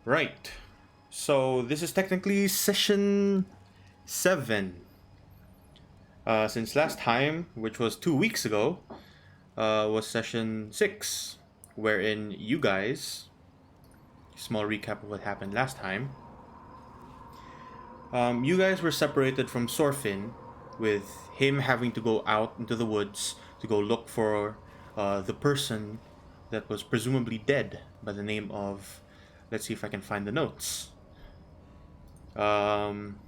Right. So this is technically session 7. Since last time, which was 2 weeks ago, was session 6, wherein you guys, small recap of what happened last time, you guys were separated from Sorfin, with him having to go out into the woods to go look for the person that was presumably dead by the name of. Let's see if I can find the notes. Um,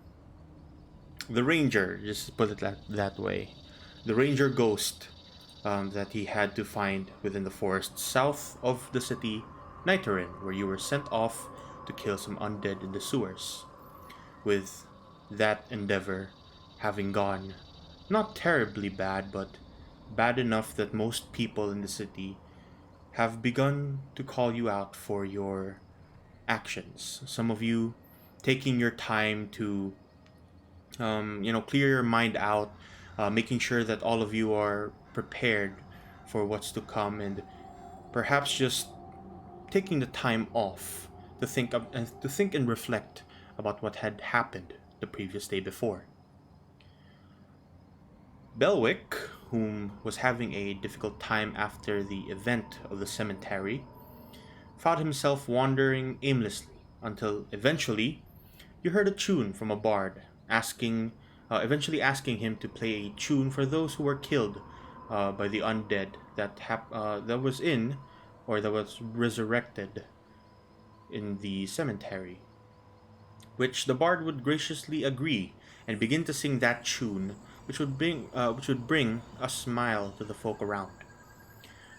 the ranger, just put it that way. The ranger ghost that he had to find within the forest south of the city, Niterin, where you were sent off to kill some undead in the sewers. With that endeavor having gone not terribly bad, but bad enough that most people in the city have begun to call you out for your actions. Some of you taking your time to clear your mind out, making sure that all of you are prepared for what's to come, and perhaps just taking the time off to think and reflect about what had happened the previous day before. Belwick, whom was having a difficult time after the event of the cemetery, found himself wandering aimlessly until eventually you heard a tune from a bard eventually asking him to play a tune for those who were killed by the undead that was in or that was resurrected in the cemetery, which the bard would graciously agree and begin to sing that tune, which would bring a smile to the folk around.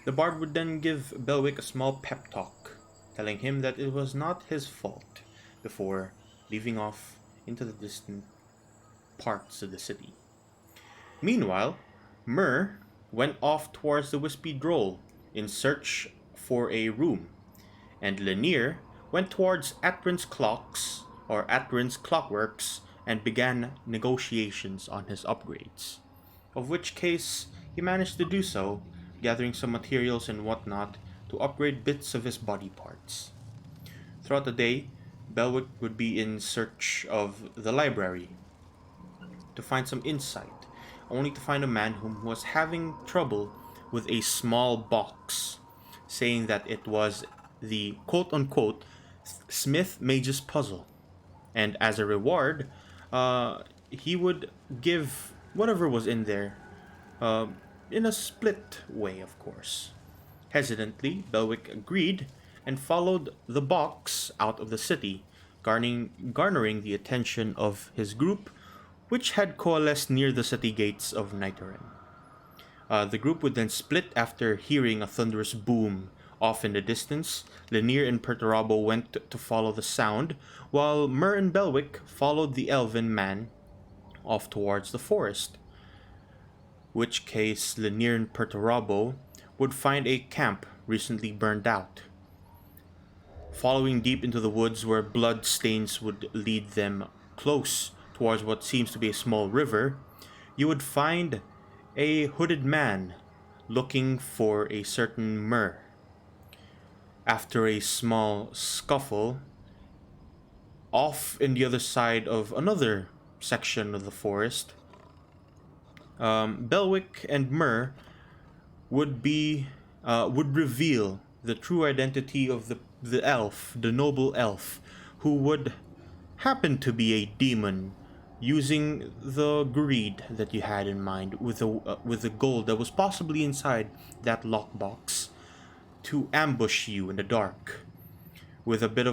The bard would then give Belwick a small pep talk, telling him that it was not his fault, before leaving off into the distant parts of the city. Meanwhile, Myrrh went off towards the Wispy Droll in search for a room, and Lanier went towards Atrin's Clockworks and began negotiations on his upgrades. Of which case, he managed to do so, gathering some materials and whatnot to upgrade bits of his body parts. Throughout the day, Belwick would be in search of the library to find some insight, only to find a man whom was having trouble with a small box, saying that it was the quote unquote Smith Mage's puzzle. And as a reward, he would give whatever was in there, uh, in a split way, of course. Hesitantly, Belwick agreed and followed the box out of the city, garnering the attention of his group, which had coalesced near the city gates of Niterin. The group would then split after hearing a thunderous boom off in the distance. Lanier and Perturabo went to follow the sound, while Mur and Belwick followed the elven man off towards the forest. Which case Lanier and Perturabo would find a camp recently burned out. Following deep into the woods where blood stains would lead them close towards what seems to be a small river, you would find a hooded man looking for a certain Myrrh. After a small scuffle, off in the other side of another section of the forest, Belwick and Myrrh would reveal the true identity of the noble elf, who would happen to be a demon, using the greed that you had in mind with the gold that was possibly inside that lockbox to ambush you in the dark with a bit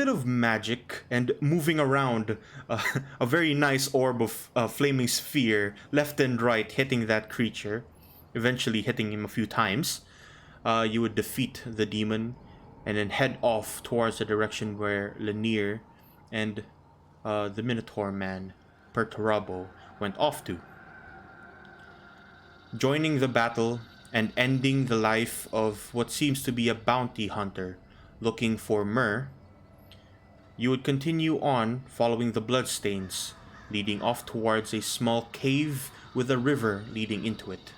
of magic and moving around a very nice orb of flaming sphere left and right, hitting that creature, eventually hitting him a few times. You would defeat the demon and then head off towards the direction where Lanier and the Minotaur man, Perturabo, went off to. Joining the battle and ending the life of what seems to be a bounty hunter looking for Myrrh, you would continue on following the bloodstains, leading off towards a small cave with a river leading into it.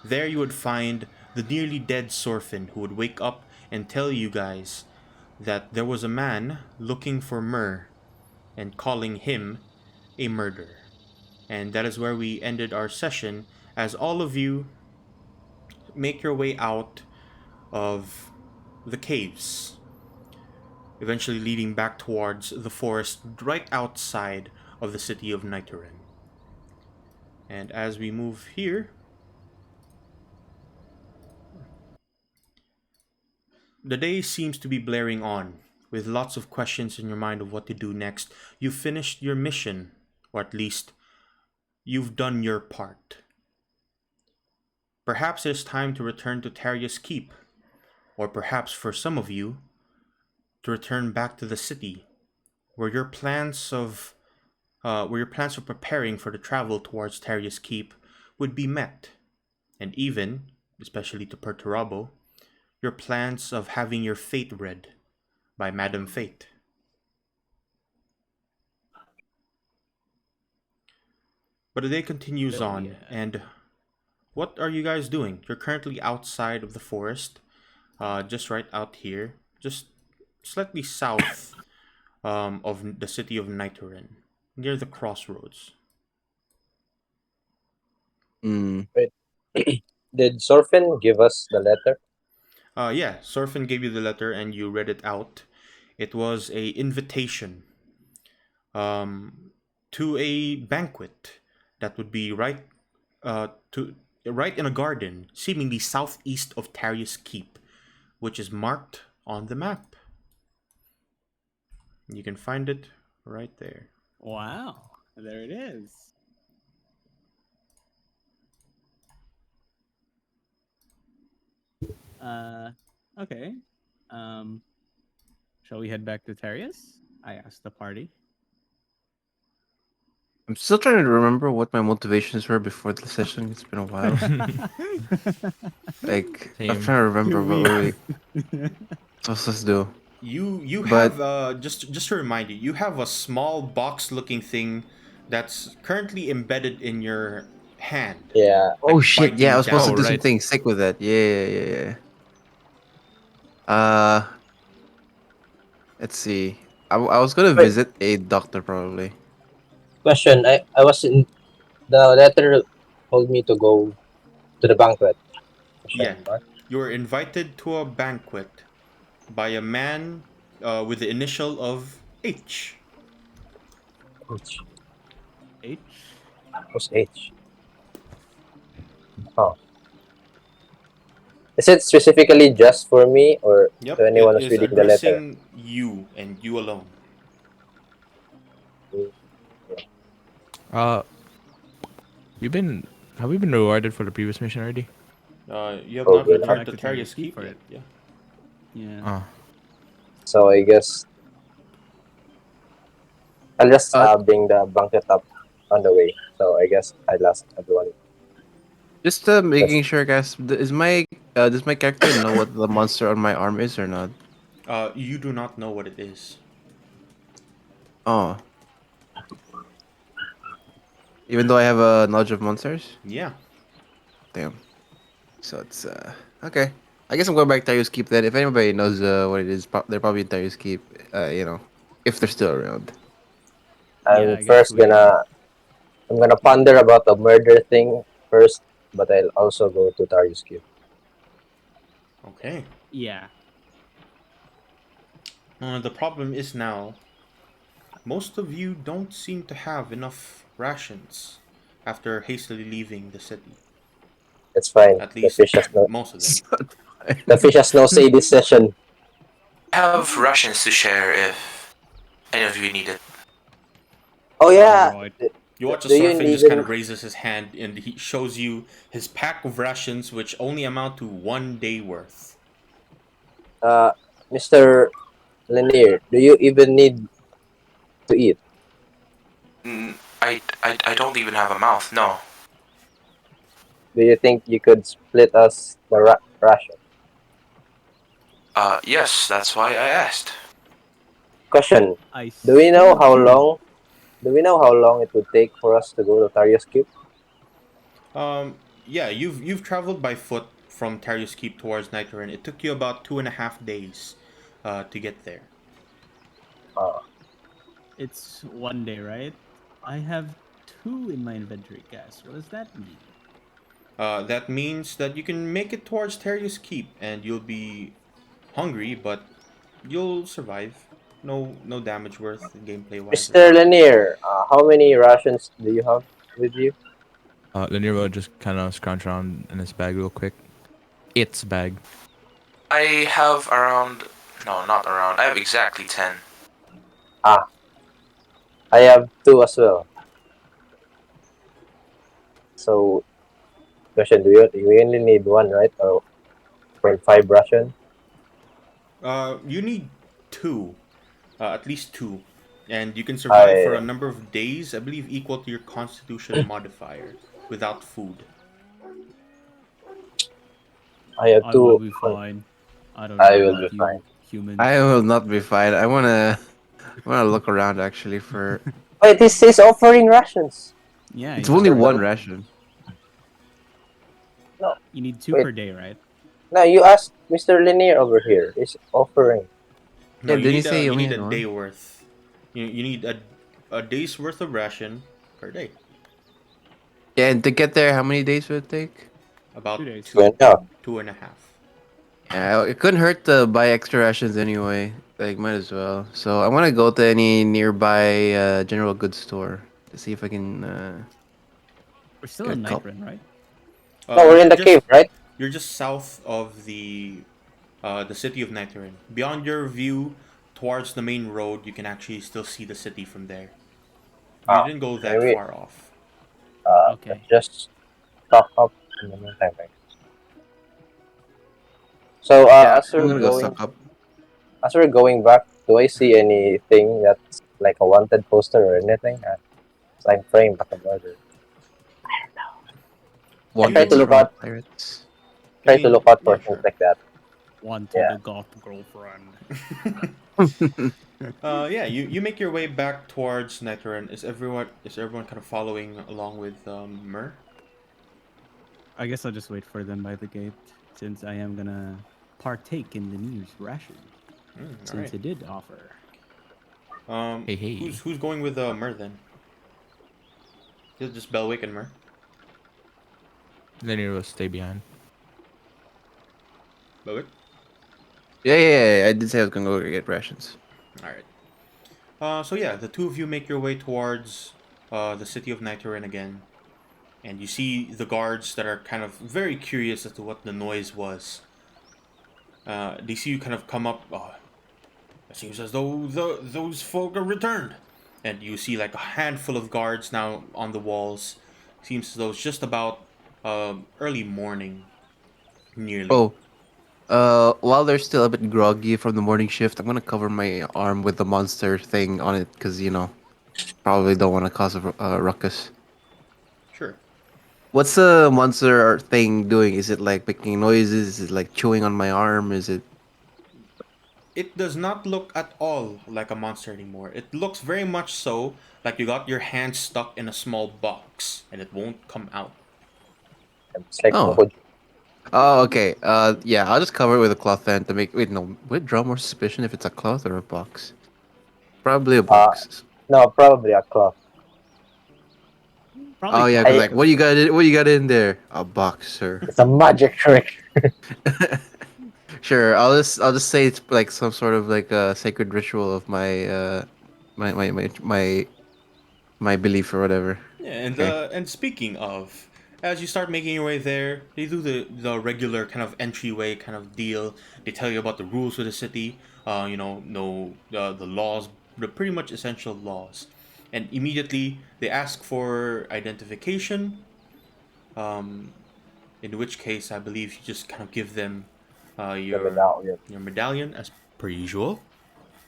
There you would find the nearly dead Sorfin, who would wake up and tell you guys that there was a man looking for Myrrh and calling him a murderer. And that is where we ended our session as all of you make your way out of the caves, eventually leading back towards the forest right outside of the city of Niterin. And as we move here, the day seems to be blaring on, with lots of questions in your mind of what to do next. You've finished your mission, or at least you've done your part. Perhaps it's time to return to Tarius Keep, or perhaps for some of you, to return back to the city, where your plans of preparing for the travel towards Tarius Keep would be met, and even, especially to Perturabo, your plans of having your fate read by Madam Fate. But the day continues Oh, on, yeah. and what are you guys doing? You're currently outside of the forest, just right out here, just slightly south of the city of Niterin, near the crossroads. Mm. Wait, did Sorfin give us the letter? Yeah, Sorfin gave you the letter and you read it out. It was a invitation um, to a banquet that would be to right in a garden, seemingly southeast of Tarius Keep, which is marked on the map. You can find it right there. Wow. There it is. Okay. Um, shall we head back to Terius? I asked the party. I'm still trying to remember what my motivations were before the session. It's been a while. Like I'm Same. trying to remember what let's do. You But have just to remind you, you have a small box-looking thing that's currently embedded in your hand, Yeah. oh like shit, yeah, I biting was supposed to Oh, down. do right. something sick with that. Yeah. Uh, let's see. I was gonna Wait, visit a doctor probably. question. I was in the letter told me to go to the banquet. Yeah, Question mark. you were invited to a banquet by a man with the initial of H. H. H. Who's H? Oh. Is it specifically just for me or to Yep, anyone it who's is reading the letter? addressing you and you alone. Mm, Uh, you been have we been rewarded for the previous mission already? You have Oh, not good. Go returned back to to Terius Tarius Keep Keep for yet. it. Yeah. Yeah. Oh, So I guess I'll just Uh, bring the banquet up on the way. So I guess I'll ask everyone. just That's, making sure, guys. Does my character know what the monster on my arm is or not? You do not know what it is. Oh, even though I have a knowledge of monsters. Yeah. Damn. So it's okay. I guess I'm going back to Tyrus Keep then. If anybody knows what it is, they're probably in Tyrus Keep. If they're still around. Yeah, I'm I guess first I'm gonna ponder about the murder thing first, but I'll also go to Darius Cube. Okay. yeah. The problem is now, most of you don't seem to have enough rations after hastily leaving the city. It's fine. At least most of them. The fish has no say this session. Have rations to share if any of you need it. Oh yeah. Right. You watch a Do you Sorfin just kind even of raises his hand and he shows you his pack of rations, which only amount to 1 day worth. Mr. Lanier, do you even need to eat? I don't even have a mouth, no. Do you think you could split us the ration? Yes, that's why I asked. Question: I Do we know see. how long? Do we know how long it would take for us to go to Tarius Cube? Yeah, you've traveled by foot from Tarius Keep towards Niterin. It took you about 2.5 days. to get there. Uh, It's 1 day, right? I have 2 in my inventory, guys. What does that mean? That means that you can make it towards Terius Keep, and you'll be hungry, but you'll survive. No damage worth gameplay wise at Mr. all. Lanier, how many rations do you have with you? Lanier will just kind of scrounge around in his bag real quick. Its bag. I have around. No, not around. I have exactly 10. Ah, I have 2 as well. So, question: Do you only need 1, right? Or 0.5 ration? You need two, at least two, and you can survive for a I number of days, I believe, equal to your Constitution modifier without food. I have I will 2. be fine. I don't I know will be about fine. you humans. I will not be fine. I wanna look around actually for. Wait, this is offering rations. Yeah, It's he's only Sure, one offering. ration. No, You need 2 wait. per day, right? No, you asked Mr. Lanier over here. Is offering. No, Yeah, didn't he say he you only need a had day one? worth. You need a day's worth of ration per day. Yeah, and to get there, how many days would it take? 2 About days. Well, two, no. 2.5. Yeah, it couldn't hurt to buy extra rations anyway. Like, might as well. So I want to go to any nearby general goods store to see if I can We're still get a in couple. Nightrun, right? No, we're in the cave, right? You're just south of the city of Nighterine. Beyond your view, towards the main road, you can actually still see the city from there. You Ah, didn't go that maybe. far off. Let's Okay. just stock up in the meantime. Right? So, Yeah, I'm gonna go suck up. as we're going back, do I see anything that's like a wanted poster or anything? Time frame, like a murder. I try to Wanteds look You, from out, pirates. try to look out for yeah, things sure. like that. Wanted Yeah. a goth girlfriend. Yeah, you make your way back towards Nighterine. Is everyone kind of following along with Mer? I guess I'll just wait for them by the gate, since I am gonna partake in the news ration, All right. since it did offer. Hey, Who's going with Mer then? Just Belwick and Mer. Lanier will stay behind. Belwick. Yeah. I did say I was gonna go get rations. All right. So yeah, the two of you make your way towards the city of Nighterine again, and you see the guards that are kind of very curious as to what the noise was. They see you kind of come up. It seems as though those folk are returned, and you see like a handful of guards now on the walls. Seems as though it's just about early morning, nearly. Oh, while they're still a bit groggy from the morning shift, I'm gonna cover my arm with the monster thing on it because probably don't want to cause a ruckus. Sure. What's the monster thing doing? Is it like making noises? Is it like chewing on my arm? Is it? It does not look at all like a monster anymore. It looks very much so like you got your hand stuck in a small box and it won't come out. It's like Oh, Uncle oh, okay. Yeah, I'll just cover it with a cloth then to make. Wait, no. Would it draw more suspicion if it's a cloth or a box? Probably a Uh, box. no, probably a cloth. Probably Oh yeah, cloth, because I, like, what do because you got? What do you got in there? A box, sir. it's a magic trick. Sure. I'll just say it's like some sort of like a sacred ritual of my belief or whatever. Yeah, Okay. and speaking of, as you start making your way there, they do the regular kind of entryway kind of deal. They tell you about the rules of the city. No the laws, the pretty much essential laws, and immediately they ask for identification. Um, in which case, I believe you just kind of give them The your medallion. medallion as per usual.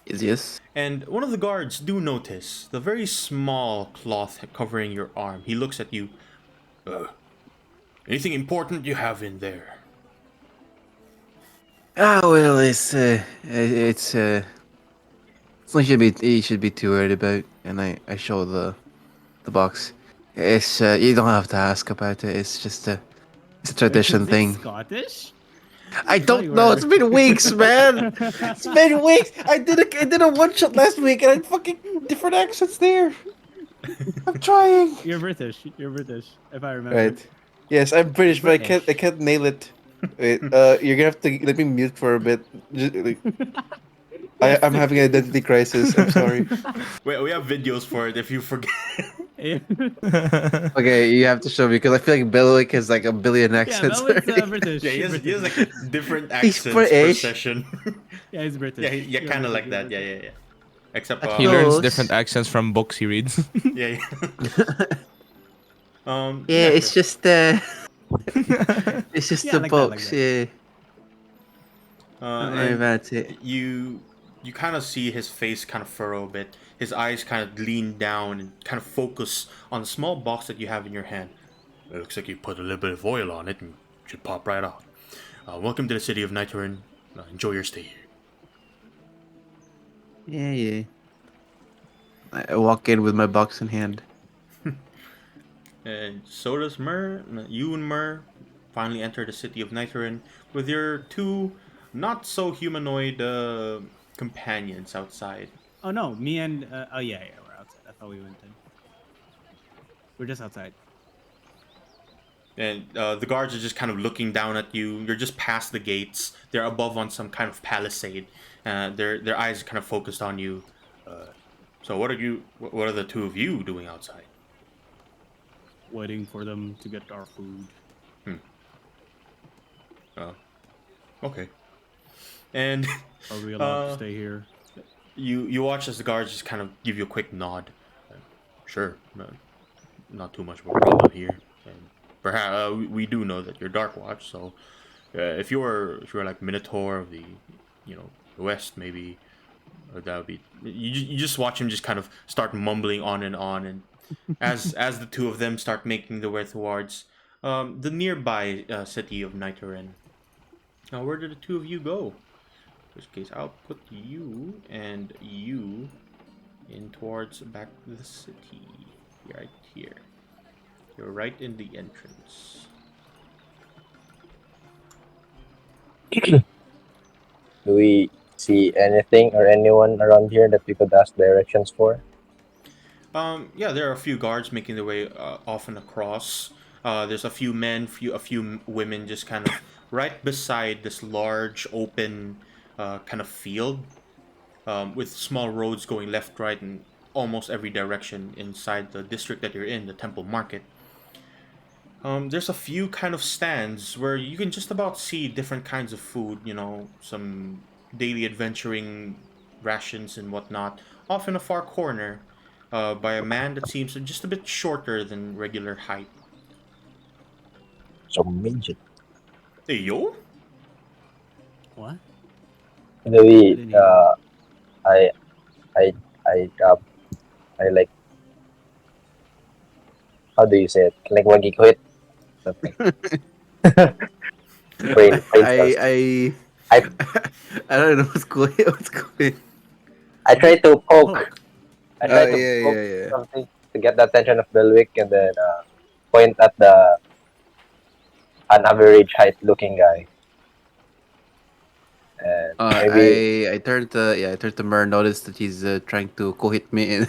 Yes. And one of the guards do notice the very small cloth covering your arm. He looks at you. Uh, Anything important you have in there? Ah, well, it's not you should be too worried about. And I show the box. You don't have to ask about it. It's just it's a tradition is it thing. Scottish? I thought don't you know. were- It's been weeks, man. It's been weeks. I did a one shot last week, and I had fucking different accents there. I'm trying. You're British. You're British, if I remember. Right. Yes, I'm British, but I British. can't nail it. Wait, you're gonna have to let me mute for a bit. Just, like, I'm having an identity crisis. I'm sorry. We have videos for it if you forget. Okay, you have to show me because I feel like Belwick has like a billion Yeah, accents. Melwin's already. British. Yeah, he has British. like different He's accents per British. session. Yeah, he's British. Yeah, yeah, You're kind of British, like you're that. Yeah, British. yeah, yeah. Except He learns Close. different accents from books he reads. yeah, yeah. Yeah, it's sure. just it's just Yeah, the like that, like books. that. Yeah. Don't worry And about it. you kind of see his face kind of furrow a bit. His eyes kind of lean down and kind of focus on the small box that you have in your hand. It looks like you put a little bit of oil on it and it should pop right out. Welcome to the city of Nidoran. Enjoy your stay here. Yeah, yeah. I walk in with my box in hand. And so does Myrrh. You and Myrrh finally enter the city of Nidoran with your two not so humanoid companions outside. Oh no, me and oh yeah, we're outside. I thought we went in. We're just outside. And the guards are just kind of looking down at you. You're just past the gates. They're above on some kind of palisade. Their eyes are kind of focused on you. So what are the two of you doing outside? Waiting for them to get our food. Okay. And Are we allowed to stay here? you watch as the guards just kind of give you a quick nod. Sure, not too much of a problem here. And perhaps we do know that you're Dark Watch, so if you're like Minotaur of the the West, maybe that would be. You just watch him just kind of start mumbling on, and as the two of them start making their way towards the nearby city of Nidoran. Now, where did the two of you go? In which case, I'll put you and you in towards back to the city. Right here. You're right in the entrance. Do we see anything or anyone around here that we could ask directions for? Yeah, there are a few guards making their way off and across. There's a few men, a few women, just kind of right beside this large open kind of field with small roads going left, right, and almost every direction inside the district that you're in, the Temple Market. There's a few kind of stands where you can just about see different kinds of food, some daily adventuring rations and whatnot, off in a far corner by a man that seems just a bit shorter than regular height. Some midget. Hey, yo? What? Do we? didn't hear I, I, I like. How do you say it? Like magikuhit. Something. Brain cells. I I I don't know what's going. What's going? I try to poke. Poke. I try to Yeah, poke yeah, yeah. something to get the attention of Belwick, and then point at the an average height looking guy. And maybe I turned to Mer. Noticed that he's trying to co-hit me, and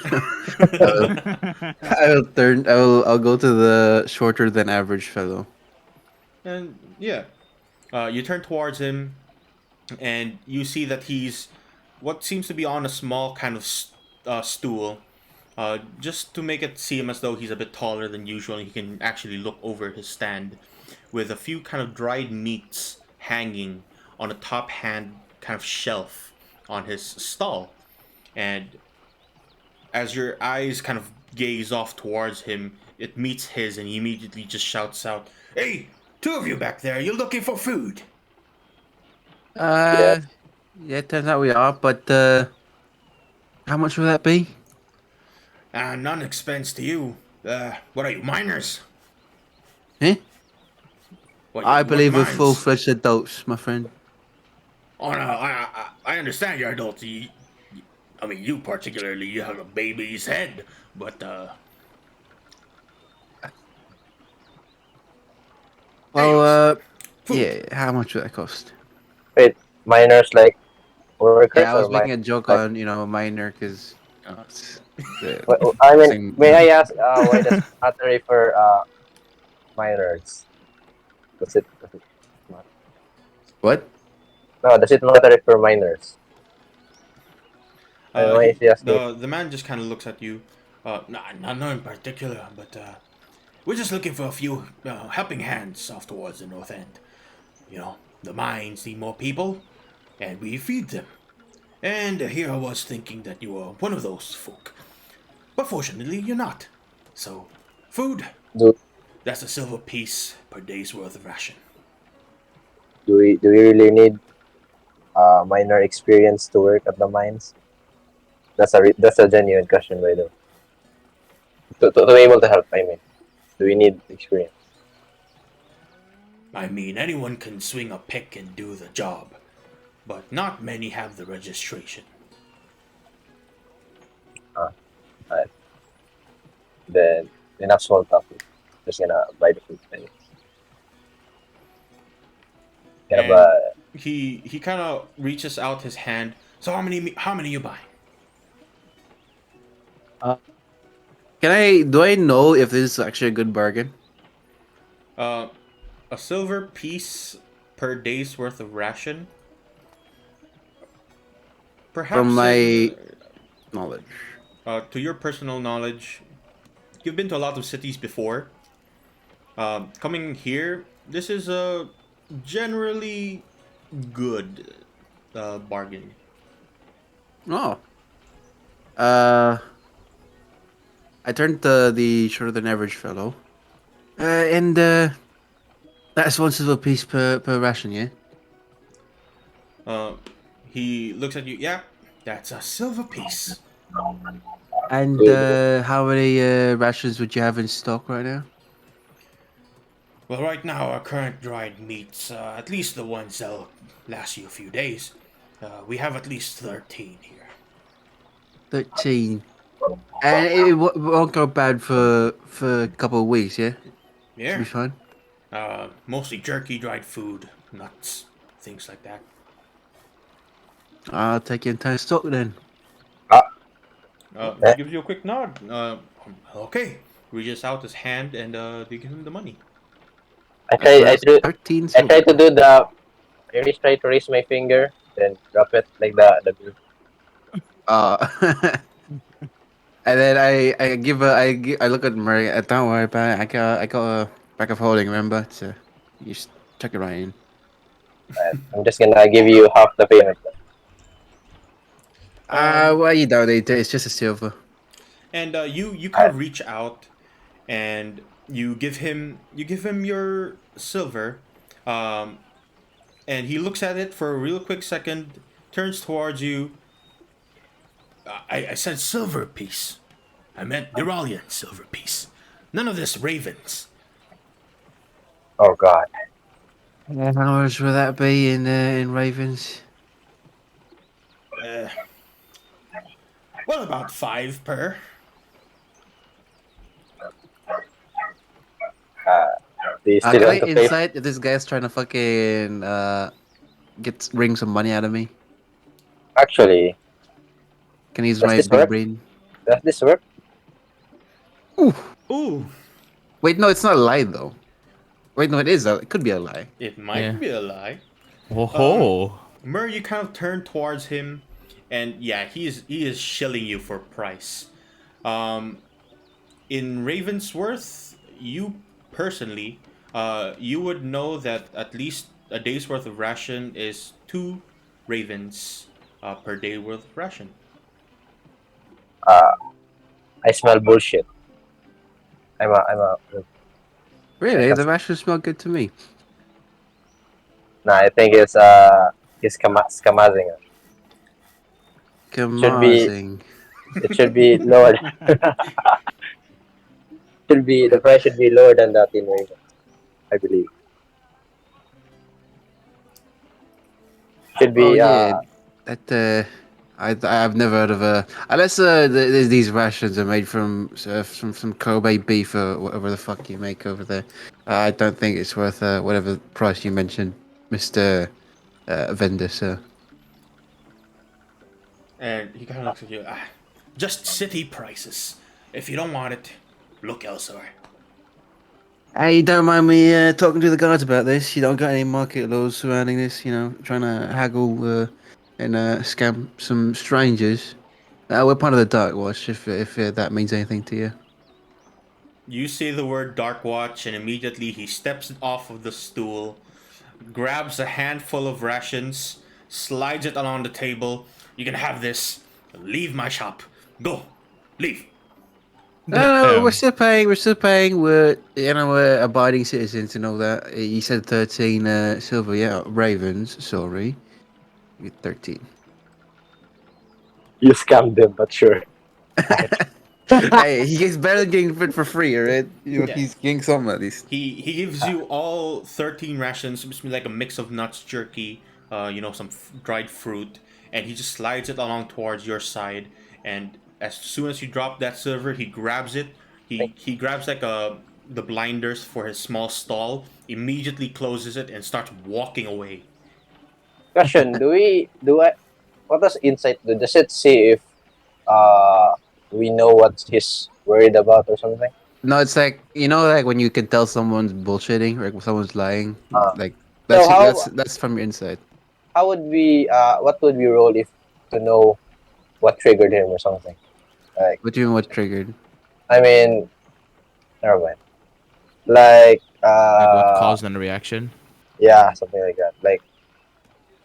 I'll go to the shorter than average fellow. And yeah, you turn towards him, and you see that he's what seems to be on a small kind of stool. Just to make it seem as though he's a bit taller than usual, and he can actually look over his stand with a few kind of dried meats hanging on a top hand kind of shelf on his stall. And as your eyes kind of gaze off towards him, it meets his, and he immediately just shouts out, "Hey, two of you back there, you looking for food?" Yeah, it turns out we are, but how much will that be? None expense to you. What are you, minors? Eh? What, I you work believe we're mines? full-fledged adults, my friend. Oh no, I understand you're adults. I mean, you particularly, you have a baby's head, but Well, Food. Yeah, how much would that cost? Wait, miners like workers Yeah, I or was miners making a joke like? on minor because it's the I mean, same. may I ask why does it matter for miners? Does it not? What? No, does it matter for miners? I mean, why is he asking? The man just kind of looks at you. No in particular, but we're just looking for a few helping hands off towards the north end. You know, the mines need more people, and we feed them. And here I was thinking that you were one of those folk. But fortunately, you're not. So, food, Do that's a silver piece per day's worth of ration. do we really need miner experience to work at the mines? That's a genuine question, by the way. To be able to help, I mean, do we need experience? I mean, anyone can swing a pick and do the job, but not many have the registration. Uh, then enough small talk. Just gonna buy the food. Anyway. Gonna And buy. he kind of reaches out his hand. So how many you buying? Do I know if this is actually a good bargain? Uh, a silver piece per day's worth of ration. From Perhaps my knowledge. to your personal knowledge, you've been to a lot of cities before. Coming here, this is a generally good bargain. Oh. Uh, I turned to the shorter than average fellow. And that's one silver piece per ration, yeah? Uh, he looks at you. Yeah, that's a silver piece. And how many rations would you have in stock right now? Well, right now our current dried meats, at least the ones that'll last you a few days, we have at least 13 here. 13. And won't go bad for a couple of weeks, yeah? Should Yeah, be fine. mostly jerky, dried food, nuts, things like that. I'll take your entire stock then. He gives you a quick nod. Okay. Reaches out his hand and they give him the money. I That's try. what I else? try. 13 I try silver. to do the. I always try to raise my finger, then drop it like the bill. Uh, and then I look at Murray. Don't worry about it. I got a back of holding. Remember, so you just chuck it right in. I'm just gonna give you half the payment. Well, you don't need to. It's just a silver. And you kind Uh, of reach out and you give him your silver, um, and he looks at it for a real quick second, turns towards you. I said silver piece. I meant Neuralian silver piece. None of this ravens. oh God. How much would that be in Ravens? Uh, well, about 5 per. Uh, do you still Can I want to pay? insight if this guy's trying to fucking wring some money out of me? Actually, Can he use does my this big work? brain? Does this work? Ooh, Wait, no, it's not a lie though. Wait, no, it is. It could be a lie. it might Yeah. be a lie. Oh, Murray, you kind of turn towards him, and yeah, he is shilling you for price. Um, in Ravensworth, you personally, you would know that at least a day's worth of ration is 2 ravens per day worth of ration. Uh, I smell bullshit. I'm a. Really? Yes. The rations smell good to me. No, I think it's skamazing. Should be Kamazing. it should be lower. Should be the price should be lower than that in Raven, I believe. Should Oh be yeah, that I've never heard of unless these rations are made from some Kobe beef or whatever the fuck you make over there. I don't think it's worth whatever price you mentioned, Mister Vendor, sir. And he kind of looks at you. Just city prices. If you don't want it, look elsewhere. Hey, don't mind me talking to the guards about this. You don't got any market laws surrounding this, trying to haggle and scam some strangers. We're part of the Dark Watch, if that means anything to you. You say the word Dark Watch, and immediately he steps off of the stool, grabs a handful of rations, slides it along the table. You can have this. Leave my shop. Go. Leave. No, we're Damn. still paying. We're still paying. We're abiding citizens and all that. You said 13 silver, yeah, ravens. Sorry, you 13. You scammed them, but sure. Hey, he gets better than getting food for free, alright? Yeah. He's getting something at least. He gives you all 13 rations, which means like a mix of nuts, jerky, some dried fruit, and he just slides it along towards your side. And as soon as you drop that silver, he grabs it. He grabs like the blinders for his small stall, immediately closes it, and starts walking away. Question: What does insight do? Does it see if we know what he's worried about or something? No, it's like like when you can tell someone's bullshitting, or like someone's lying. Uh, Like so that's from your inside. how would we what would we roll if to know what triggered him or something? Like, What do you mean? What triggered? I mean, never mind. Like Like what caused an reaction? yeah, something like that. Like,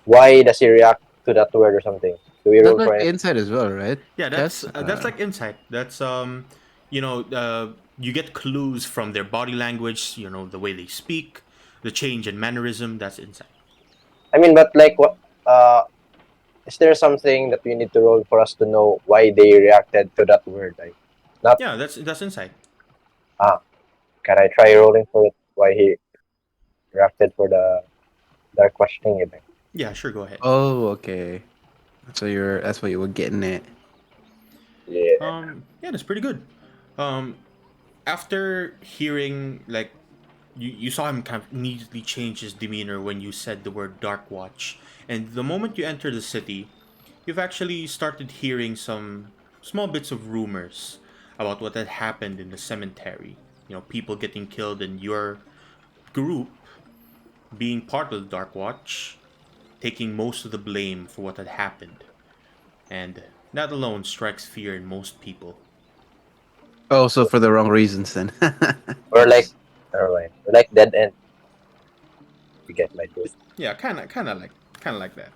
why does he react to that word or something? Do we That's roll for like it? inside as well, right? Yeah, Tess? that's like insight. That's you get clues from their body language, the way they speak, the change in mannerism. That's insight. I mean, but like, what? Is there something that we need to roll for us to know why they reacted to that word? Like, not Yeah, that's insight. can I try rolling for it? Why he reacted for the dark questioning? You think? Yeah, sure, go ahead. Oh, okay. That's what you were getting at. Yeah. Yeah, that's pretty good. Um, After hearing like you saw him kind of immediately change his demeanor when you said the word Dark Watch, and the moment you enter the city, you've actually started hearing some small bits of rumors about what had happened in the cemetery. People getting killed, and your group being part of the Dark Watch, taking most of the blame for what had happened, and that alone strikes fear in most people. Also for the wrong reasons then. Or like, never mind. We're like dead end. You get my drift. Yeah, kind of like that.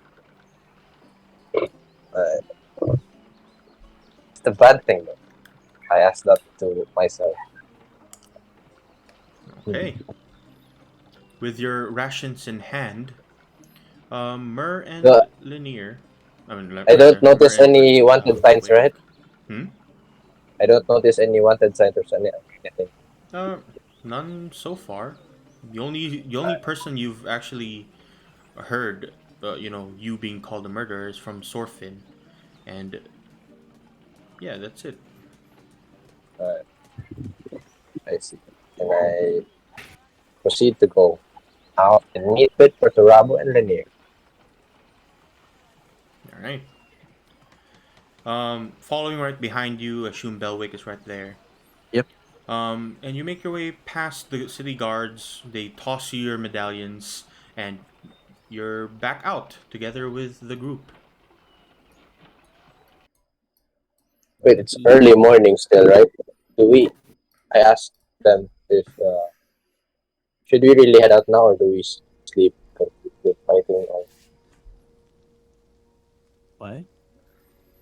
It's the bad thing though. I asked that to myself. Okay. With your rations in hand, Mur and The, Lanier. I don't Mur notice and any wanted signs, wait. right? Hmm. I don't notice any wanted signs or anything. Uh, None so far. The only person you've actually heard, you being called a murderer is from Sorfin, and yeah, that's it. Uh, I see. And I proceed to go out and meet with Perturabo and Lanier. All right. Following right behind you, assume Belwick is right there. Yep. And you make your way past the city guards. They toss you your medallions, and you're back out together with the group. Wait, it's early morning still, right? I asked them if, should we really head out now or do we sleep with fighting? Or, What?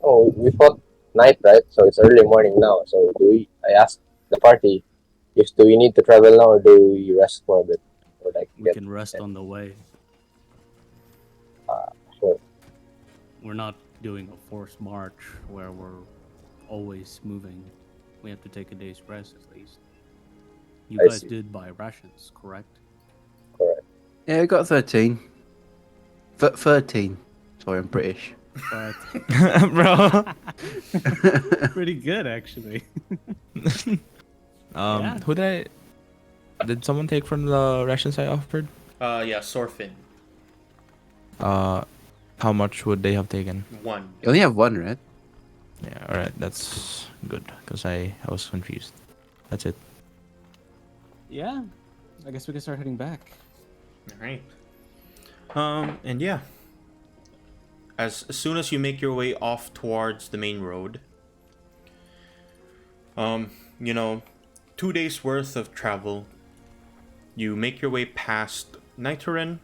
oh, we fought night, right? So it's early morning now. So I asked the party, do we need to travel now or do we rest for a bit? Or like, We can rest on the way. sure. We're not doing a forced march where we're always moving. We have to take a day's rest at least. You I guys see. did buy rations, correct? Correct. Yeah, we got 13. 13. Sorry, I'm British. but Bro. pretty good actually. Yeah. Who did someone take from the rations I offered? Yeah, Sorfin. Uh, how much would they have taken? 1. You only have one, right? Yeah, all right, that's good because I was confused. That's it. Yeah. I guess we can start heading back. Alright. And yeah. As soon as you make your way off towards the main road, you know, 2 days worth of travel, you make your way past Nitoren,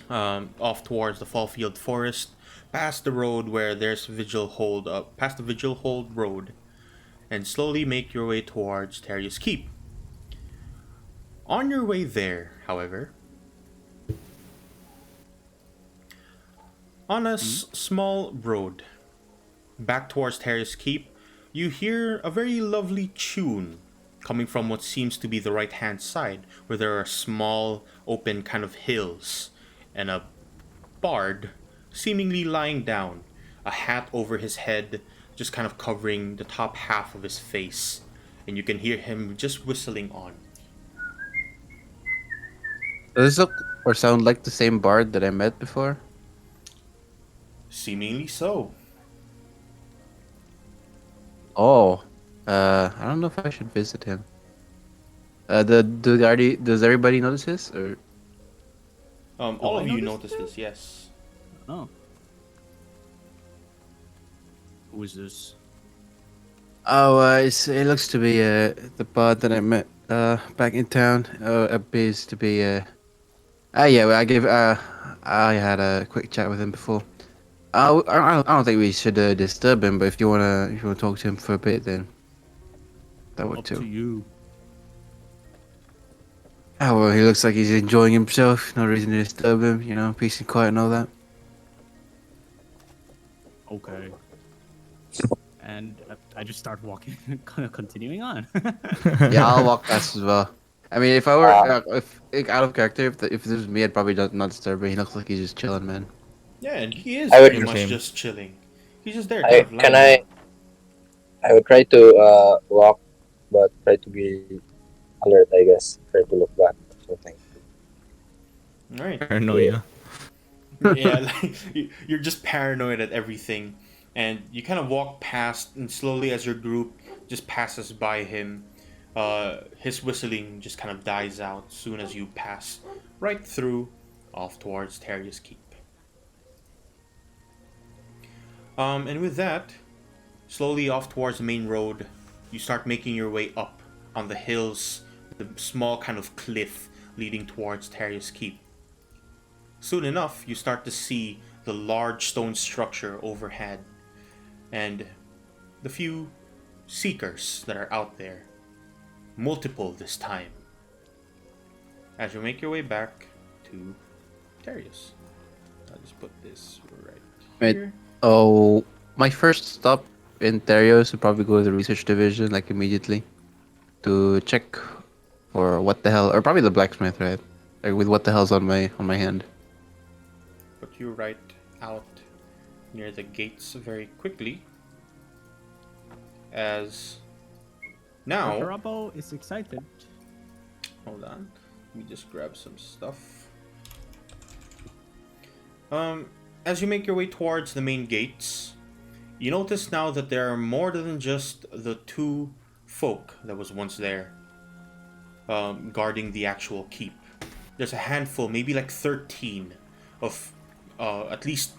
off towards the Fallfield Forest, past the road where there's Vigil Hold up, past the Vigil Hold road, and slowly make your way towards Terrius Keep. On your way there, however, on a small road back towards Terrius Keep, you hear a very lovely tune coming from what seems to be the right hand side, where there are small, open kind of hills, and a bard seemingly lying down, a hat over his head, just kind of covering the top half of his face, and you can hear him just whistling on. Does this look or sound like the same bard that I met before? Seemingly so. Oh, I don't know if I should visit him. Does everybody notice this or? All I of you noticed notice this, yes. Oh. Who is this? Oh, it looks to be the bard that I met back in town. Appears to be yeah. Well, I had a quick chat with him before. I don't think we should disturb him, but if you wanna talk to him for a bit, then that would Up too. to you. Oh well, he looks like he's enjoying himself. No reason to disturb him. You know, peace and quiet and all that. Okay. And I just start walking, continuing on. Yeah, I'll walk past as well. I mean, if I were Uh, if like, out of character, if this was me, I'd probably not disturb him. He looks like he's just chilling, man. Yeah, and he is I would pretty Same, much same. just chilling. He's just there, kind I of can lying down. I would try to walk, but try to be alert. I guess try to look back or something. Alright. Paranoia. Yeah, like, you're just paranoid at everything. And you kind of walk past, and slowly as your group just passes by him, his whistling just kind of dies out soon as you pass right through off towards Terrius Keep. And with that, slowly off towards the main road, you start making your way up on the hills, the small kind of cliff leading towards Terrius Keep. Soon enough, you start to see the large stone structure overhead and the few seekers that are out there. Multiple this time. As you make your way back to Terrius. I'll just put this right Wait. here. Oh, my first stop in Therios would probably go to the research division, like immediately, to check for what the hell, or probably the blacksmith, right? Like with what the hell's on my hand. Put you right out near the gates very quickly. As now, Karabo is excited. hold on, let me just grab some stuff. As you make your way towards the main gates, you notice now that there are more than just the two folk that was once there, guarding the actual keep. There's a handful, maybe like 13, of at least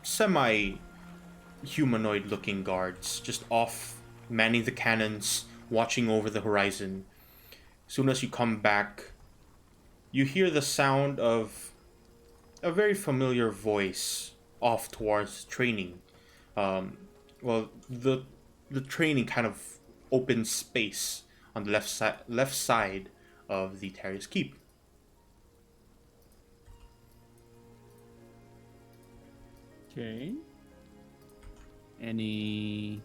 semi-humanoid looking guards, just off manning the cannons, watching over the horizon. As soon as you come back, you hear the sound of a very familiar voice off towards training. Well, the training kind of open space on the left side of the Terrius Keep. Okay. Any?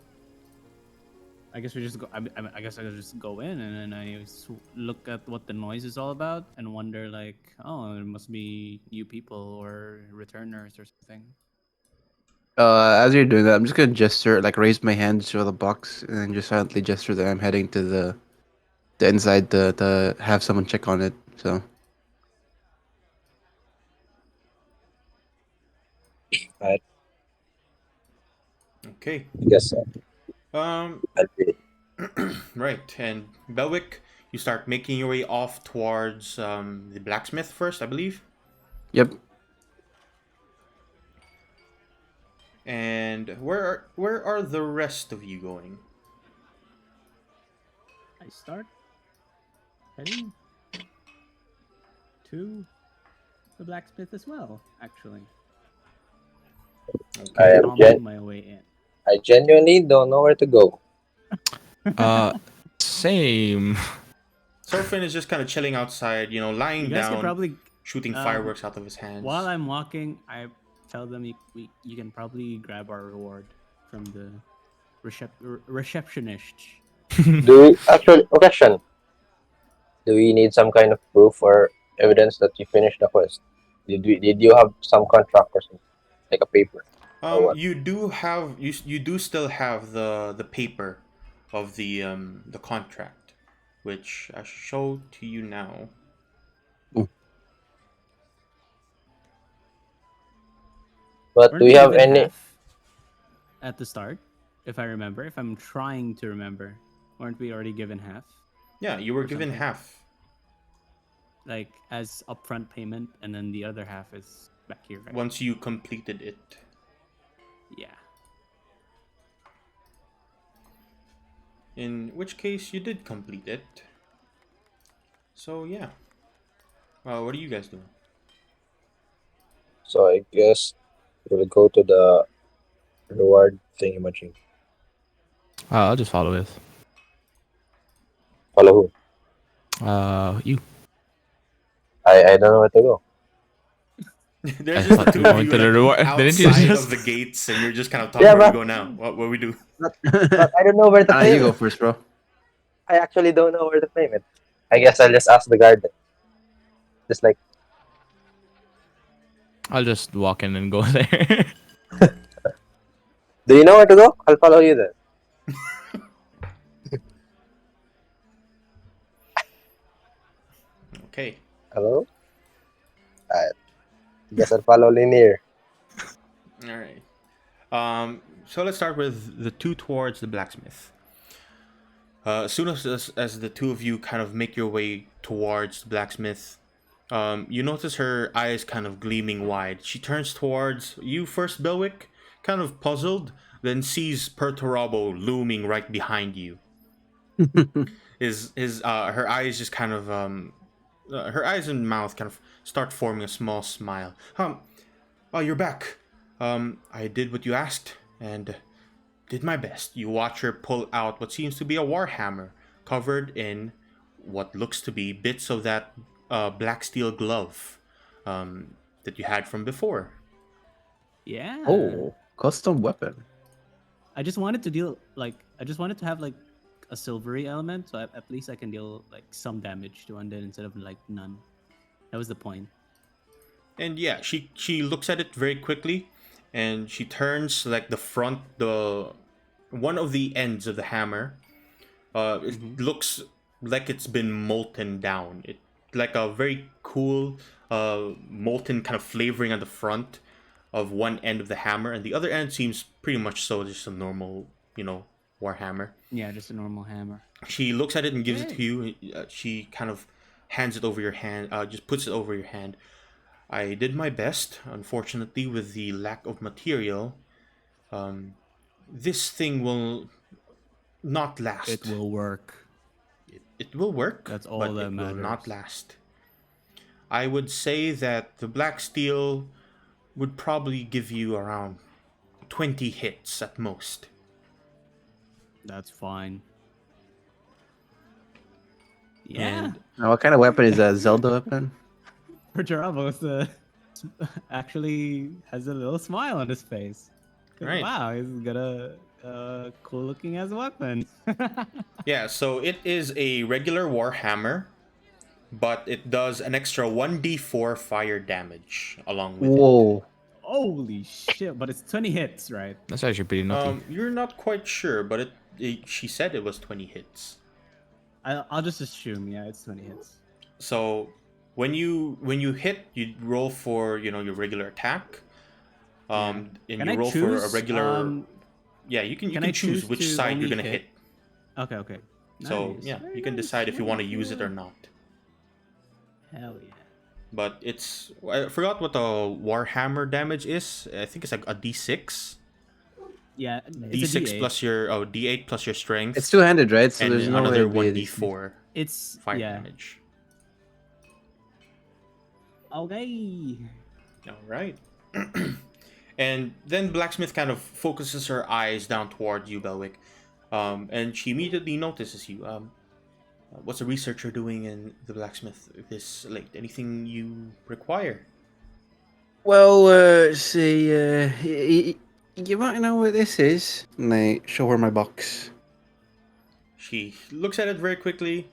I guess we just go. I guess I could just go in and then look at what the noise is all about and wonder like, oh, it must be new people or returners or something. As you're doing that, I'm just gonna gesture, like raise my hand to show the box, and then just silently gesture that I'm heading to the inside to have someone check on it. So Right. Okay. I guess so. Um. I'd be- Right. And Belwick, you start making your way off towards the blacksmith first, I believe. yep. And where are the rest of you going? I start heading to the blacksmith as well, actually. I Okay. am gen- My way in. I genuinely don't know where to go. Same. Surfin is just kind of chilling outside, lying You guys can down, probably, shooting fireworks out of his hands. while I'm walking, I tell them you can probably grab our reward from the receptionist. Do we actually question? Do we need some kind of proof or evidence that you finished the quest? Did you have some contract or something, like a paper or what? You do still have the paper of the contract, which I show to you now. But do we have any? Half at the start? If I remember, if I'm trying to remember, weren't we already given half? Yeah, you were Or given something. half. Like as upfront payment, and then the other half is back here, right? Once you completed it. Yeah. In which case you did complete it. So yeah. What are you guys doing? So I guess we'll go to the reward thingy machine. I'll just follow with. Follow who? You. I don't know where to go. There's I just the thought two you of were you going to the reward. Didn't you outside just? of the gates, and you're just kind of talking Yeah, where we but- go now. What we do? But I don't know where to claim You go it. first, bro. I actually don't know where to claim it. I guess I'll just ask the guard then. Just like, I'll just walk in and go there. do you know where to go? I'll follow you then. Okay. Hello? I guess I'll follow Linear. All right. So let's start with the two towards the blacksmith. As soon as the two of you kind of make your way towards the blacksmith, you notice her eyes kind of gleaming wide. She turns towards you first, Belwick, kind of puzzled, then sees Perturabo looming right behind you. Her eyes just kind of her eyes and mouth kind of start forming a small smile. Oh, you're back. I did what you asked and did my best. You watch her pull out what seems to be a warhammer covered in what looks to be bits of that black steel glove that you had from before. Yeah. Oh, custom weapon. I just wanted to have like a silvery element, so at least I can deal like some damage to undead instead of like none. That was the point. And yeah, she looks at it very quickly, and she turns like the one of the ends of the hammer. It looks like it's been molten down. It like a very cool molten kind of flavoring on the front of one end of the hammer, and the other end seems pretty much so just a normal, warhammer. Yeah, just a normal hammer. She looks at it and gives it to you. She kind of hands it over your hand, just puts it over your hand. I did my best. Unfortunately, with the lack of material, this thing will not last. It will work. It will work, That's all but that it will not matters. last. I would say that the black steel would probably give you around 20 hits at most. That's fine. Yeah. And Now, what kind of weapon is that? Zelda weapon? Perturabo actually has a little smile on his face. 'Cause, Right. wow, he's got a cool looking as weapon. yeah, so it is a regular warhammer, but it does an extra 1d4 fire damage along with it. Whoa. Holy shit! But it's 20 hits, right? That's actually pretty nutty. You're not quite sure, but she said it was 20 hits. I'll just assume, yeah, it's 20 hits. So when you hit, you roll for your regular attack. And Can you I roll for a choose, regular. Yeah, you can can I choose choose which to side you're only gonna hit. Okay. So Nice, yeah, very you can nice, decide if you want to use it or 24. not. Hell yeah. But I forgot what the Warhammer damage is. I think it's like a D6. Yeah, it's a D6 D8. plus your D8 plus your strength. It's two-handed, right? So and there's no way another it'd be a 1d4 It's fire yeah. damage. Okay. All right. And then Blacksmith kind of focuses her eyes down toward you, Belwick, and she immediately notices you. What's a researcher doing in the Blacksmith this late? Anything you require? Well, see, you might know what this is. And I show her my box. She looks at it very quickly.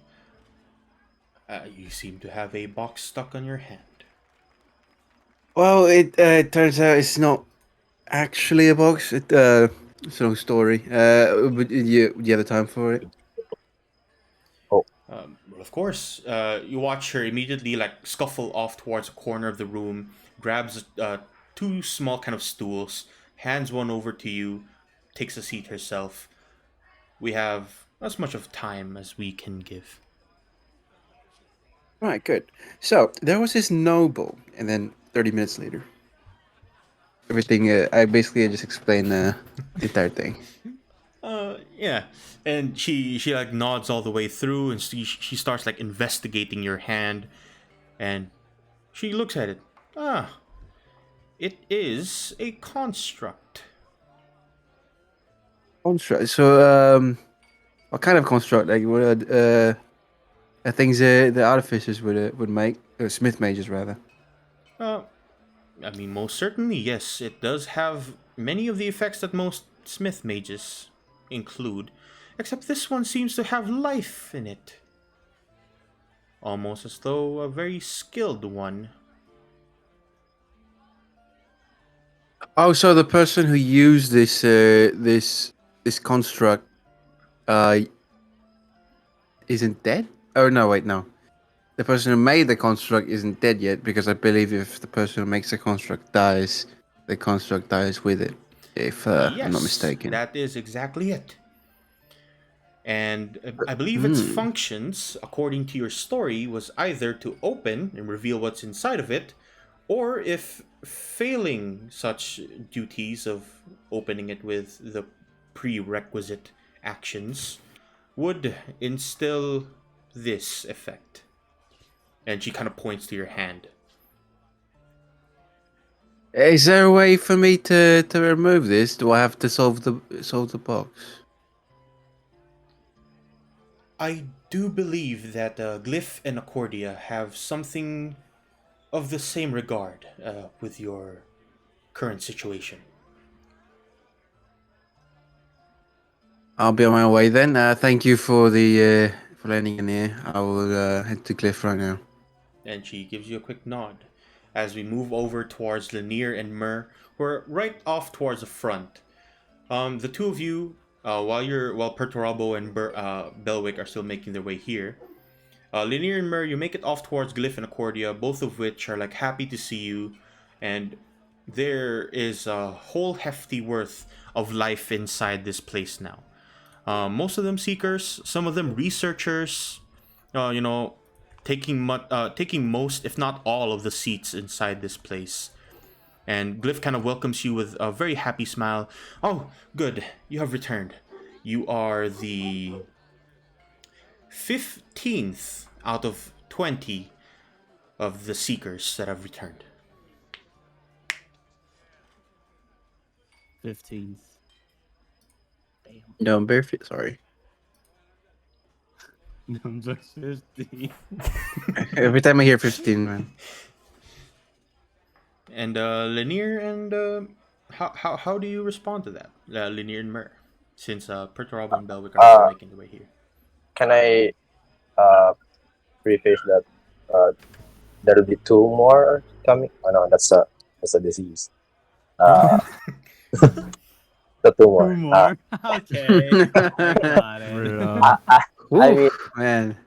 You seem to have a box stuck on your hand. Well, it turns out it's not actually a box. It's a long story. But you have the time for it? Well, of course. You watch her immediately like scuffle off towards a corner of the room, grabs two small kind of stools, hands one over to you, takes a seat herself. We have as much of time as we can give. Right, good. So there was this noble, and then 30 minutes later, everything. I basically just explained the entire thing. Yeah, and she like nods all the way through, and she starts like investigating your hand, and she looks at it. It is a construct. Construct. So, what kind of construct? Like, what things the artificers would make, or smith mages rather. Uh, I mean, most certainly, yes. It does have many of the effects that most smith mages include, except this one seems to have life in it. Almost as though a very skilled one. Oh, so the person who used this construct, uh, isn't dead? Oh no, wait, no. The person who made the construct isn't dead yet, because I believe if the person who makes the construct dies, the construct dies with it. If I'm not mistaken. That is exactly it. And I believe its functions, according to your story, was either to open and reveal what's inside of it, or if failing such duties of opening it with the prerequisite actions, would instill this effect. And she kind of points to your hand. Is there a way for me to remove this? Do I have to solve the box? I do believe that Glyph and Accordia have something of the same regard with your current situation. I'll be on my way then. Thank you for the for lending in here. I will head to Cliff right now. And she gives you a quick nod as we move over towards Lanier and Myrrh, who are right off towards the front. The two of you, while Perturabo and Belwick are still making their way here, Lanier and Myrrh, you make it off towards Glyph and Accordia, both of which are like happy to see you, and there is a whole hefty worth of life inside this place now. Most of them seekers, some of them researchers, taking most, if not all, of the seats inside this place. And Glyph kind of welcomes you with a very happy smile. Oh, good, you have returned. You are the 15th out of 20 of the seekers that have returned. 15th. No, I'm barefoot. Sorry. Number 15. Every time I hear 15, man. And Lanier and how do you respond to that, Lanier and Myrrh, since Perturabo and Belwick are still making their way here? Can I preface that there'll be two more coming? Oh no, that's a disease. Uh, the two more. 2 more. Okay. I got it. Bro. I mean, Oof, man.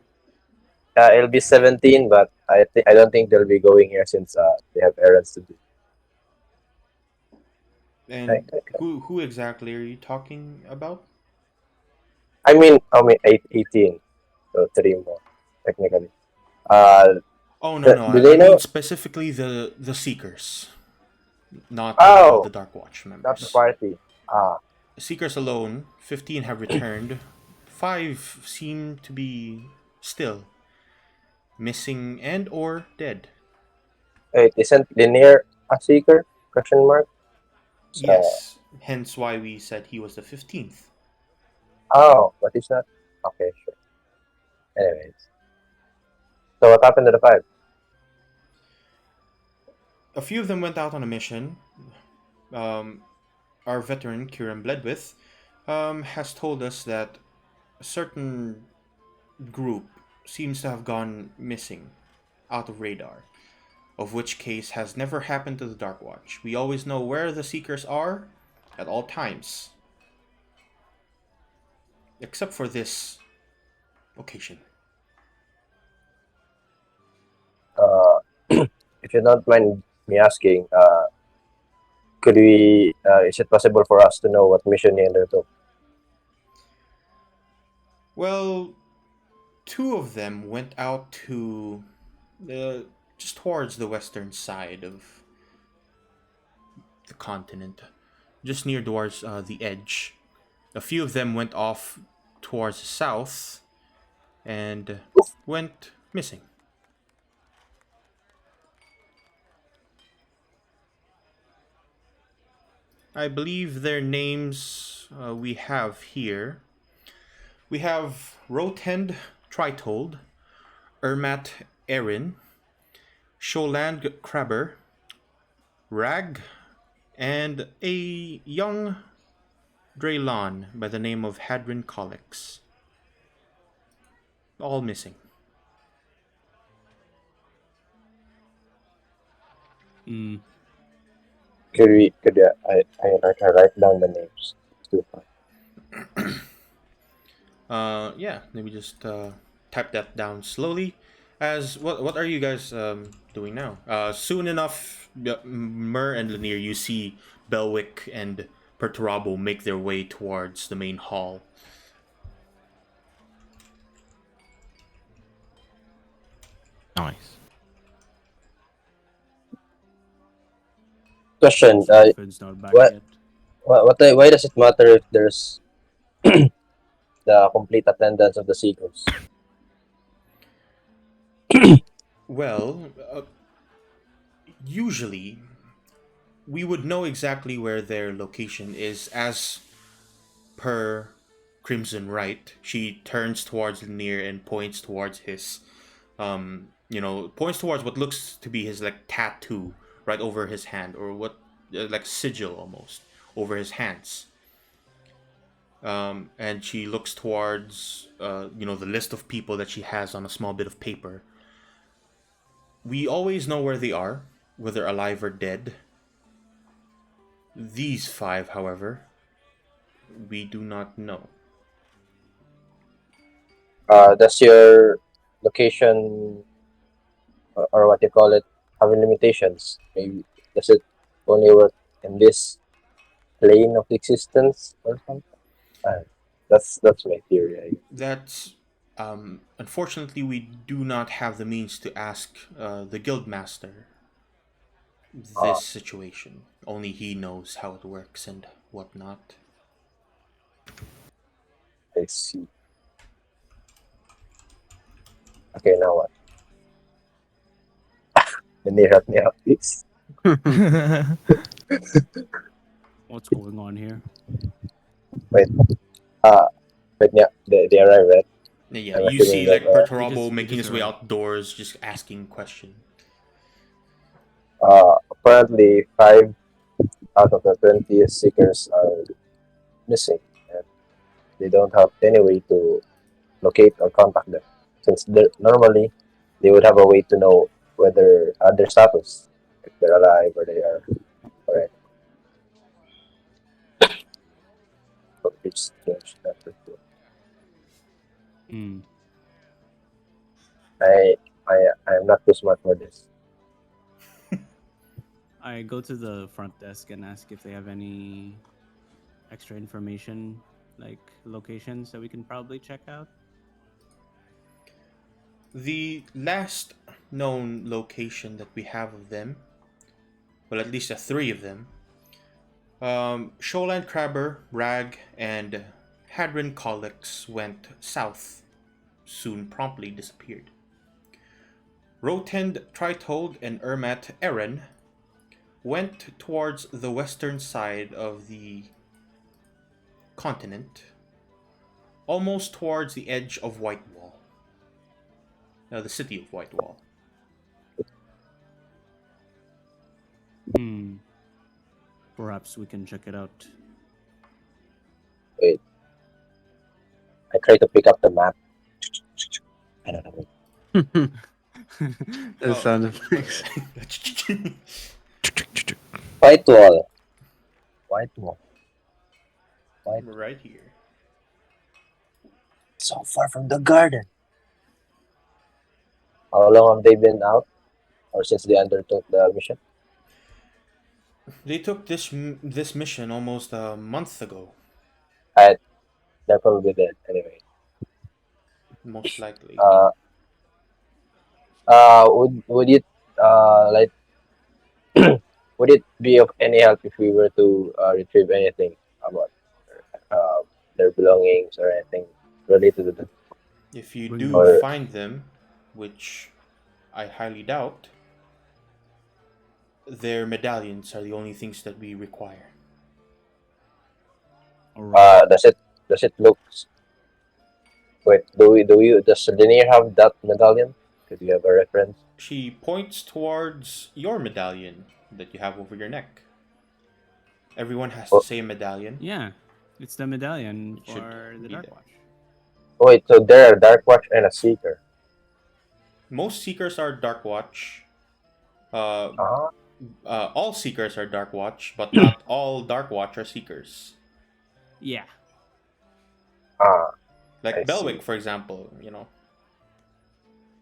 it'll be 17, but I don't think they'll be going here since they have errands to do. And who exactly are you talking about? I mean 18, so three more technically. Uh, Oh no no, do I they mean know? specifically the Seekers, not Oh, the Dark Watch not the members. party. Ah, Seekers alone, 15 have returned. 5 seem to be still missing and or dead. wait, isn't Linear a seeker? Question mark. So, Yes, hence why we said he was the 15th. oh, but he's not. Okay, sure. Anyways, so what happened to the five? A few of them went out on a mission. Um, our veteran, Kieran Bledwith, has told us that a certain group seems to have gone missing, out of radar, of which case has never happened to the Dark Watch. We always know where the Seekers are at all times, except for this occasion. Uh, if you don't mind me asking, could we? Is it possible for us to know what mission he undertook? Well, 2 of them went out to just towards the western side of the continent, just near towards the edge. A few of them went off towards the south and went missing. I believe their names we have here. We have Rotend Tritold, Ermat Erin, Sholand Crabber, Rag, and a young Draylon by the name of Hadrin Collix. All missing. Mm. Could we? Could I write down the names? It's too fun. Yeah, let me just type that down slowly. As what are you guys doing now? Soon enough, Mur and Lanier, you see Belwick and Perturabo make their way towards the main hall. Nice. Question. Stefan's not back What? yet. Why does it matter if there's the complete attendance of the seekers? Well, usually we would know exactly where their location is as per Crimson Right. She turns towards Lanier and points towards his points towards what looks to be his like tattoo right over his hand, or what like sigil almost over his hands. And she looks towards the list of people that she has on a small bit of paper. We always know where they are, whether alive or dead. These 5, however, we do not know. Does your location or what you call it have limitations? Maybe does it only work in this plane of existence or something? That's my theory. That's unfortunately we do not have the means to ask the guildmaster Uh, this situation. Only he knows how it works and whatnot. I see. Okay, now what? Can you help me out, please? What's going on here? Wait. Wait, yeah, they arrived, right? Yeah, I'm you assuming see that like Perturabo They making just his way arrived. outdoors, just asking question. apparently 5 out of the 20 seekers are missing, and they don't have any way to locate or contact them. Since normally they would have a way to know whether their status, if they're alive or they are alright. strange number 2. Hmm. I'm not too smart for this. I go to the front desk and ask if they have any extra information, like locations that we can probably check out. The last known location that we have of them, well, at least the three of them, Shoreland Crabber, Rag, and Hadron Collix went south, soon promptly disappeared. Rotend, Tritold, and Ermat Eren went towards the western side of the continent, almost towards the edge of Whitewall, the city of Whitewall. Hmm. Perhaps we can check it out. Wait, I try to pick up the map. I don't know. The sound effects. White wall. White wall. White. We're right here. So far from the garden. How long have they been out? Or since they undertook the mission? They took this mission almost a month ago, They're probably dead anyway. most likely. Would it like would it be of any help if we were to retrieve anything about their belongings or anything related to them? If you Bring do them. Or- find them, which I highly doubt, their medallions are the only things that we require. All right. Does it look? Wait, does Linier have that medallion? Could you have a reference? She points towards your medallion that you have over your neck. Everyone has the Oh. same medallion. Yeah, it's the medallion It should for the be Dark there. Watch. Wait, so there are Dark Watch and a Seeker. Most seekers are Dark Watch. Uh, all seekers are Dark Watch, but not all Dark Watch are seekers. Yeah. Like I Belwick, see. for example,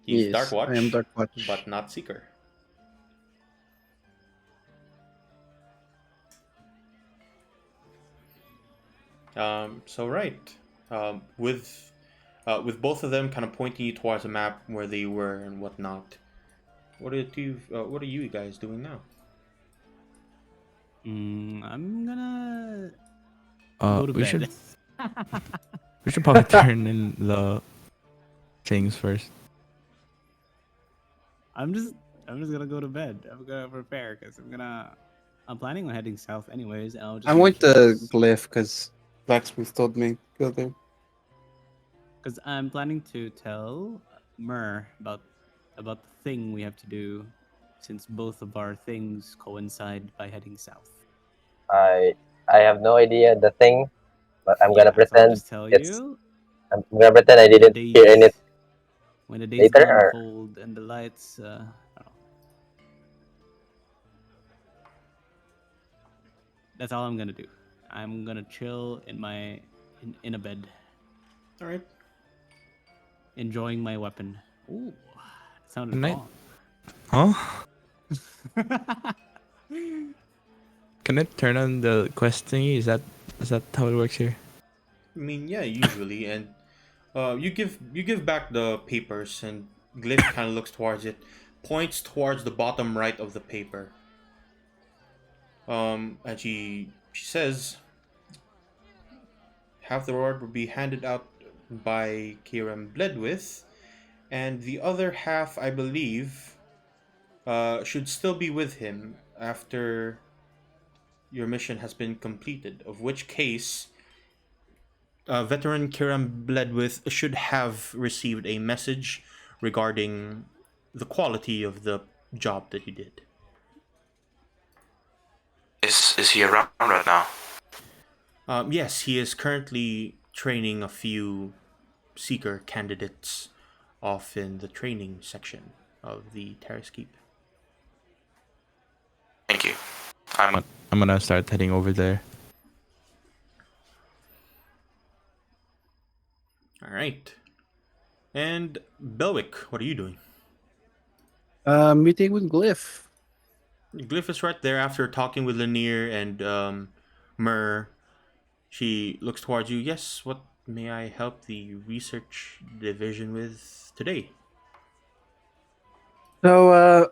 he's Yes, Dark Watch, I am Dark Watch. but not Seeker. So right, with both of them kind of pointing you towards a map where they were and whatnot. What are you guys doing now? I'm gonna go to we bed. should we should probably turn in the things first. I'm just gonna go to bed. I'm gonna prepare because I'm planning on heading south anyways. And I'll just I went to Glyph because Blacksmith told me go there. because I'm planning to tell Myrrh about the thing we have to do, since both of our things coincide by heading south. I have no idea the thing, but I'm gonna So I'll pretend just tell it's. you I'm gonna pretend I when the didn't hear days- anything when the days later. gone Or cold and the lights. I don't know. That's all I'm gonna do. I'm gonna chill in a bed, All right. enjoying my weapon. Ooh, that sounded Night. wrong. Huh? Can it turn on the quest thingy? Is that how it works here? I mean, yeah, usually, and you give back the papers, and Glyph kind of looks towards it, points towards the bottom right of the paper. And she says, half the reward will be handed out by Kiram Bledwith, and the other half, I believe, should still be with him after your mission has been completed. Of which case, veteran Kiram Bledwith should have received a message regarding the quality of the job that you did. Is he around right now? Yes, he is currently training a few seeker candidates off in the training section of the Terrace Keep. Thank you. I'm I'm gonna start heading over there. All right. And Belwick, what are you doing? Meeting with Glyph. Glyph is right there after talking with Lanier and Myrrh. She looks towards you. Yes, what may I help the research division with today? So,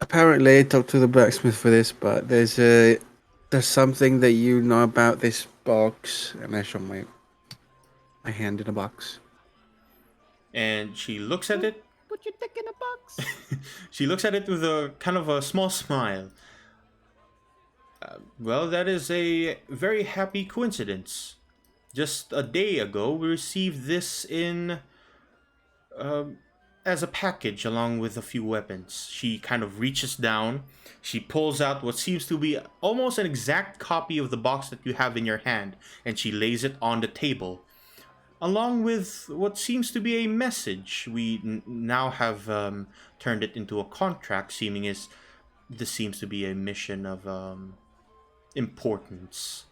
apparently I talked to the blacksmith for this, but there's something that you know about this box, and I show my hand in a box. And she looks at it. Put your dick in a box. She looks at it with a kind of a small smile. Well, that is a very happy coincidence. Just a day ago, we received this in as a package along with a few weapons. She kind of reaches down. She pulls out what seems to be almost an exact copy of the box that you have in your hand, and she lays it on the table, along with what seems to be a message. We now have turned it into a contract, seeming as this seems to be a mission of importance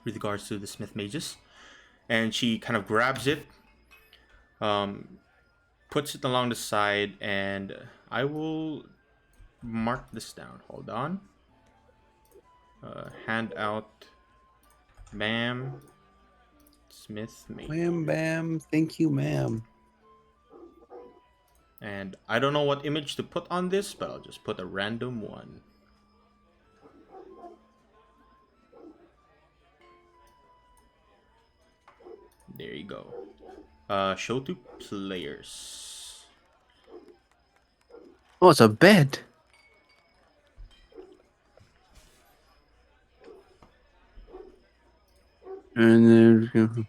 with regards to the Smith Mages. And she kind of grabs it, puts it along the side, and I will mark this down. Hold on. Hand out. Bam. Smith Mages. Wham bam, thank you, ma'am. And I don't know what image to put on this, but I'll just put a random one. There you go. Show to players. Oh, it's a bed. And there's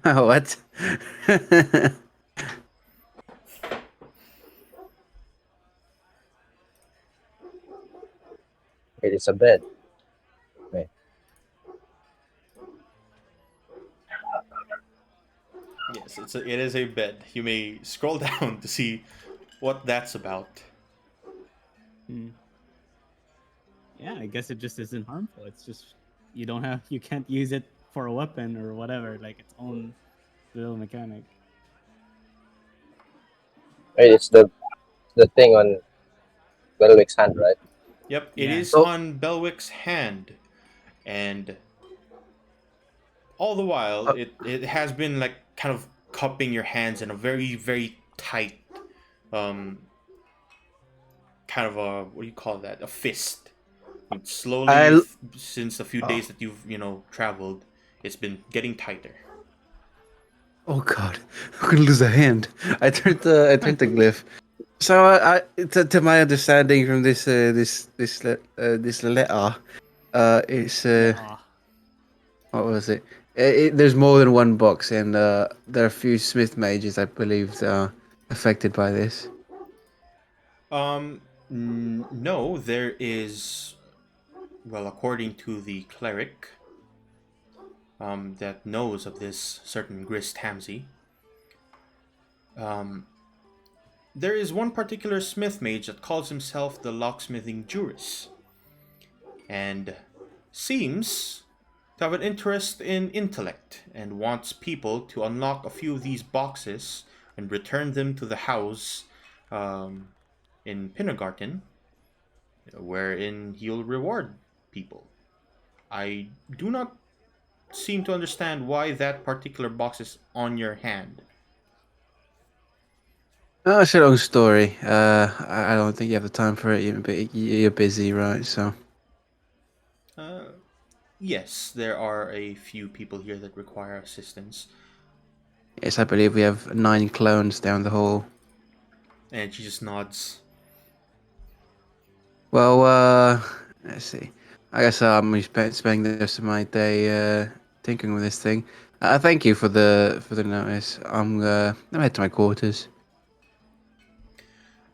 what? It is a bed. Right. Yes, it is a bed. You may scroll down to see what that's about. Yeah, I guess it just isn't harmful. It's just you can't use it for a weapon or whatever, like its own little mechanic. Right, it's the thing on Belwick's hand, right? Yep, it Yeah. is Oh. on Belwick's hand, and all the while it has been like kind of cupping your hands in a very very tight, um, kind of a, what do you call that? A fist. And slowly, I since a few Oh. days that you've traveled, it's been getting tighter. Oh God, I'm gonna lose a hand. I turned the glyph. So to my understanding from this letter, it's Ah, what was it? There's more than one box, and there are a few Smith mages, I believe, that are affected by this. No, there is. Well, according to the cleric, that knows of this certain Grist Hamsey, there is one particular smith mage that calls himself the locksmithing Juris, and seems to have an interest in intellect and wants people to unlock a few of these boxes and return them to the house in Pinnegarten, wherein he'll reward people. I do not seem to understand why that particular box is on your hand. Oh, it's a long story. I don't think you have the time for it. You're busy, right? So Yes, there are a few people here that require assistance. yes, I believe we have 9 clones down the hall. And she just nods. Well, let's see. I guess I'm gonna spending the rest of my day tinkering with this thing. Thank you for the notice. I'm head to my quarters.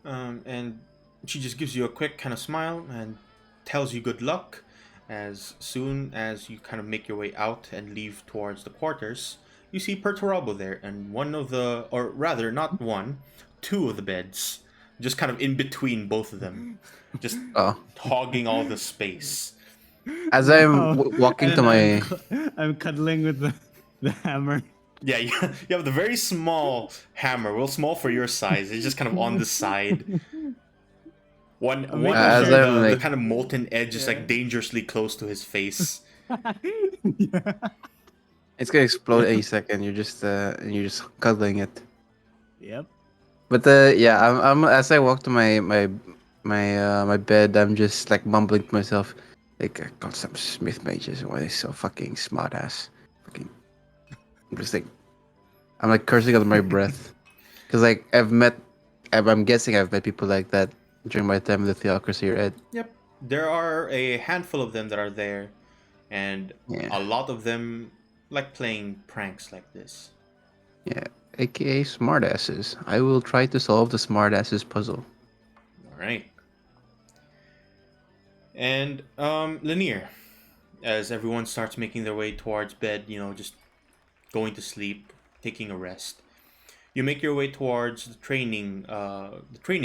And she just gives you a quick kind of smile and tells you good luck. As soon as you kind of make your way out and leave towards the quarters, you see Perturabo there, and one of the, or rather, not one, two of the beds just kind of in between both of them, just Oh, hogging all the space. as I'm No. walking to And my I'm cuddling with the hammer. Yeah, you have the very small hammer, well, small for your size. It's just kind of on the side. One I'm one making of as sure. I'm the like kind of molten edge is Yeah. like dangerously close to his face. Yeah. it's gonna explode any second. You're just cuddling it. Yep. But yeah, I'm as I walk to my bed, I'm just like mumbling to myself, like I got some Smith mages. Why they so fucking smart ass? Fucking, I'm just like I'm like cursing under my breath, because like I'm guessing I've met people like that during my time in the theocracy, right? Yep, there are a handful of them that are there, and Yeah, a lot of them like playing pranks like this. yeah. AKA smartasses. I will try to solve the smartasses puzzle. All right. And Lanier, as everyone starts making their way towards bed, just going to sleep, taking a rest, you make your way towards the training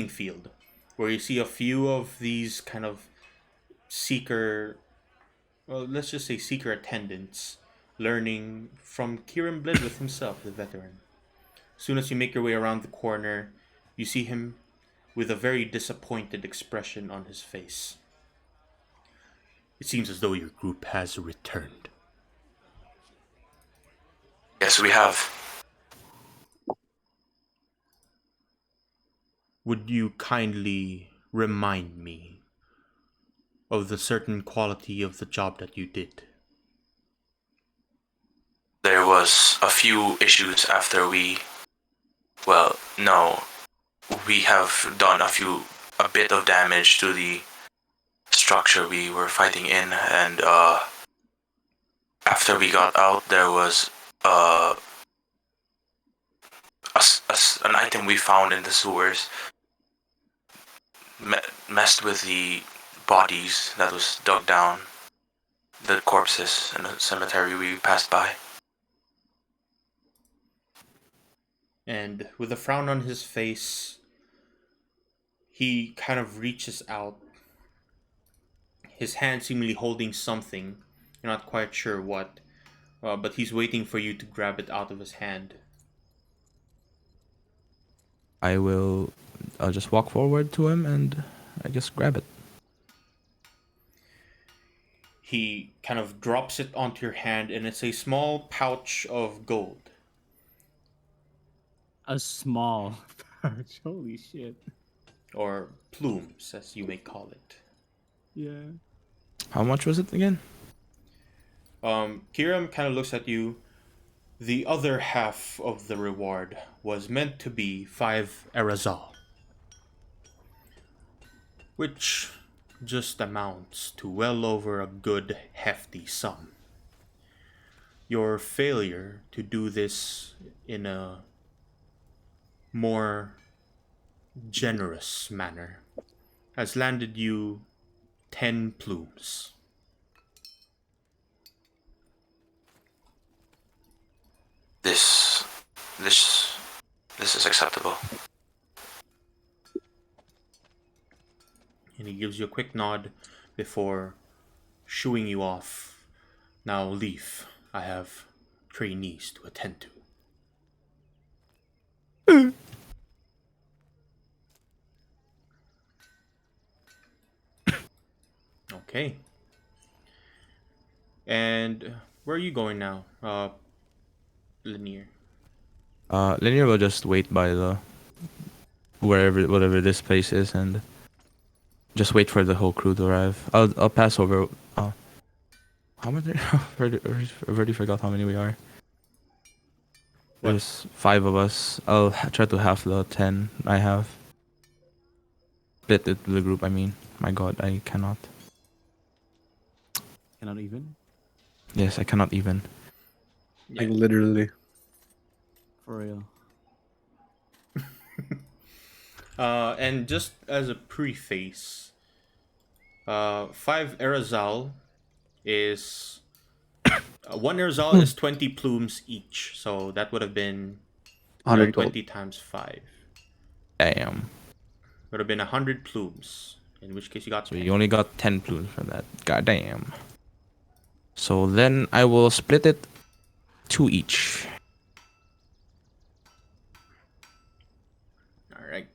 field, where you see a few of these kind of seeker, well, let's just say seeker attendants, learning from Kieran Blidwith himself, the veteran. As soon as you make your way around the corner, you see him with a very disappointed expression on his face. It seems as though your group has returned. Yes, we have. Would you kindly remind me of the certain quality of the job that you did? There was a few issues after well, no, we have done a bit of damage to the structure we were fighting in, and after we got out, there was uh, an item we found in the sewers messed with the bodies that was dug down, the corpses in the cemetery we passed by. And with a frown on his face, he kind of reaches out, his hand seemingly holding something. You're not quite sure what, but he's waiting for you to grab it out of his hand. I'll just walk forward to him and I guess grab it. He kind of drops it onto your hand, and it's a small pouch of gold. A small pouch. Holy shit. Or plumes, as you may call it. Yeah. How much was it again? Kiram kind of looks at you. The other half of the reward was meant to be 5 Erazal, which just amounts to well over a good hefty sum. Your failure to do this in a more generous manner has landed you 10 plumes. This is acceptable. And he gives you a quick nod before shooing you off. Now leave. I have trainees to attend to. Okay. And where are you going now, Lanier? Linear will just wait by the whatever this place is and just wait for the whole crew to arrive. I'll pass over. How many? I've already forgot how many we are. What? There's 5 of us. I'll try to half the 10 I have. Split it to the group. I mean, my God, I cannot. Cannot even? Yes, I cannot even. Yeah. Like literally. For real. And just as a preface, 5 Erazal is 1 Erazal is 20 plumes each, so that would have been 100 gold. 20 times 5. Damn. would have been 100 plumes. In which case you got So 10. you only got 10 plumes from that. Goddamn. So then I will split it 2 each. Alright.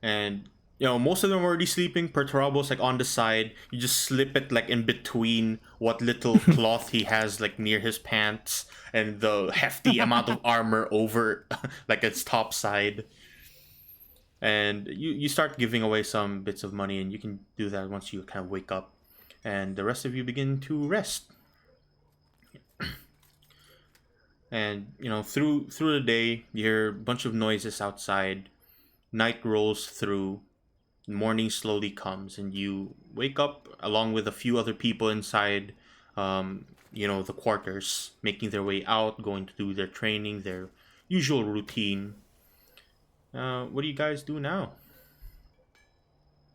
And most of them are already sleeping. Perturbo's like on the side. You just slip it like in between what little cloth he has like near his pants and the hefty amount of armor over like its top side. And you start giving away some bits of money, and you can do that once you kind of wake up. And the rest of you begin to rest. And through the day, you hear a bunch of noises outside. Night rolls through. Morning slowly comes, and you wake up along with a few other people inside the quarters, making their way out, going to do their training, their usual routine. What do you guys do now?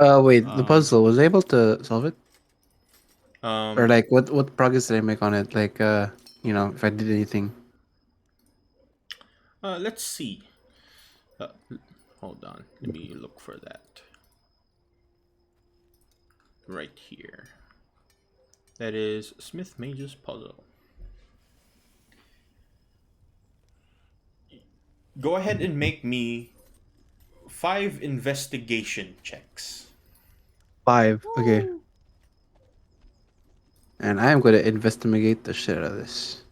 Wait, the puzzle, was I able to solve it? Or um, like what progress did I make on it? Like if I did anything. let's see. uh, Hold on, let me look for that right here. That is Smith Mage's puzzle. Go ahead and make me 5 investigation checks. 5. Okay. And I am going to investigate the shit out of this.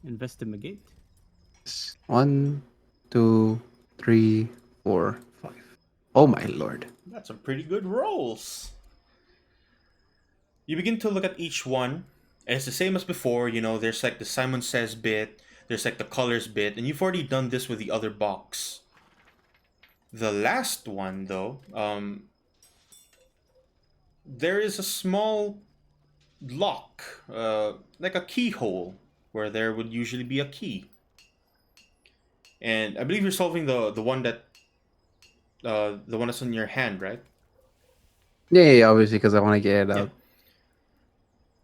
Investigate. 1, 2, 3, 4, 5. Oh my lord. That's some pretty good rolls. You begin to look at each one, and it's the same as before. There's like the Simon Says bit, there's like the colors bit, and you've already done this with the other box. The last one, though, there is a small lock, like a keyhole, where there would usually be a key. And I believe you're solving the one that's in your hand, right? Yeah, obviously, because I want to get it Yeah. out.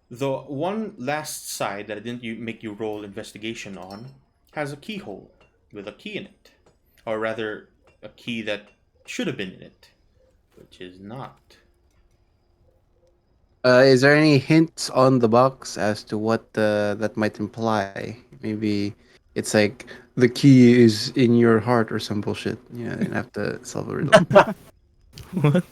The one last side that I didn't make you roll investigation on has a keyhole with a key in it. Or rather, a key that should have been in it, which is not. Is there any hints on the box as to what that might imply? Maybe it's like the key is in your heart or some bullshit. Yeah, you have to solve a riddle. What?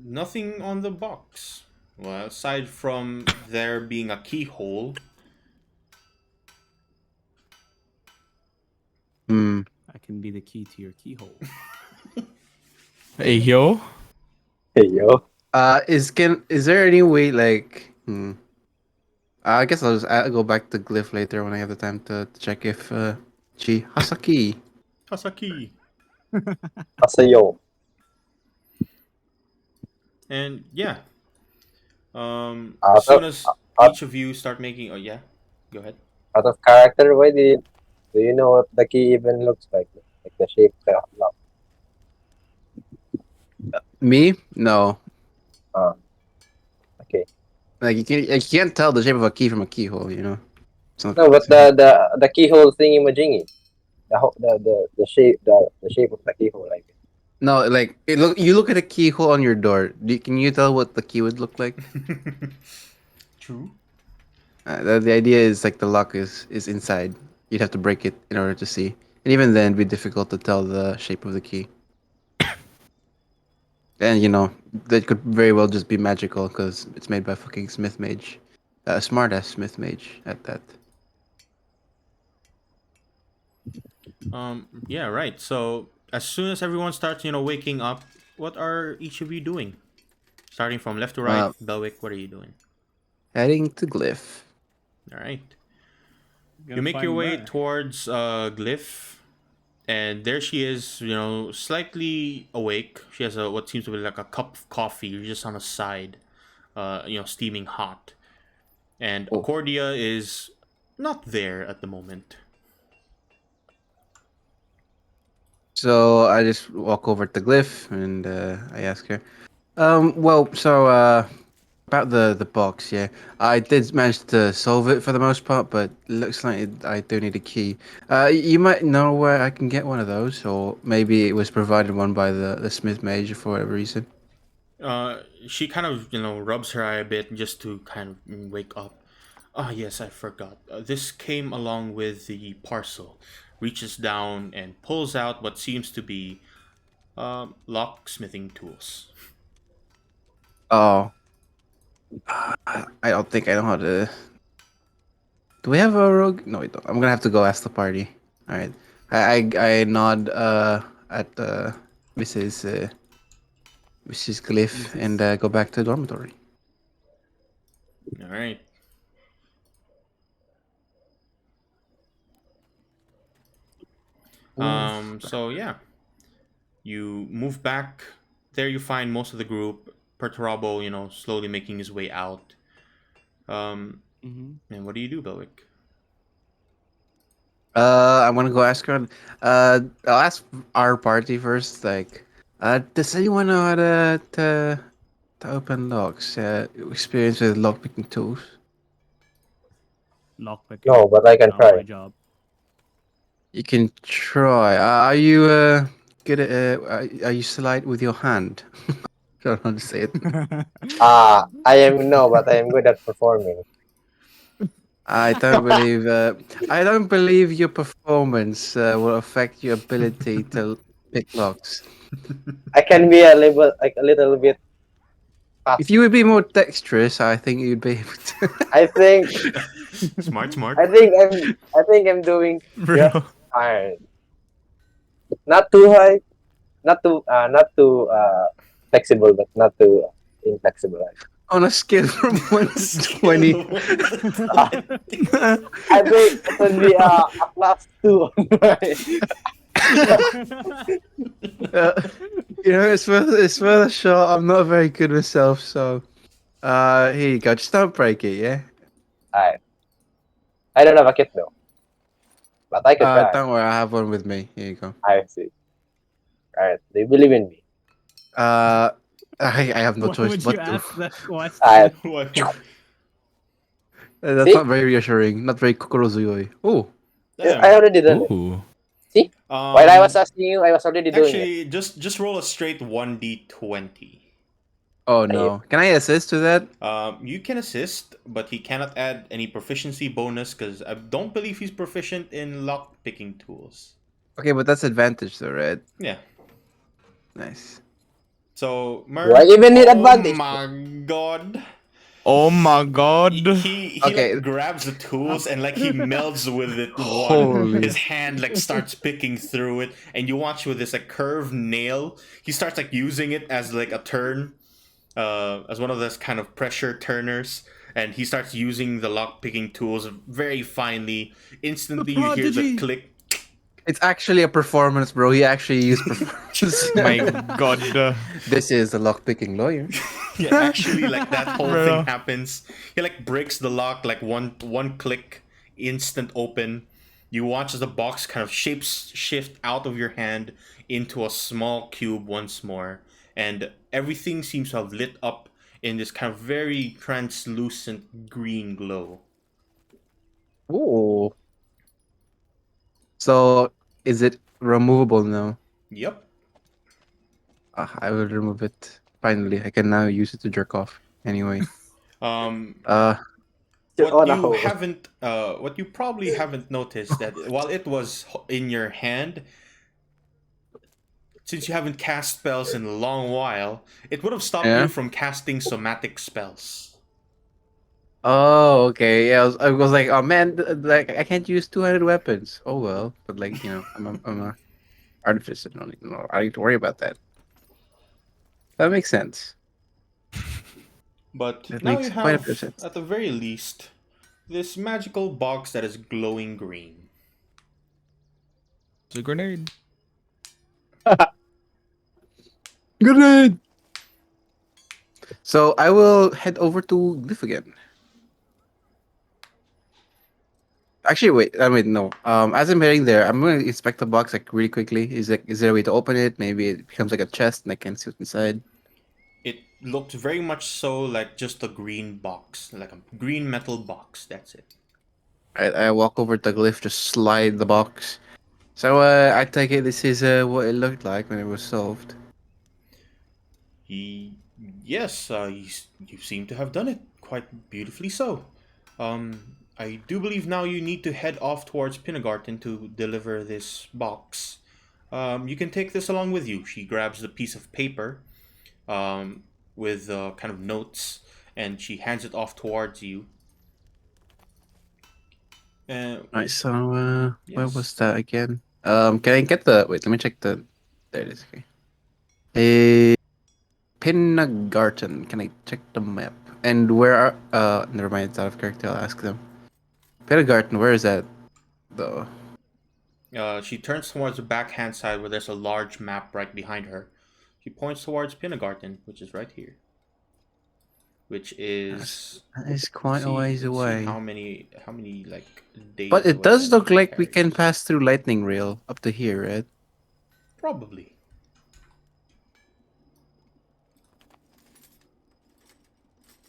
Nothing on the box. Well, aside from there being a keyhole. Hmm. I can be the key to your keyhole. Hey, yo. Hey, yo. Is there any way like I guess I'll go back to Glyph later when I have the time to check if she has a key. Hasaki. Asayo. And yeah. Out As soon of, as out, each of you start making. Oh, yeah. Go ahead. out of character, why do you know what the key even looks like? Like the shape of the lock. Me? No. Uh, okay. Like you can't tell the shape of a key from a keyhole. It's not. No, but the keyhole thingy majingy. The shape the shape of the keyhole, like. No, like you look at a keyhole on your door. Can you tell what the key would look like? True. The idea is like the lock is inside. You'd have to break it in order to see, and even then, it'd be difficult to tell the shape of the key. And that could very well just be magical because it's made by fucking Smith Mage, a smart ass Smith Mage at that. Yeah, right. So as soon as everyone starts, waking up, what are each of you doing? Starting from left to right, Uh, Belwick, what are you doing? Heading to Glyph. All right. Gonna You make your find way Mer. towards Glyph, and there she is, slightly awake. She has what seems to be like a cup of coffee just on the side, steaming hot. And Oh. Accordia is not there at the moment. So I just walk over to Glyph and I ask her, well, so About the box, yeah. I did manage to solve it for the most part, but it looks like I do need a key. You might know where I can get one of those, or maybe it was provided one by the Smith Major for whatever reason. She kind of, rubs her eye a bit just to kind of wake up. Ah, yes, I forgot. This came along with the parcel. Reaches down and pulls out what seems to be locksmithing tools. Oh, I don't think I know how to. Do we have a rogue? No, we don't. I'm gonna have to go ask the party. All right. I nod at Mrs. Mrs. Glyph and go back to the dormitory. All right. So yeah, you move back. There you find most of the group. Perturabo, slowly making his way out. And what do you do, Belwick? I'm gonna go ask her. I'll ask our party first. Like, does anyone know how to open locks? Experience with lockpicking tools. Lockpicking. No, but I can Not my try. job. You can try. Are you good at? Are you slight with your hand? I don't know how to say it. I am no, but I am good at performing. I don't believe. I don't believe your performance will affect your ability to pick locks. I can be a little bit fast. If you would be more dexterous, I think you'd be able to. I think Smart. I think I'm doing just Bro. fine. Not too high, not too flexible, but not too inflexible. On a scale from 1 to 20. I think it would be a +2 on my. It's worth a shot. I'm not very good myself, so here you go. Just don't break it, yeah. Alright. I don't have a kit though, but I could try. Don't worry, I have one with me. Here you go. I see. Alright, they believe in me. I have no Why choice would but you to. ask that question? Alright, What? That's See? not very reassuring. Not very kokorozuyoi. Oh, yes, I already done it. Ooh. See? While I was asking you, I was already doing it. Actually, just roll a straight 1d20. oh no! Can I assist to that? You can assist, but he cannot add any proficiency bonus because I don't believe he's proficient in lock picking tools. Okay, but that's advantage, though, right? Yeah. Nice. So Mer, Do I even need advantage? Oh my god! Oh my god. He Okay. like grabs the tools and like he melds with it. Holy. His hand like starts picking through it, and you watch with this like curved nail. He starts like using it as like a turn, as one of those kind of pressure turners. And he starts using the lock picking tools very finely. Instantly, you hear the prodigy. click. It's actually a performance, bro. He actually used performance. My god. This is a lockpicking lawyer. Yeah, actually, like that whole Bro. thing happens. He like breaks the lock, like one click, instant open. You watch as the box kind of shift out of your hand into a small cube once more, and everything seems to have lit up in this kind of very translucent green glow. Ooh. So, is it removable now? Yep. I will remove it. Finally, I can now use it to jerk off. Anyway. Um, You're what on a you hole. haven't, what you probably haven't noticed that while it was in your hand, since you haven't cast spells in a long while, it would have stopped Yeah? you from casting somatic spells. Oh, okay. Yeah, I was like, oh man, like I can't use two-handed weapons. Oh well, but like I'm a artificer. I don't need to worry about that. That makes sense. But That now makes you quite a bit of have, sense. at the very least, this magical box that is glowing green. It's a grenade. Good. So I will head over to Glyph again. Actually, wait. I mean, no. As I'm heading there, I'm going to inspect the box like really quickly. Is there a way to open it? Maybe it becomes like a chest, and I can see what's inside. It looked very much so like just a green box, like a green metal box. That's it. I walk over to the glyph, just slide the box. So I take it this is what it looked like when it was solved. He, yes, you seem to have done it quite beautifully. So, I do believe now you need to head off towards Pinnagarten to deliver this box. You can take this along with you. She grabs the piece of paper, with kind of notes, and she hands it off towards you. Right. So where was Yes. that again? Can I get the? Wait, let me check the. There it is. Okay. A Pinnagarten. Can I check the map? And where are? Never mind. It's out of character. I'll ask them. Pinnagarten. Where is that though? She turns towards the backhand side where there's a large map right behind her. She points towards Pinnagarten, which is right here. Which is, That is quite a ways let's see away. how many like But days it away does that look it like we can carries. pass through lightning rail up to here, right? Probably.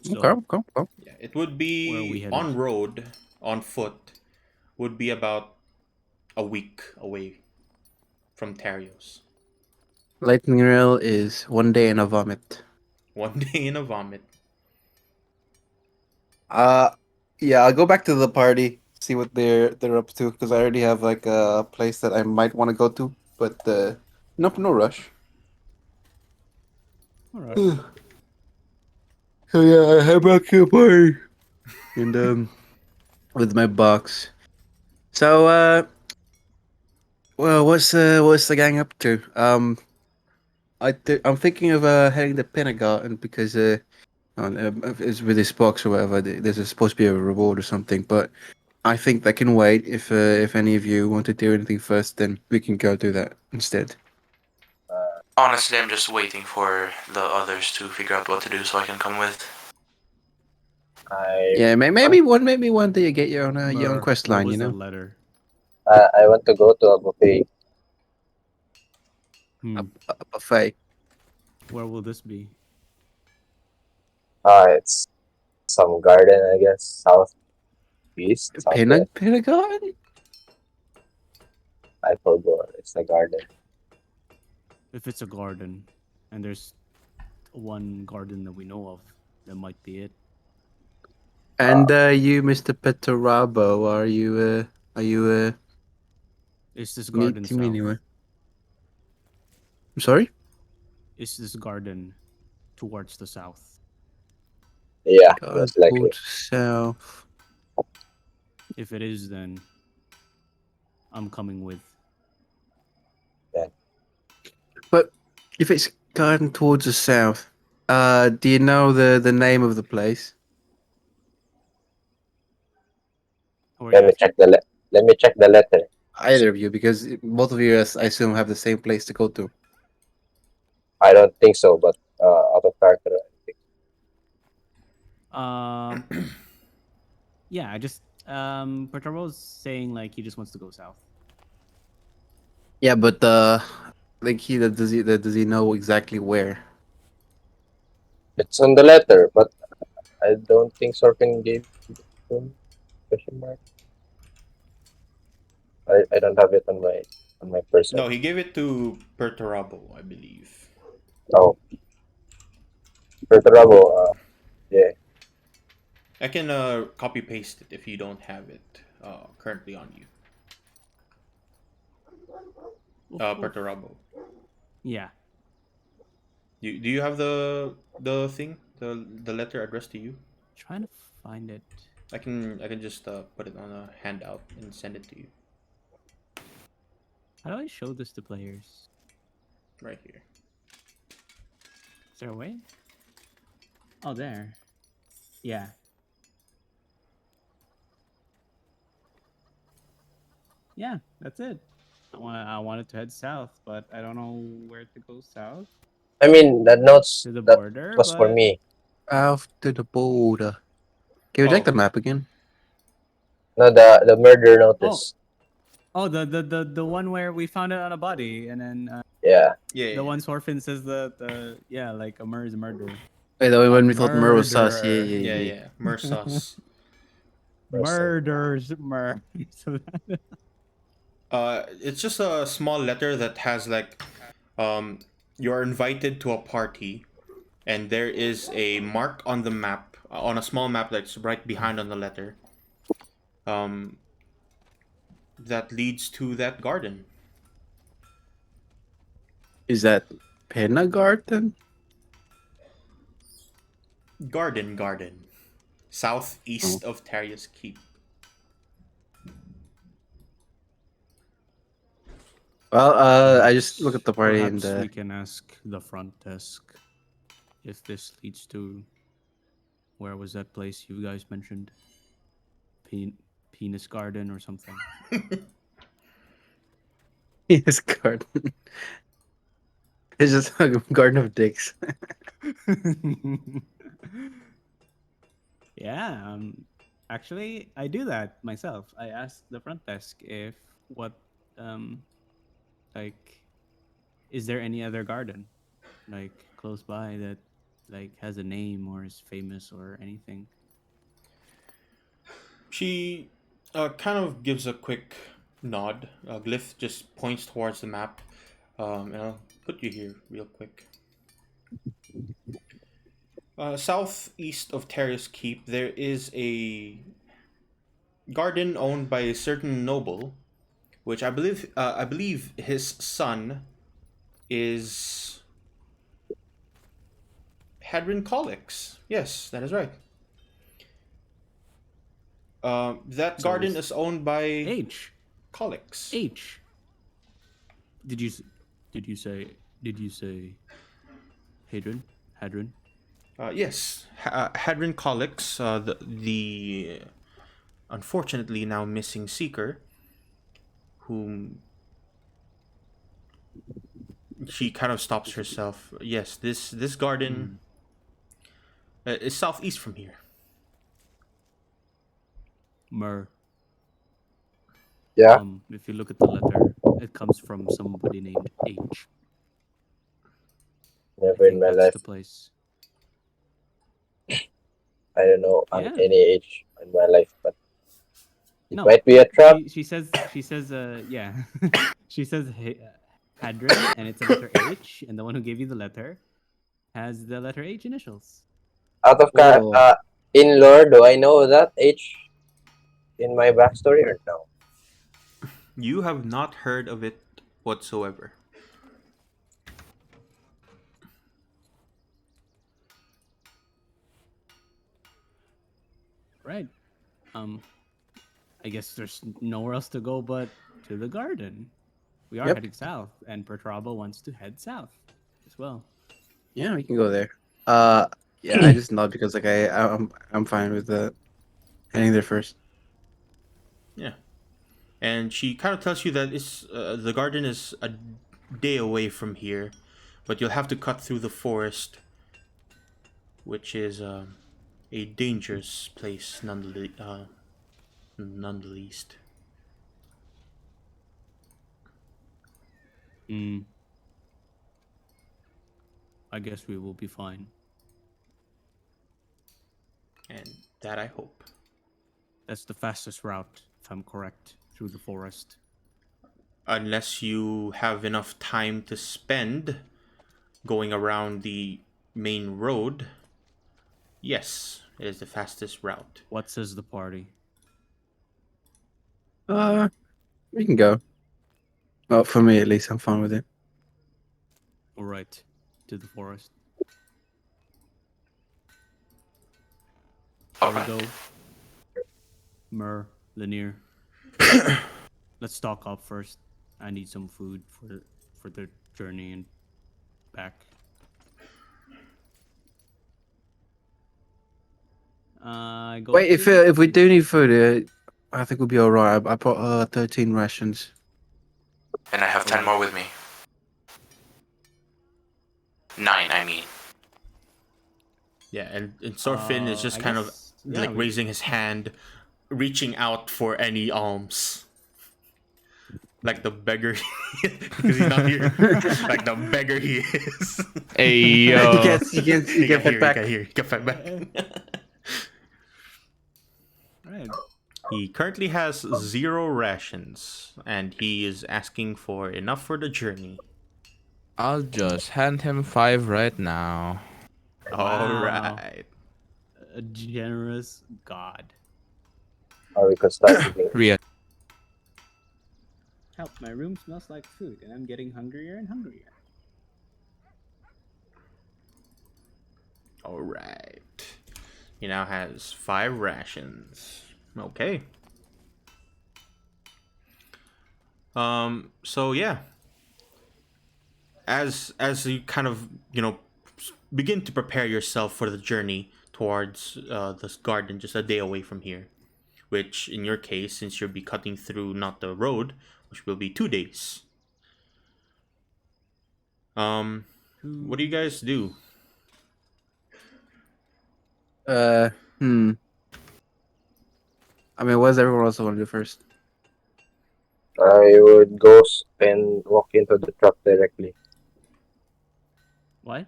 Okay, So okay, okay. Yeah, it would where are we be headed? on road, on foot, would be about a week away from Tarios. Lightning rail is 1 day in a vomit. One day in a vomit. Uh, yeah, I'll go back to the party, see what they're up to, because I already have like a place that I might want to go to, but no rush. All right. So yeah, I head back to the party and with my box. So well, what's the gang up to? I'm thinking of heading to Pentagon because it's with this box or whatever. There's supposed to be a reward or something, but I think that can wait. If any of you want to do anything first, then we can go do that instead. Honestly, I'm just waiting for the others to figure out what to do so I can come with. I Yeah, maybe one day you get your own Mer, quest what line. was the letter? I want to go to a buffet. A, Hmm. a buffet. Where will this be? It's some garden, I guess, southeast, southwest. Pentagon? I forgot. It's a garden. If it's a garden, and there's one garden that we know of, that might be it. And you, Mr. Petorabo, are you Is this garden meeting me south? anywhere? I'm sorry. Is this garden towards the south? Yeah, God, most likely. towards south. If it is, then I'm coming with. But if it's garden towards the south, do you know the name of the place? Who are you asking? Let me check the letter. Either of you, because both of you, I assume, have the same place to go to. I don't think so, but out of character, I think. Yeah, I just Perturbo's saying like he just wants to go south. Yeah, but like does he know exactly where? It's on the letter, but I don't think Sorkin gave it to him. Question mark. I don't have it on my person. No, he gave it to Perturabo, I believe. Oh, Perturabo, yeah. I can copy paste it if you don't have it currently on you. Perturabo. Yeah. Do you have the thing, the letter addressed to you? Trying to find it. I can just put it on a handout and send it to you How do I show this to players? right here. Is there a way? Oh, there. Yeah. Yeah, that's it. I wanted to head south, but I don't know where to go south. I mean, the notes To the that border, was for but me. South to the border. Can you check the Oh, map again? No, the murder oh, notice. the one where we found it on a body, and then Yeah. yeah. the one Sorfin says the yeah, like a murder is a murder. Wait, when we thought Mer was sus. Yeah, Murderer. yeah, Yeah, yeah. yeah, Mersos. Murders Mer. So It's just a small letter that has like, um, you're invited to a party, and there is a mark on the map, on a small map that's right behind on the letter, um, that leads to that garden. Is that Penna Garden? Garden. Oh. Southeast of Tarius Keep. Well, I just look at the party and perhaps we can ask the front desk if this leads to where was that place you guys mentioned? Penis Garden or something. yes, garden. It's just a garden of dicks. Yeah, actually, I do that myself. I ask the front desk if what, um, like, is there any other garden, like, close by that, like, has a name or is famous or anything? She kind of gives a quick nod. Glyph just points towards the map. And I'll put you here real quick. Southeast of Terrace Keep, there is a garden owned by a certain noble, which I believe his son is Hadrin Colix. Yes, that is right. That So garden is is owned by H. Colix. H. Did you s- did you say Hadron? Hadron? Yes, Hadrin Colix, the unfortunately now missing seeker, whom she kind of stops herself. Yes, this garden is southeast from here. Mer. Yeah, If you look at the letter, it comes from somebody named H. I never in think my that's life. the place. I don't know Yeah. any age in my life, but it No. might be a trap. She says yeah. She says Hadron and it's a letter H and the one who gave you the letter has the letter H initials. Out of Oh, in lore, do I know that age in my backstory or no? You have not heard of it whatsoever. Right. I guess there's nowhere else to go but to the garden. We are Yep. heading south, and Pertraba wants to head south as well. yeah, we can go there. Yeah, I just nod because like I'm fine with heading there first. Yeah, and she kind of tells you that the garden is a day away from here, but you'll have to cut through the forest, which is a dangerous place none the least. Hmm. I guess we will be fine. And that I hope. That's the fastest route, if I'm correct, through the forest. Unless you have enough time to spend going around the main road, yes, it is the fastest route. What says the party? We can go. Well, for me at least, I'm fine with it. All right, to the forest. Shall we go? Mer, Lanier. Let's stock up first. I need some food for the journey and back. Go Wait, to- if we do need food, I think we'll be all right. I brought 13 rations. And I have 10 more with me. 9, I mean. Yeah, and Sorfin is just I kind of guess- yeah, like we- raising his hand, reaching out for any alms. Like the beggar, because he's not here. Like the beggar he is. Hey You yo. can't, you can't, you He can't got here. fit He back. got here. He got fed back. Right. He currently has 0 rations, and he is asking for enough for the journey. I'll just hand him 5 right now. All Wow. right. A generous god. Or we could start eating. Ria. Help, my room smells like food, and I'm getting hungrier and hungrier. All right. He now has 5 rations. Okay. So yeah. As you kind of, begin to prepare yourself for the journey towards this garden just a day away from here, which in your case, since you'll be cutting through not the road, which will be 2 days. What do you guys do? Hmm. I mean, what does everyone else want to do first? I would go and walk into the truck directly. What?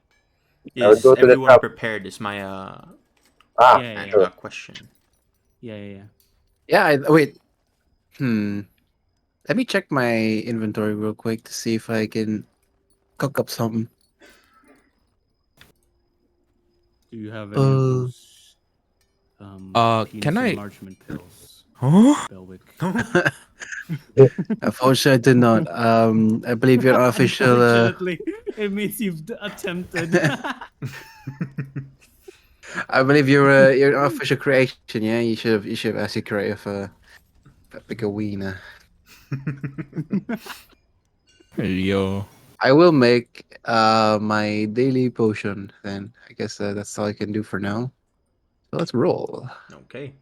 I would Is go to the everyone top. prepared? Is my Yeah, Sure. question. Yeah. Yeah. Wait. Let me check my inventory real quick to see if I can cook up something. Do you have any of those penis can I- enlargement pills, Huh? Belwick? Unfortunately, I did not. I believe you're unofficial. Unfortunately, it means you've attempted. I believe you're an official creation. Yeah, you should have asked your creative a bigger wiener. Yo. I will make my daily potion. Then I guess that's all I can do for now. So let's roll. Okay.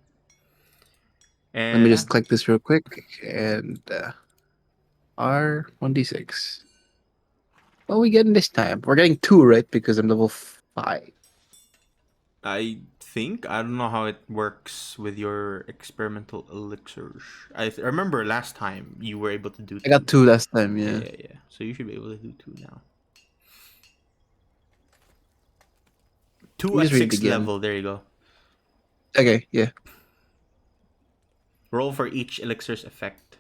Let me And just click this real quick and R1d6. What are we getting this time? We're getting 2, right? Because I'm level 5. I don't know how it works with your experimental elixirs. I remember last time you were able to do 2. I got 2 last time. Yeah. Yeah. So you should be able to do 2 now. 2 Let me at just read it 6th again. level. There you go. Okay. Yeah. Roll for each elixir's effect.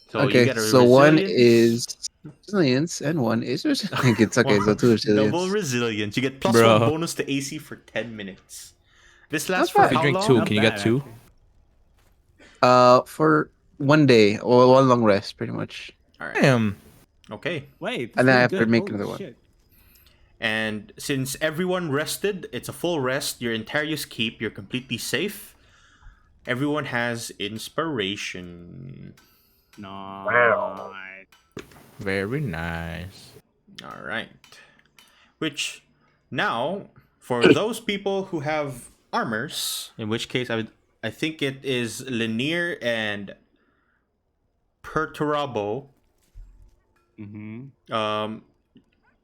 So you Okay. get a So one resilience. is resilience and one is resilience. Okay. So 2 resilience. Double resilience. You get plus Bro. 1 bonus to AC for 10 minutes. This lasts Not for bad. If you how drink long? 2, Not can you get bad, 2? actually. For 1 day or 1 long rest, pretty much. All right. Damn. Okay. Wait, And that's then I really have to good. make Holy another one. shit. And since everyone rested, it's a full rest. You're in Tarius Keep. You're completely safe. Everyone has inspiration. No. Very nice. All right. Which now, for those people who have armors, in which case I think it is Lanier and Perturabo. Mm-hmm.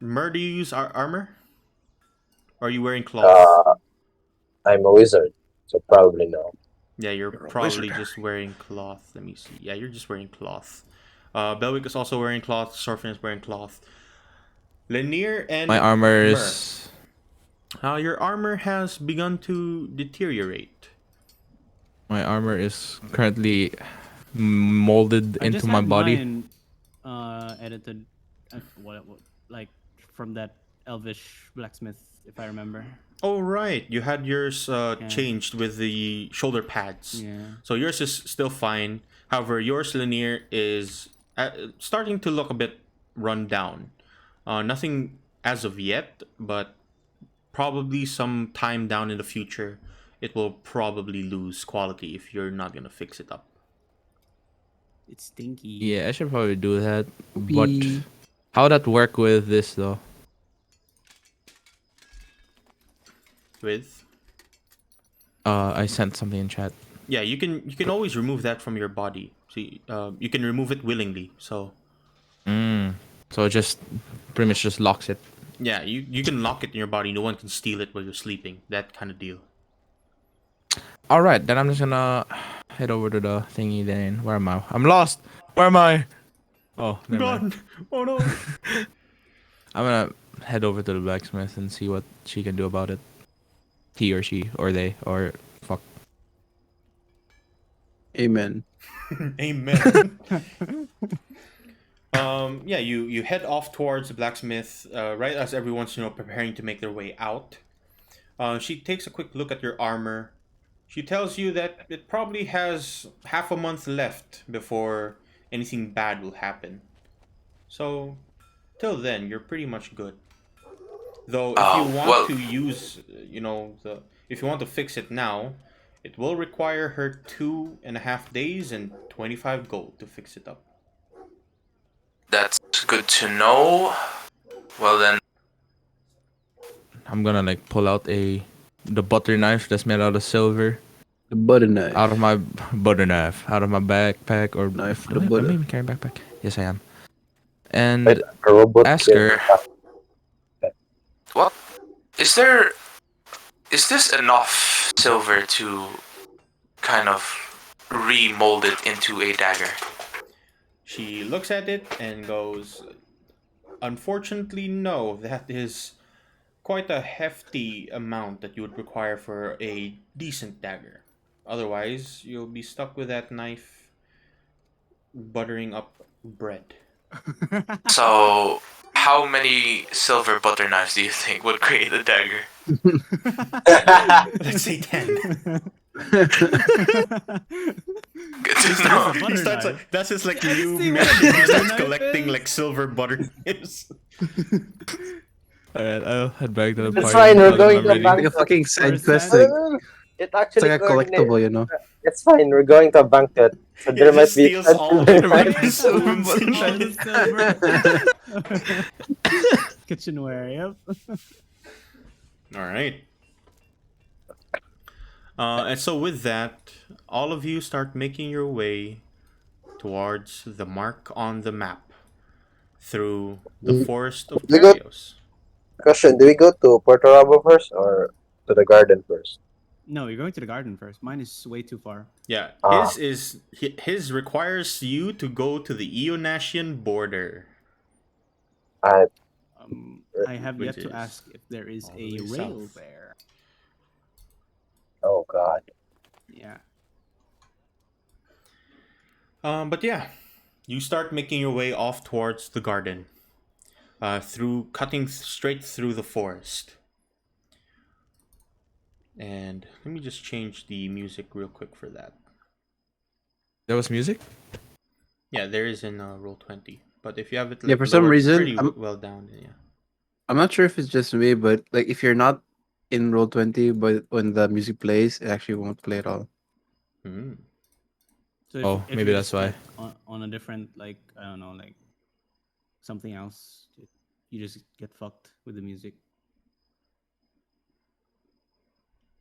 Mer, do you use armor? Or are you wearing cloth? I'm a wizard, so probably no. Yeah, you're You're a probably wizard. just wearing cloth. Let me see. Yeah, you're just wearing cloth. Belwick is also wearing cloth. Sorfin is wearing cloth. Lanier and My armor Mer. is. Your armor has begun to deteriorate. My armor is currently molded I into just my had body. mine edited, what, like from that elvish blacksmith, if I remember. Oh, right. You had yours changed with the shoulder pads. Yeah. So yours is still fine. However, yours, Lanier, is starting to look a bit run down. Nothing as of yet, but probably some time down in the future, it will probably lose quality if you're not going to fix it up. It's stinky. Yeah, I should probably do that. But Be- how would that work with this though? With? I sent something in chat. Yeah, you can always remove that from your body. See, you can remove it willingly. So So it just pretty much just locks it. yeah, you can lock it in your body. No one can steal it while you're sleeping. That kind of deal. All right, then I'm just gonna head over to the thingy. Then where am I? I'm lost. Where am I? Oh, I'm never mind. gone. Oh no. I'm gonna head over to the blacksmith and see what she can do about it. He or she or they or fuck. Amen. Amen. Yeah, you head off towards the blacksmith right as everyone's preparing to make their way out. She takes a quick look at your armor. She tells you that it probably has half a month left before anything bad will happen. So, till then, you're pretty much good. Though, if you want Well, to use, if you want to fix it now, it will require her 2.5 days and 25 gold to fix it up. that's good to know. Well then, I'm gonna like pull out the butter knife that's made out of silver The butter knife. out of my butter knife out of my backpack or Knife for do the I- butter. I'm even carrying a backpack. Yes, I am. And Wait, a robot ask killed her. what is there? Is this enough silver to kind of remold it into a dagger? She looks at it and goes, "Unfortunately, no. That is quite a hefty amount that you would require for a decent dagger. Otherwise, you'll be stuck with that knife buttering up bread." So, how many silver butter knives do you think would create a dagger? Let's say 10. Good to know. He starts like, that's his like new See mission. what a He butter starts knife collecting is? like silver butter knives. Alright, I'll head back to the It's party. fine, we're I'll do going my to reading. Like a bank. fucking side First quest. time. It It's actually like a coordinate. collectible, you know. It's fine. We're going to a banquet, so He there might just be steals all of expensive the knives. spoons Butter and All shit. the silver. Kitchenware, yep. All right. And so with that, all of you start making your way towards the mark on the map through the Mm. forest of We go. Terios. Question: do we go to Puerto Rabo first or to the garden first? No, you're going to the garden first. Mine is way too far. Yeah, Ah. his requires you to go to the Eonasian border. I I have Which yet to is ask if there is all the a way rail south. there. oh god. Yeah. But yeah, you start making your way off towards the garden, through cutting straight through the forest. And let me just change the music real quick for that. There was music? Yeah, there is in Roll20, but if you have it Yeah, like for some lowered reason, pretty I'm well down, then yeah. I'm not sure if it's just me, but like if you're not in Roll20, but when the music plays, it actually won't play at all. Hmm. So Oh, if maybe you're that's just, why. like, on a different, like, I don't know, like something else, you just get fucked with the music.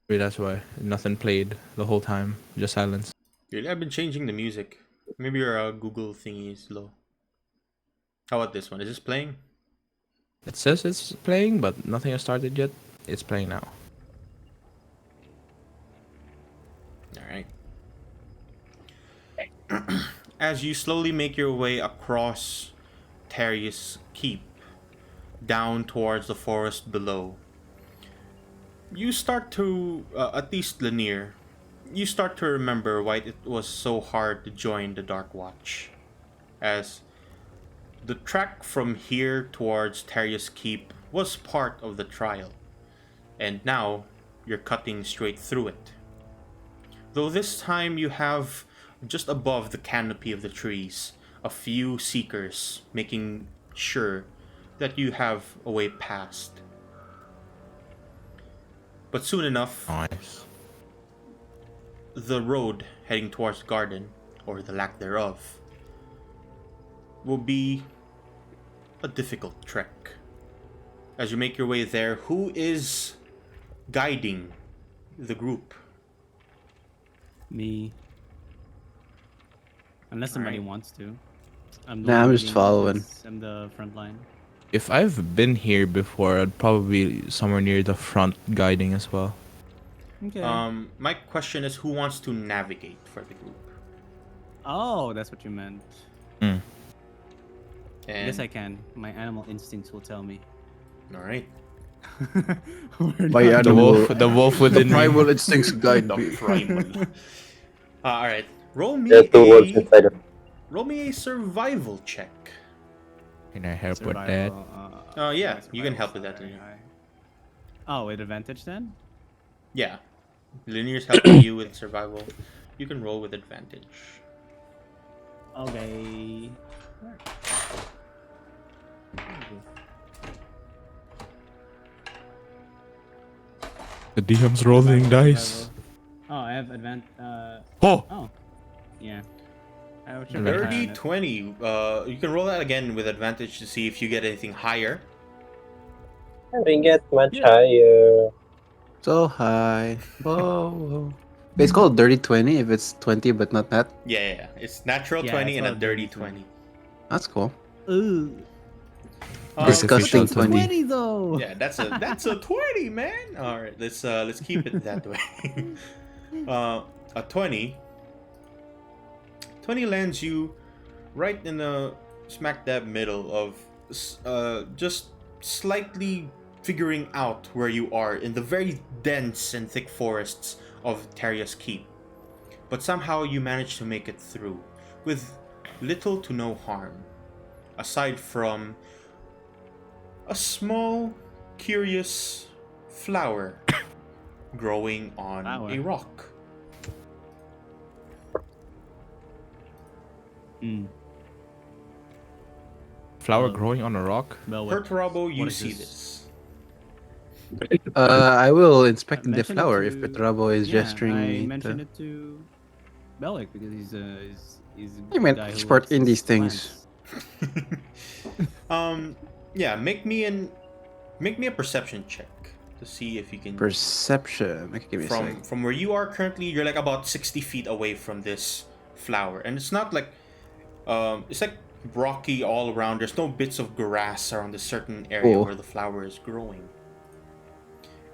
Maybe that's why. Nothing played the whole time. Just silence. Dude, I've been changing the music. Maybe your Google thingy is low. How about this one? Is this playing? It says it's playing, but nothing has started yet. It's playing now. All right. As you slowly make your way across Terius Keep, down towards the forest below, you start to, at least Lanier, you start to remember why it was so hard to join the Dark Watch. As the track from here towards Terius Keep was part of the trial, and now you're cutting straight through it. Though this time you have, just above the canopy of the trees, a few seekers making sure that you have a way past. But soon enough, Nice. the road heading towards the garden, or the lack thereof, will be a difficult trek. As you make your way there, who is guiding the group? Me. Unless somebody Alright. wants to. I'm Nah, one I'm just leading, following. since I'm the front line. If I've been here before, I'd probably be somewhere near the front guiding as well. Okay. My question is, who wants to navigate for the group? Oh, that's what you meant. Mm. I guess And I can. My animal instincts will tell me. all right, We're My not- animal, The wolf the within me. primal instincts guide the me. primal. All right, roll There are me two wolves a inside of me. survival check. Can I help with that? Survival. Yeah, my you can survival's help with not that, very Linear. high. Oh, with advantage then? Yeah, Linear's helping you with survival. You can roll with advantage. Okay. The DM's rolling dice. Survival. Oh, I have Oh! oh, yeah. I should Advantage. be high 30, on it. 20. You can roll that again with advantage to see if you get anything higher. We get much Yeah. higher. So high. Whoa. It's called dirty 20 if it's 20 but not that. Yeah. It's natural Yeah, 20 it's and a called dirty dirty 20. That's cool. Ooh. Disgusting Artificial 20. 20 though. Yeah, that's a 20, man. All right, let's keep it that way. A 20 lands you right in the smack dab middle of just slightly figuring out where you are in the very dense and thick forests of Terria's Keep. But somehow you manage to make it through with little to no harm, aside from a small, curious flower growing on Flower. a rock. Mm. Flower Um, growing on a rock? Well, Perturabo, you what is see this? this. I will inspect I the mentioned it flower if to- Petrabo is yeah, gesturing I me. mentioned it to Bellic because he's I a mean, guy who expert likes in these his things. plants. Yeah, make me a perception check to see if you can Perception. Okay, give me a sec. from where you are currently. You're like about 60 feet away from this flower, and it's not like it's like rocky all around. There's no bits of grass around a certain area Cool. where the flower is growing.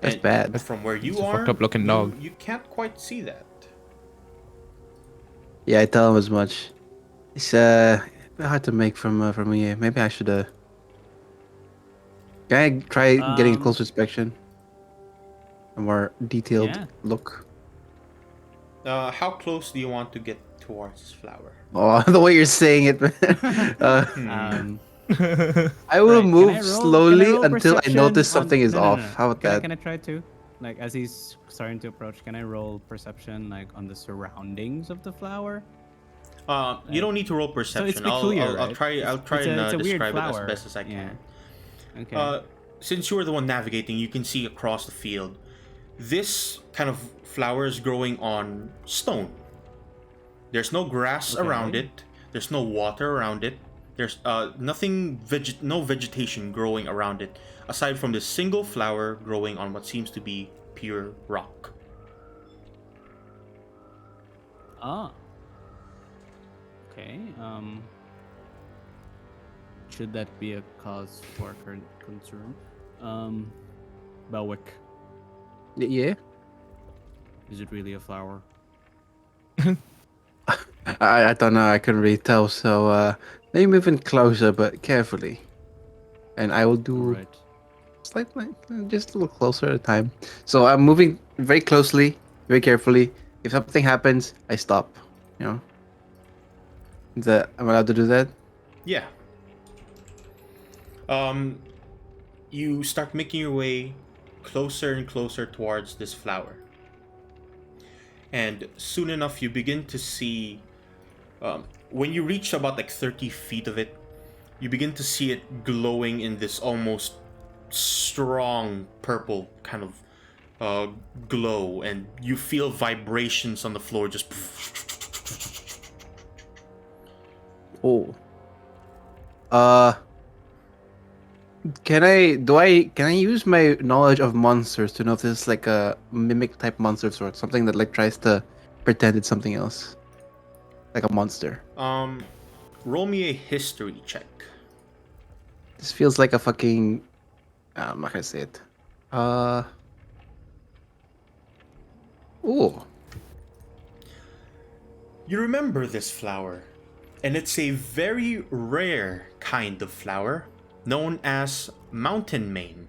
That's And bad. from where you It's a are, fucked up looking dog. you can't quite see that. Yeah, I tell him as much. It's a bit hard to make from here. Maybe I should Can I try getting a closer inspection? A more detailed Yeah. look. How close do you want to get towards this flower? Oh, the way you're saying it, man. Um, I will right, can I move roll- can I slowly roll until I perception notice on- something is no, off. no. How about Can that? can I try to? Like as he's starting to approach, can I roll perception like on the surroundings of the flower? You don't need to roll perception. peculiar, I'll right? try It's- try it's and a weird describe it as flower. best as I Yeah. can. Okay. Since you are the one navigating, you can see across the field. This kind of flower is growing on stone. There's no grass Okay. around it. There's no water around it. There's no vegetation growing around it, aside from this single flower growing on what seems to be pure rock. Ah. Okay. Should that be a cause for current concern? Belwick, Yeah. is it really a flower? I don't know. I couldn't really tell. So let me move in closer, but carefully. And I will do Right. slightly, just a little closer at a time. So I'm moving very closely, very carefully. If something happens, I stop. You know. I'm allowed to do that. Yeah. You start making your way closer and closer towards this flower. And soon enough, you begin to see, when you reach about like 30 feet of it, you begin to see it glowing in this almost strong purple kind of glow, and you feel vibrations on the floor just. Oh. Can I use my knowledge of monsters to know if this is like a mimic type monster or something that like tries to pretend it's something else? Like a monster. Roll me a history check. This feels like a fucking I'm not gonna say it. Ooh. You remember this flower, and it's a very rare kind of flower known as mountain mane.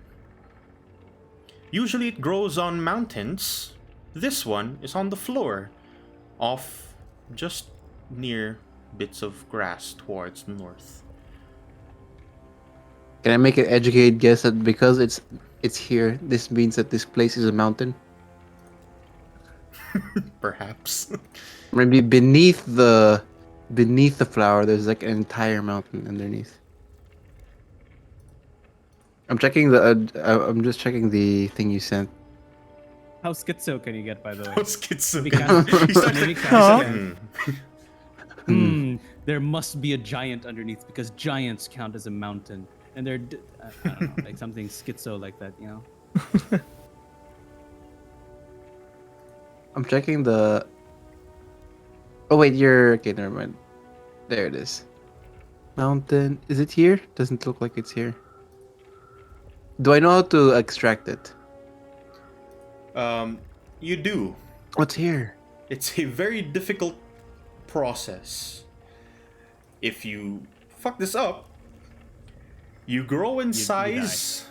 Usually it grows on mountains. This one is on the floor, off just near bits of grass towards the north. Can I make an educated guess that because it's here, this means that this place is a mountain? Perhaps. Maybe beneath the flower, there's like an entire mountain underneath. I'm checking I'm just checking the thing you sent. How schizo can you get, by the way? How schizo. Maybe cast- He starts maybe like, cast- "Hmm." There must be a giant underneath because giants count as a mountain, and they're I don't know, like something schizo like that, you know. I'm checking the. Oh wait, you're okay. Never mind. There it is. Mountain. Is it here? Doesn't look like it's here. Do I know how to extract it? You do. What's here? It's a very difficult process. If you fuck this up, you grow in die. size,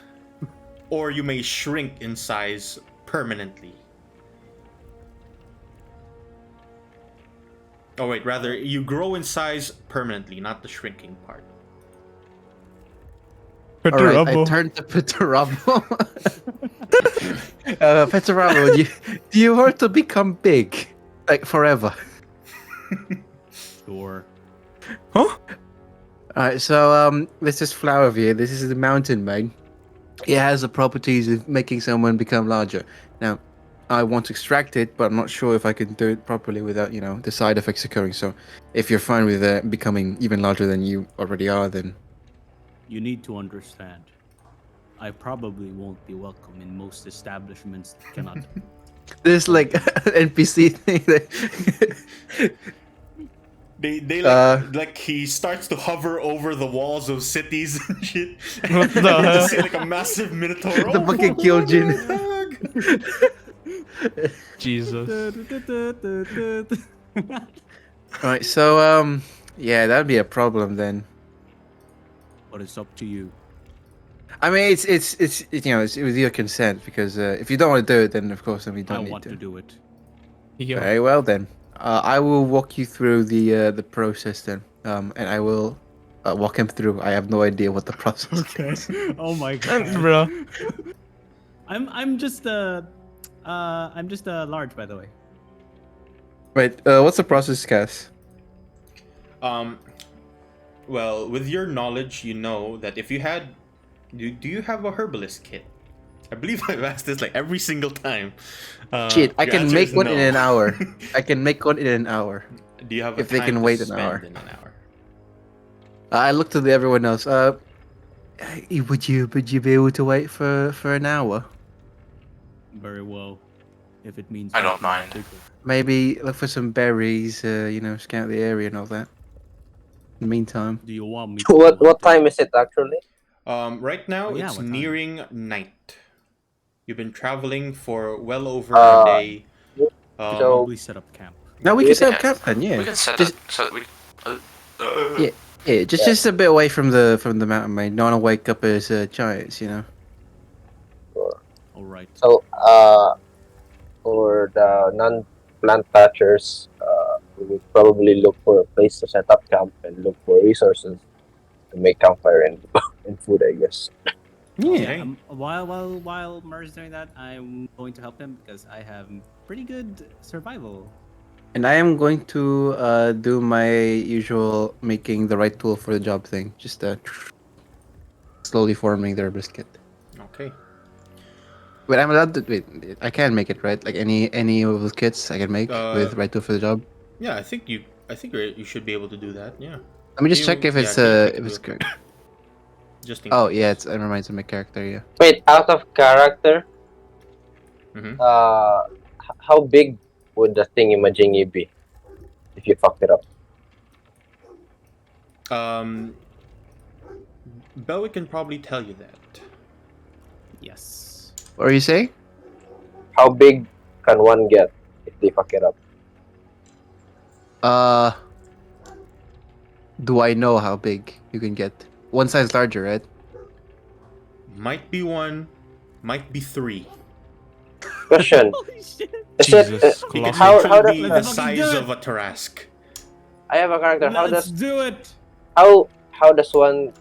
or you may shrink in size permanently. Oh wait, rather, you grow in size permanently, not the shrinking part. All right, I turned to Petorabo. Petorabo, do you want to become big, like forever? Sure. Huh? Alright, so this is Flower View. This is the mountain mane. It has the properties of making someone become larger. Now, I want to extract it, but I'm not sure if I can do it properly without, the side effects occurring. So, if you're fine with becoming even larger than you already are, then You need to understand. I probably won't be welcome in most establishments that cannot. there's like an NPC thing. They like he starts to hover over the walls of cities and shit. What the And you hell? just see like a massive minotaur. The fucking Kyojin. Jesus. Alright, so yeah, that'd be a problem then. But it's up to you. I mean, it's with your consent because if you don't want to do it, then of course, then we I don't need want to do it. Yo. Very well then. I will walk you through the process then, and I will walk him through. I have no idea what the process. Okay. is. Oh my god. Bro. I'm just large, by the way. Wait, what's the process, Cass? Well, with your knowledge, you know that if you had, do you have a herbalist kit? I believe I've asked this like every single time. Shit, I your can answer make is one no. in an hour. I can make one in an hour. Do you have a If they time can to wait an spend hour. in an hour? I looked at everyone else. Would you be able to wait for an hour? Very well. If it means I don't mind. Maybe look for some berries. Scout the area and all that. In the meantime. Do you want me? What time is it actually? Right now Oh, yeah, it's what time? nearing night. You've been traveling for well over a day. So- Probably set up camp. No, we can set up camp then. Yeah. We can set Just- up. So we. Yeah. Yeah, just a bit away from the mountain, mate. Don't want to wake up as giants, All right. So, for the non-plant catchers, we will probably look for a place to set up camp and look for resources to make campfire and food, I guess. Okay. While Mur's doing that, I'm going to help him because I have pretty good survival. And I am going to do my usual making the right tool for the job thing. Just slowly forming their brisket. Okay. Wait, I'm allowed to wait. I can make it, right? Like any of those kits I can make with right tool for the job. Yeah, I think you should be able to do that. Yeah. Let me just Can check you- if it's yeah, can you check if it's real good. Just in Oh case. yeah, it reminds me of my character. Yeah. Wait, out of character, Mhm. how big would the thingy-majingy be if you fucked it up? Belwick can probably tell you that. Yes. What are you saying? How big can one get if they fuck it up? do I know how big you can get? One size larger, right? Might be 1, might be 3. Question: Holy shit! Is it Jesus, He can colossal. literally how does be Let's the fucking size do of it! a Tarask. I have a character? Let's do it! How does one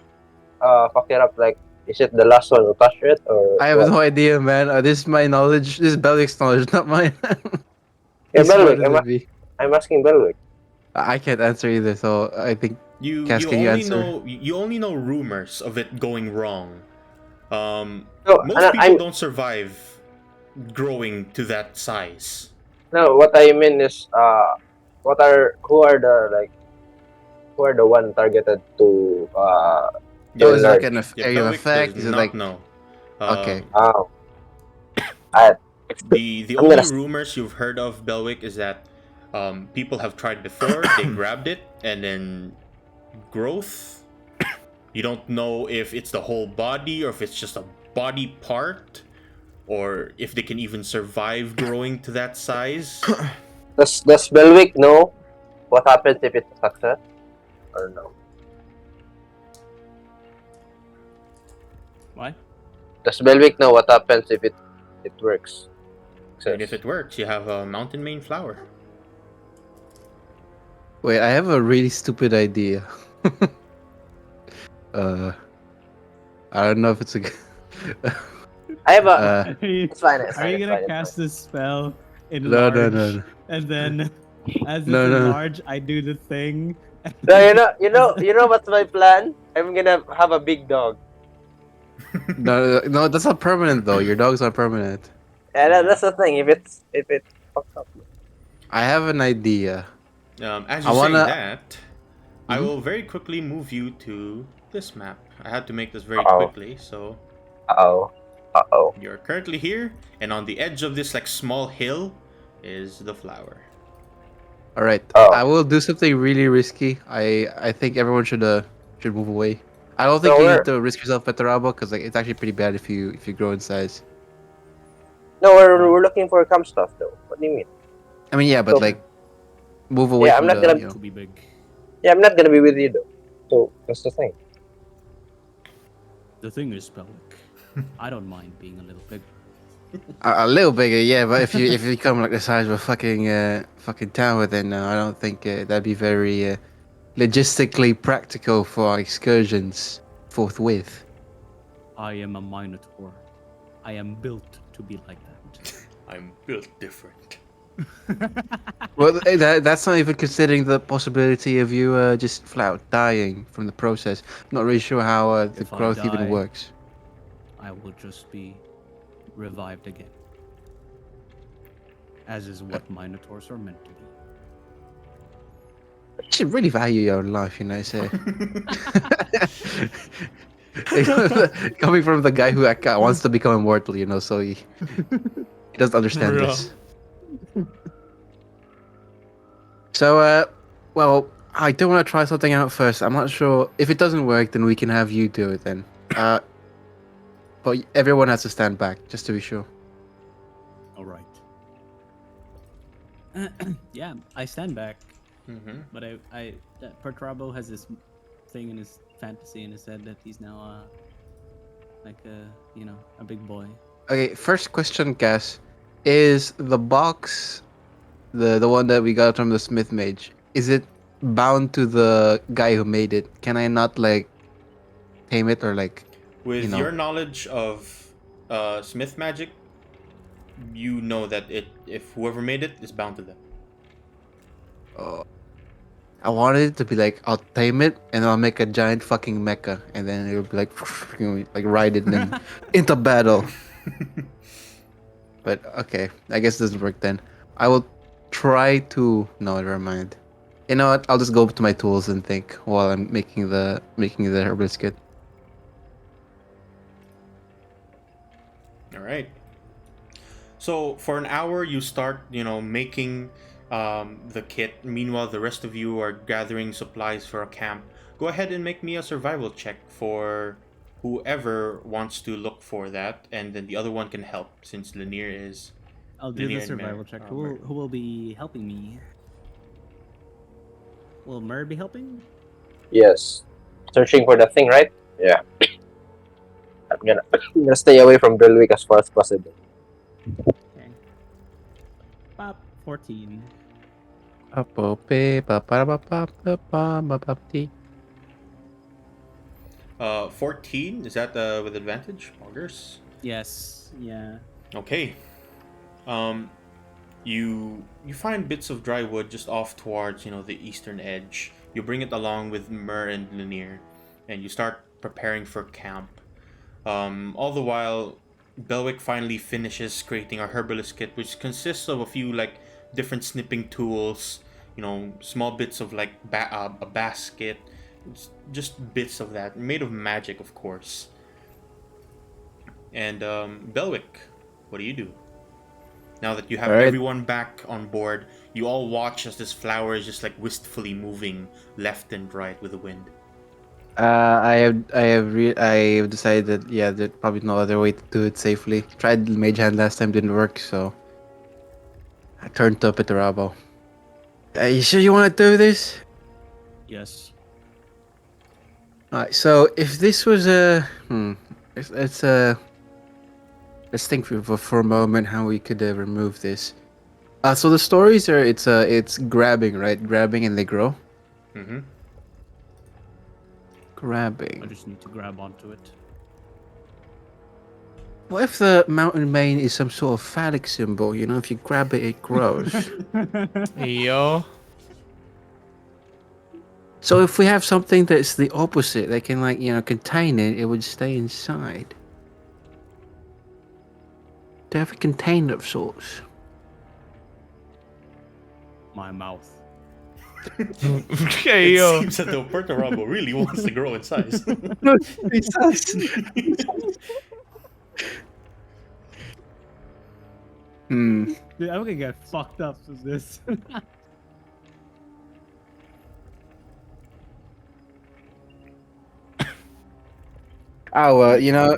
fuck it up? Like, is it the last one who touch it or I have what? no idea, man. This is my knowledge. This is Belik's knowledge, not mine. Yeah, He's Belwick. smarter than me. I'm asking Belwick. I can't answer either, so I think Cass, You can you only answer? know rumors of it going wrong. No, Most people don't survive growing to that size. no. What I mean is, who are the one targeted to Oh, Yeah, is it like enlarge? an yeah. area of Belwick does effect? Is it not like know. okay? Oh, I, The I'm gonna. only rumors you've heard of Belwick is that people have tried before. They grabbed it and then growth. You don't know if it's the whole body or if it's just a body part, or if they can even survive growing to that size. Does Belwick know what happens if it's a success or no? What? Does Belwick know what happens if it works? And if it works, you have a mountain mane flower. Wait, I have a really stupid idea. uh, I don't know if it's a. I have a. uh, It's fine. It's Are fine. you It's gonna fine. It's cast fine. this spell in no, no, large, no, no, and then as it's no, in no. large, I do the thing? No, you know what's my plan? I'm gonna have a big dog. No, no, that's not permanent though. Your dog's not permanent. Yeah, Yeah. that's the thing. If it fucks up. I have an idea. As I you're saying wanna. that, I Mhm. will very quickly move you to this map. I had to make this very Uh-oh. quickly, so Uh oh. you're currently here, and on the edge of this like small hill is the flower. All right, Oh. I will do something really risky. I think everyone should move away. I don't think No, you we're need to risk yourself, Petarabo, because like it's actually pretty bad if you grow in size. no, we're looking for camp stuff though. What do you mean? I mean, yeah, but So- like move away Yeah, I'm from not the. gonna- You know. To be big. Yeah, I'm not gonna be with you though. So that's the thing. The thing is, Belwick, I don't mind being a little big. A little bigger, yeah, but if you become like the size of a fucking tower, then I don't think that'd be very logistically practical for our excursions forthwith. I am a minotaur. I am built to be like that. I'm built different. Well, that's not even considering the possibility of you just flat out dying from the process. I'm not really sure how the If I growth even die- works. I will just be revived again. As is what minotaurs are meant to be. You should really value your own life, you know. Say, coming from the guy who wants to become immortal, you know, so he doesn't understand Bro. this. So, well, I do want to try something out first. I'm not sure if it doesn't work, then we can have you do it then. But everyone has to stand back just to be sure. All right. Yeah, I stand back, Mm-hmm. but Pertrabo has this thing in his fantasy in his head that he's now like a big boy. Okay, first question, Cass, is the box the one that we got from the Smith Mage? Is it bound to the guy who made it? Can I not like tame it or like? With You know. your knowledge of Smith magic, you know that if whoever made it is bound to them. I wanted it to be like I'll tame it and I'll make a giant fucking mecha and then it'll be like like ride it and into battle. But okay, I guess it doesn't work then. I will try to. No, never mind. You know what? I'll just go to my tools and think while I'm making the herbalisket. All right. So for an hour, you start, making the kit. Meanwhile, the rest of you are gathering supplies for a camp. Go ahead and make me a survival check for whoever wants to look for that, and then the other one can help since Lanier is. I'll do Linear the and survival Mer- check. oh, Who Mer- will be helping me? Will Mer be helping? Yes. Searching for the thing, right? Yeah. I'm gonna stay away from Belwick as far as possible. Okay. Pop 14. Apope, pa-pa-ra-pa-pa-pa-pa-pa-pa-ti. 14, is that with advantage? Augers? Yes. Yeah. Okay. Um, you find bits of dry wood just off towards the eastern edge. You bring it along with Myrrh and Lanier, and you start preparing for camp. All the while, Belwick finally finishes creating a herbalist kit, which consists of a few different snipping tools, small bits of a basket, just bits of that made of magic, of course. And Belwick, what do you do? Now that you have All right. everyone back on board, you all watch as this flower is just wistfully moving left and right with the wind. I have decided that yeah, there's probably no other way to do it safely. Tried Mage Hand last time, didn't work, so I turned to Petorabo. You sure you want to do this? Yes. Alright, so if this was a let's let's think for a moment how we could remove this. So the stories are it's grabbing, right? Grabbing and they grow. Mm-hmm. Grabbing. I just need to grab onto it. What if the mountain mane is some sort of phallic symbol? If you grab it, it grows. Yo. So if we have something that's the opposite, that can contain it, it would stay inside. To have a container of sorts. My mouth. Okay, It yo. seems that the Perturabo really wants to grow in size. Hmm. Dude, I'm gonna get fucked up with this. Oh, No.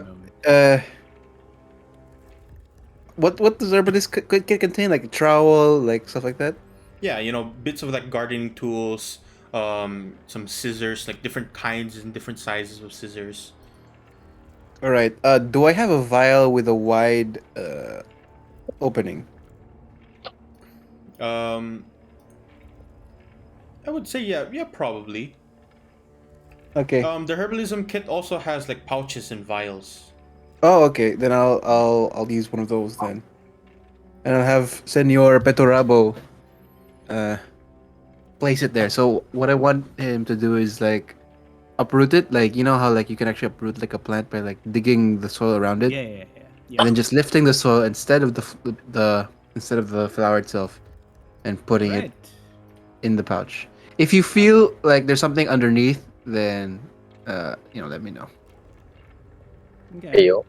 what does herbalist could contain? Like a trowel, like stuff like that. Yeah, bits of gardening tools, some scissors, different kinds and different sizes of scissors. All right. Do I have a vial with a wide opening? I would say yeah, probably. Okay. The herbalism kit also has pouches and vials. Oh, okay. Then I'll use one of those then, and I'll have Senor Petorabo place it there. So what I want him to do is uproot it, how you can actually uproot a plant by digging the soil around it, Yeah. and then just lifting the soil instead of the flower itself, and putting it Right. in the pouch. If you feel like there's something underneath, then let me know. Okay. Hey, yo.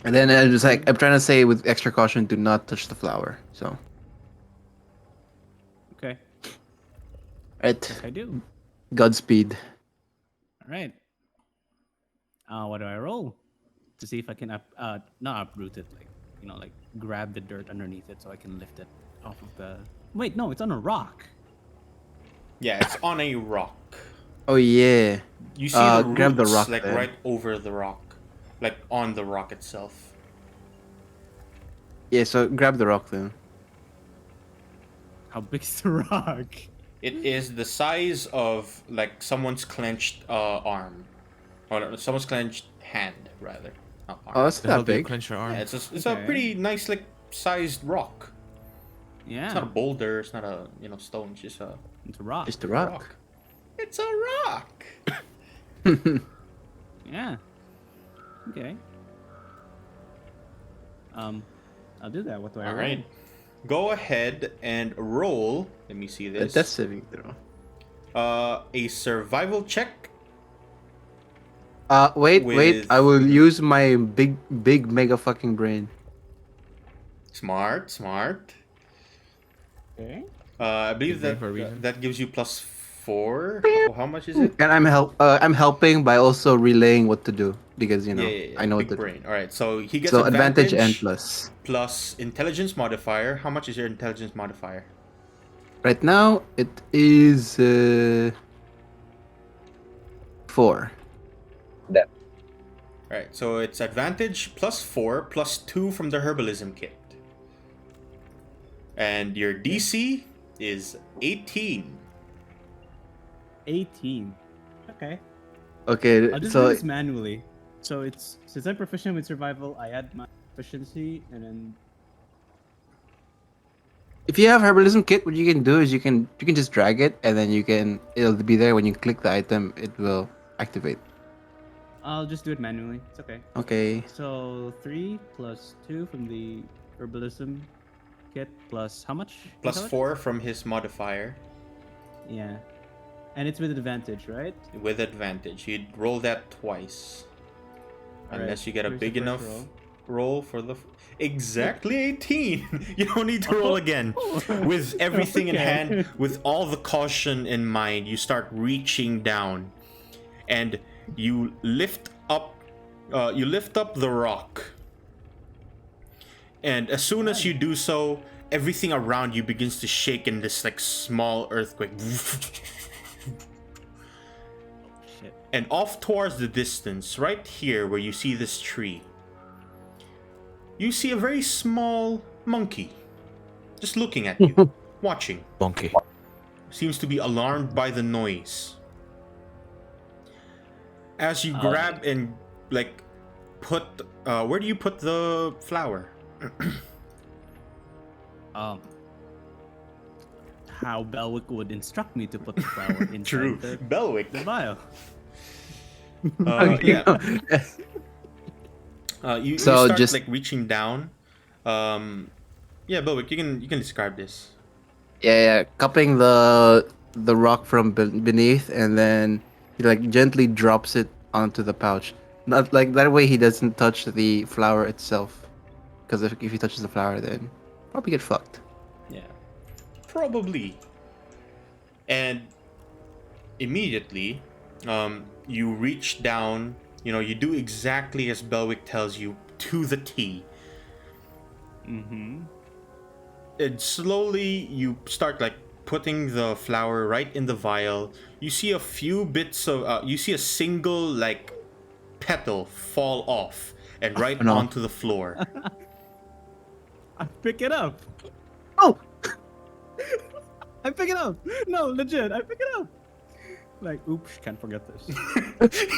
And then I'm trying to say with extra caution, do not touch the flower. So, Okay. right, Yes, I do. Godspeed. All right. What do I roll to see if I can not uproot it, grab the dirt underneath it so I can lift it off of the. Wait, no, it's on a rock. Yeah, it's on a rock. Oh yeah. You see the grab the roots rock then. right over the rock, on the rock itself. Yeah, so grab the rock then. How big's the rock? It is the size of someone's clenched arm, or no, someone's clenched hand rather. Not arm. Oh, that's The hell not do you big. clench your arm? Yeah, it's Okay. a pretty nice sized rock. Yeah. It's not a boulder. It's not a stone. It's just a It's a rock. It's the rock. It's a rock. Yeah. Okay. I'll do that. What do I All roll? right. Go ahead and roll. Let me see this. That's saving throw. A survival check. Wait. With- I will use my big mega fucking brain. Smart. Okay. I believe Good that for a reason. that gives you +4. How much is it? And I'm helping by also relaying what to do because Yeah. I know Big what to do. brain. All right. So he gets So advantage and plus. plus intelligence modifier. How much is your intelligence modifier? Right now, it is 4. That. Alright, so it's advantage +4 +2 from the herbalism kit. And your DC is 18. 18. Okay. Okay, I'll just do so this manually. So it's since I'm proficient with survival, I add my proficiency and then if you have herbalism kit, what you can do is you can just drag it, and then it'll be there when you click the item. It will activate. I'll just do it manually. It's okay. Okay. So 3 plus 2 from the herbalism kit plus how much? +4 from his modifier. Yeah. And it's with advantage, right? With advantage. You'd roll that twice. Alright, Unless you get a here's the big first enough roll. roll for the... Exactly 18! You don't need to roll again. With everything in Okay. hand, with all the caution in mind, you start reaching down. And you lift up the rock. And as soon as you do so, everything around you begins to shake in this like small earthquake. Shit. And off towards the distance, right here where you see this tree, you see a very small monkey just looking at you, watching. Monkey. Seems to be alarmed by the noise. As you grab and like put, where do you put the flower? How Belwick would instruct me to put the flower inside True, the Belwick. vial. Yeah. You So start just- like reaching down. Yeah, Belwick, you can describe this. Yeah, cupping the rock from beneath, and then he like gently drops it onto the pouch. Not like that way he doesn't touch the flower itself, because if he touches the flower, then probably get fucked. Yeah, probably. And immediately, you reach down. You know, you do exactly as Belwick tells you to the T. Mm-hmm. And slowly you start like putting the flower right in the vial. You see a few bits of you see a single like petal fall off and right no. onto the floor. I pick it up. Oh, I pick it up. No, legit, I pick it up. Like, oops, can't forget this.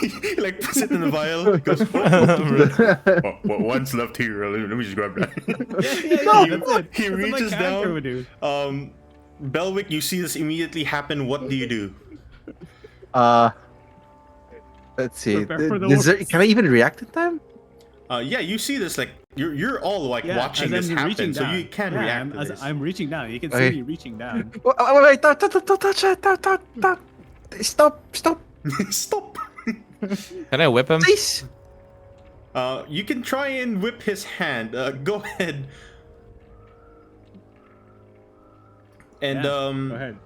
He like puts it in the vial. Goes, well, one's left here. Let me just grab that. Yeah, that's it. He That's what my reaches character down. would do. Belwick, you see this immediately happen. What do you do? let's see. Prepare for the worst. Can I even react in time? Yeah, you see this like you're all like Yeah, watching as this I'm happen, reaching so down. you can Yeah, react to as this. I'm reaching down. You can Okay. see me reaching down. Wait, don't touch it, don't. Stop, Stop. Can I whip him? please. You can try and whip his hand. Go ahead. And Go ahead.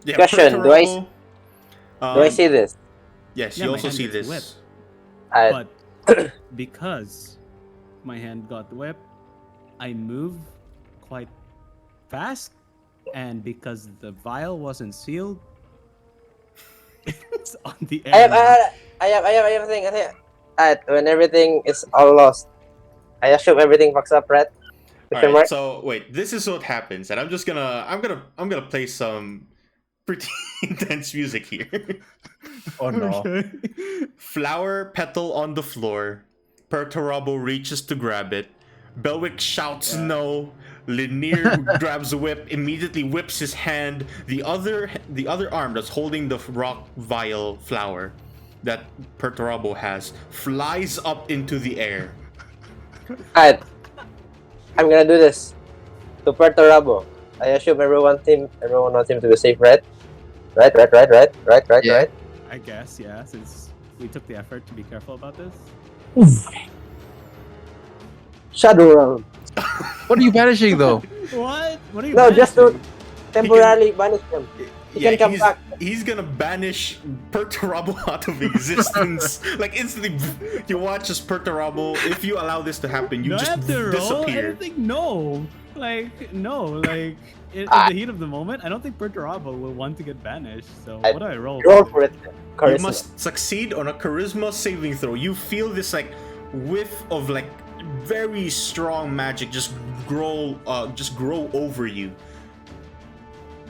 yeah, Question, do I Perturabo, Do I see this? Yes, Yeah, you my also hand see gets this. whipped. I, But because my hand got whipped, I move quite fast, and because the vial wasn't sealed, it's on the air. I have a thing. When everything is all lost, I assume everything fucks up, right? All Question right, mark? so wait, this is what happens, and I'm gonna play some pretty intense music here. Oh no. Okay. Flower petal on the floor. Perturabo reaches to grab it. Belwick shouts no. Linier grabs a whip, immediately whips his hand. The other arm that's holding the rock vial flower that Perturabo has flies up into the air. Alright. I'm gonna do this. To Perturabo. I assume everyone wants him to be safe, right? Right. Yeah. I guess, yeah, since we took the effort to be careful about this. Shadow realm. What are you banishing though? What? What are you No, just to banishing? temporarily banish him. He can come back. He's gonna banish Perturabo out of existence. Like instantly, you watch as Perturabo. If you allow this to happen, you Do I just have to roll disappear. anything? No. Like, no, like in the heat of the moment, I don't think Perturabo will want to get banished. So I- what do I roll? Roll for it. You Charisma. must succeed on a charisma saving throw. You feel this like whiff of like very strong magic just grow over you.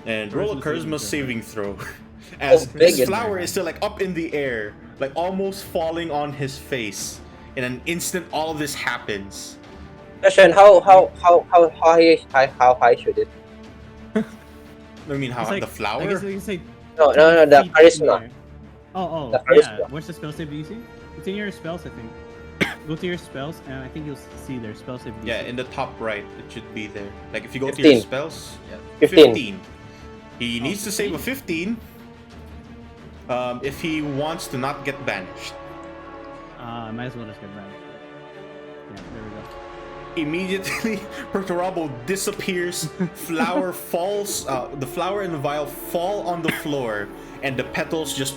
And roll a charisma Charisma saving throw. As big this is flower it? is still like up in the air, like almost falling on his face. In an instant, all of this happens. Question: How high should it? I mean, how It's like, the flower? I guess we can say. No, 10 the feet in charisma. there. Oh, The yeah. charisma. Where's the spell save DC? It's in your spells, I think. Go to your spells, and I think you'll see their spell save DC. Yeah, in the top right, it should be there. Like if you go to your 15. spells, 15. He needs to save a 15. If he wants to not get banished. I might as well just get back. Yeah, there we go. Immediately, Perturabo disappears. Flower falls. The flower and the vial fall on the floor, and the petals just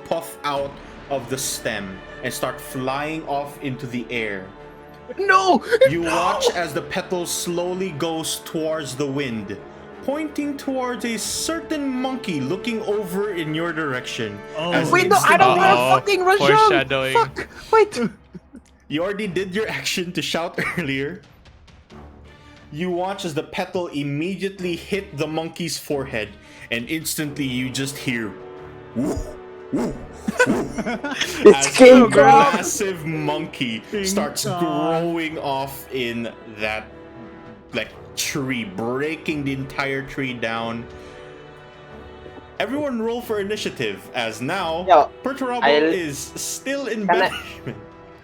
puff out of the stem and start flying off into the air. No! You watch as the petals slowly goes towards the wind, pointing towards a certain monkey looking over in your direction. Oh, As Wait, no, I don't instantly- have fucking Rajang! Foreshadowing. Fuck! Wait! You already did your action to shout earlier. You watch as the petal immediately hit the monkey's forehead, and instantly you just hear woo, woo, woo, It's as King a Kong. massive monkey King starts Kong. growing off in that tree, breaking the entire tree down. Everyone roll for initiative, as now Yeah, Perturabo I'll- is still in Can I- banishment.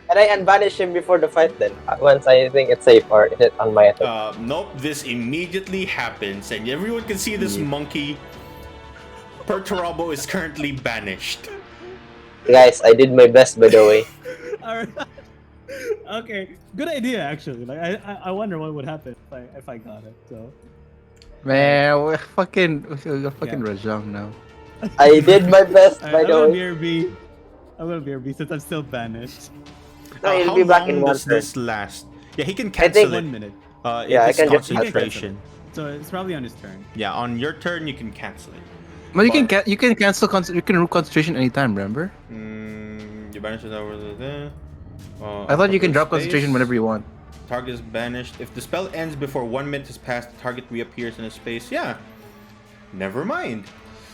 Can I unbanish him before the fight then? Once I think it's safe, or is it on my attack? Nope, this immediately happens, and everyone can see this monkey. Perturabo is currently banished. Guys, I did my best, by the way. Alright. Okay, good idea actually. Like I wonder what would happen if I got it. So Man, we're fucking Rajang now. I did my best, by I'm the gonna way. BRB. I'm gonna BRB since I'm still banished. No, he'll How be back long in one does turn. this last? Yeah, he can I think- cancel 1 it. minute. Yeah, I It's can just concentration. So it's probably on his turn. Yeah, on your turn you can cancel it. But you can you can cancel you can rule concentration anytime, remember? You banish it over the. I thought you can drop space. concentration whenever you want. Target is banished. If the spell ends before 1 minute has passed, the target reappears in a space. Yeah. Never mind.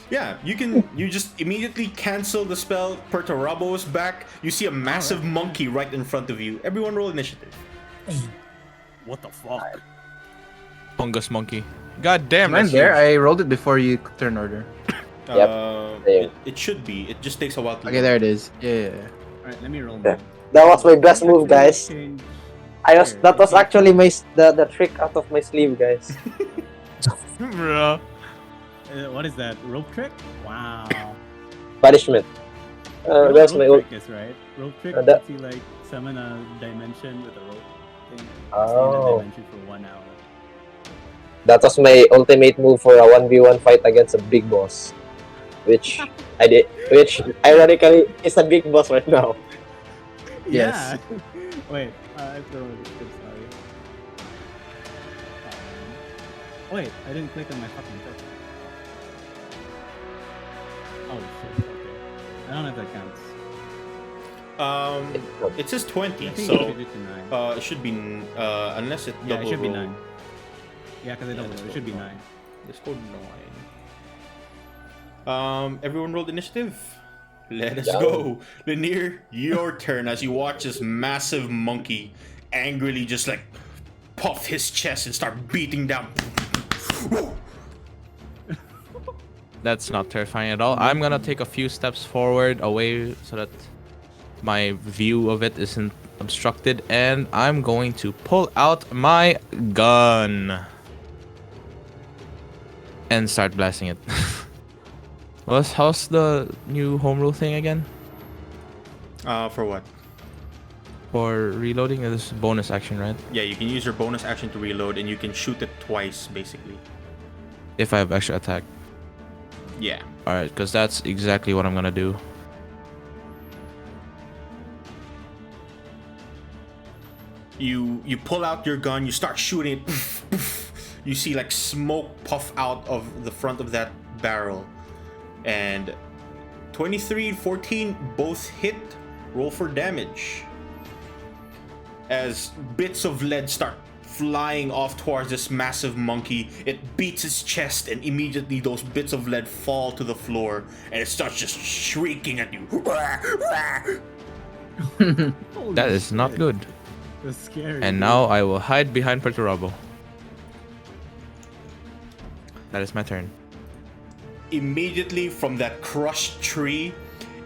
Yeah, you just immediately cancel the spell. Perturabo is back. You see a massive monkey right in front of you. Everyone roll initiative. What the fuck? Fungus monkey. God damn, Mine's that's there. huge. I rolled it before you turn order. Yep. Same. It should be. It just takes a while to Okay, load. there it is. Yeah. Alright, let me roll. Yeah. mine. That was my best move, guys. Change- That was actually the trick out of my sleeve, guys. Bruh. What is that? Rope trick? Wow. Banishment. That's my rope ult. trick is right. Rope trick that- lets you like summon a dimension with a rope thing. Oh. Stay in that dimension for 1 hour. That was my ultimate move for a 1v1 fight against a big boss. Which I did. Which, ironically, is a big boss right now. Yes. Yeah. Wait, I have to roll this tip, sorry. Wait, I didn't click on my fucking token. Oh shit, okay. I don't know if that counts. It says 20, I think so you should do to 9. it should be unless it Yeah, double it should be roll. 9. Yeah, because I doubled it. It should be 9. Let's go 9. Everyone rolled initiative. Let us Yeah. go. Lanier, your turn as you watch this massive monkey angrily just like puff his chest and start beating down. That's not terrifying at all. I'm gonna take a few steps forward away so that my view of it isn't obstructed, and I'm going to pull out my gun and start blasting it. How's the new home rule thing again? For what? For reloading, this is bonus action, right? Yeah, you can use your bonus action to reload and you can shoot it twice basically. If I have extra attack. Yeah. Alright, because that's exactly what I'm gonna do. You pull out your gun, you start shooting it, you see like smoke puff out of the front of that barrel. And 23 and 14 both hit. Roll for damage. As bits of lead start flying off towards this massive monkey, it beats its chest, and immediately those bits of lead fall to the floor, and it starts just shrieking at you. That is not good. That's scary. And now I will hide behind Perturabo. That is my turn. Immediately from that crushed tree,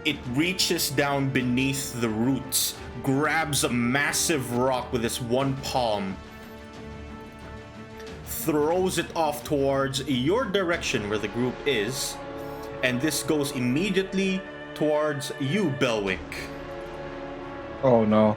it reaches down beneath the roots, grabs a massive rock with its one palm, throws it off towards your direction where the group is, and this goes immediately towards you, Belwick. Oh no.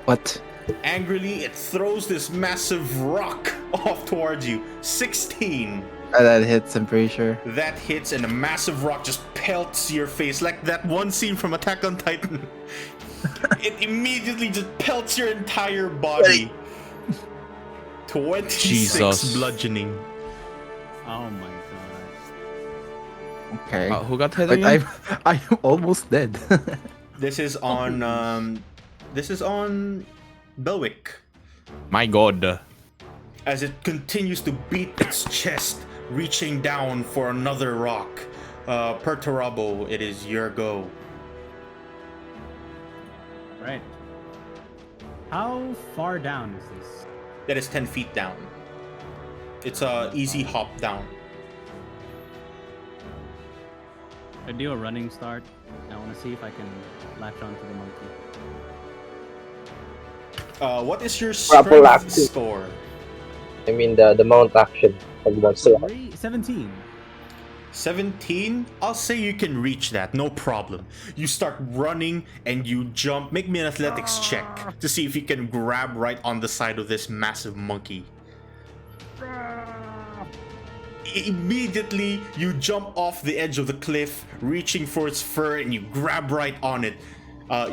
What? Angrily, it throws this massive rock off towards you. 16. That hits, I'm pretty sure. That hits, and a massive rock just pelts your face like that one scene from Attack on Titan. It immediately just pelts your entire body. 26 Jesus. bludgeoning. Oh my god. Okay. Who got hit But again? I'm almost dead. This is on Belwick. My god. As it continues to beat its chest, reaching down for another rock. Perturabo, it is your go. Right. How far down is this? That is 10 feet down. It's a easy hop down. I do a running start. I want to see if I can latch onto the monkey. What is your Grapple strength action. score? I mean the mount action of the sword. 17. 17? I'll say you can reach that, no problem. You start running and you jump. Make me an athletics check to see if you can grab right on the side of this massive monkey. Immediately, you jump off the edge of the cliff, reaching for its fur, and you grab right on it.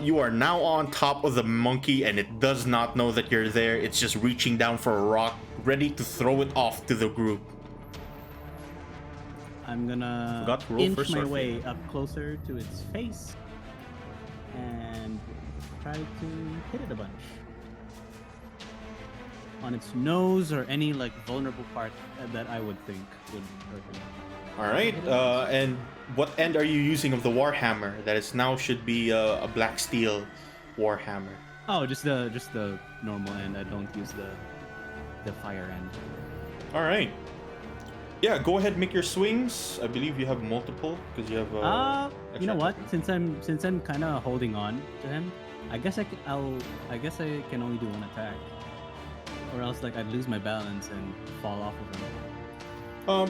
You are now on top of the monkey, and it does not know that you're there. It's just reaching down for a rock, ready to throw it off to the group. I'm gonna Forgot to roll inch for my surfing. way up closer to its face and try to hit it a bunch. On its nose or any like vulnerable part that I would think would hurt it. Alright, and what end are you using of the Warhammer? That is now should be a black steel Warhammer. Oh, just the normal end. I don't use the fire end. Alright. Yeah, go ahead, make your swings. I believe you have multiple because you have. You know what? extra- Since I'm kind of holding on to him, I guess I can only do one attack, or else like I'd lose my balance and fall off of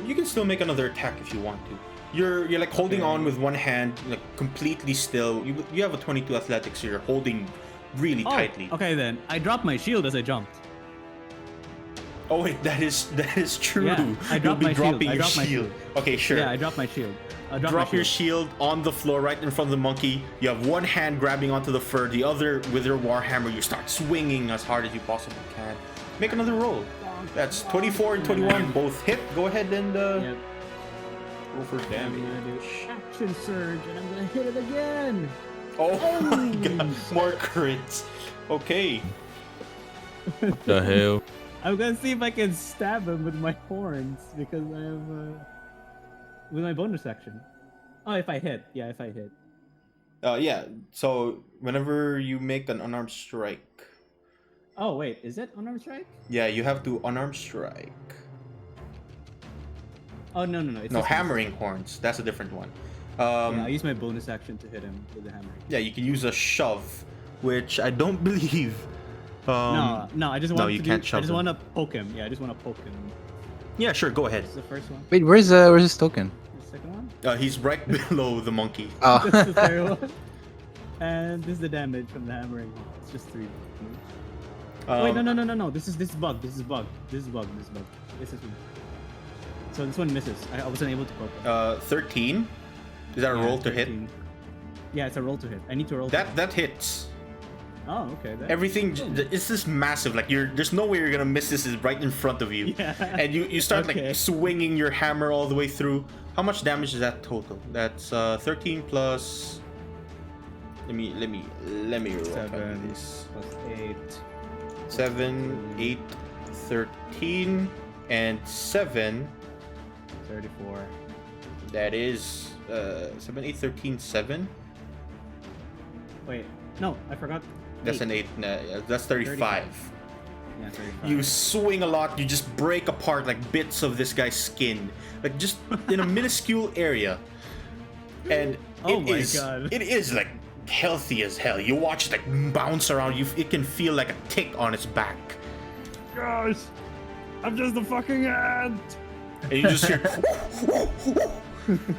him. You can still make another attack if you want to. You're like holding Okay. on with one hand, like completely still. You have a 22 athletics, so you're holding really tightly. Okay, then I dropped my shield as I jumped. Oh wait, that is true. Yeah, I You'll dropped be my shield. dropping I your dropped my shield. Okay, sure. Yeah, I dropped my shield. I dropped Drop my your shield on the floor right in front of the monkey. You have one hand grabbing onto the fur, the other with your warhammer. You start swinging as hard as you possibly can. Make another roll. That's 24 and 21, both hit. Go ahead and Yep. roll for I'm gonna do damage. action surge, and I'm gonna hit it again. Oh my god, more crits. Okay. The hell? I'm gonna see if I can stab him with my horns because I have with my bonus action. Oh, if I hit, yeah, if I hit. Yeah, so whenever you make an unarmed strike, Oh wait, is it unarmed strike? yeah, you have to unarmed strike. Oh no. It's No, this one. hammering horns. That's a different one. Yeah, I use my bonus action to hit him with the hammer. Yeah, you can use a shove, which I don't believe. No, I just want you to can't I shove just him. want to poke him. Yeah, I just want to poke him. Yeah, sure, go ahead. This is the first one. Wait, where's his token? The second one. He's right below the monkey. Oh. This is the third one. And this is the damage from the hammering. It's just 3. Wait, no. This is bug. This is bug. This is bug. This is one. So this one misses. I wasn't able to poke him. 13. Is that a Yeah, roll to hit? 13. Yeah, it's a roll to hit. I need to roll. That hits. Oh, okay. Everything it's this massive. Like there's no way you're gonna miss this. Is right in front of you. Yeah. And you start Okay. like swinging your hammer all the way through. How much damage is that total? That's 13 plus. Let me roll 7 this. plus 8. 7, 8, 13, and 7. 34. That is 7, 8, 13, 7. Wait, no, I forgot. That's an 8. That's 35. Yeah, 35. You swing a lot, you just break apart like bits of this guy's skin, like just in a minuscule area. And Oh my God. it is like healthy as hell. You watch it like bounce around. It can feel like a tick on its back, Gosh, I'm just a fucking ant. and you just hear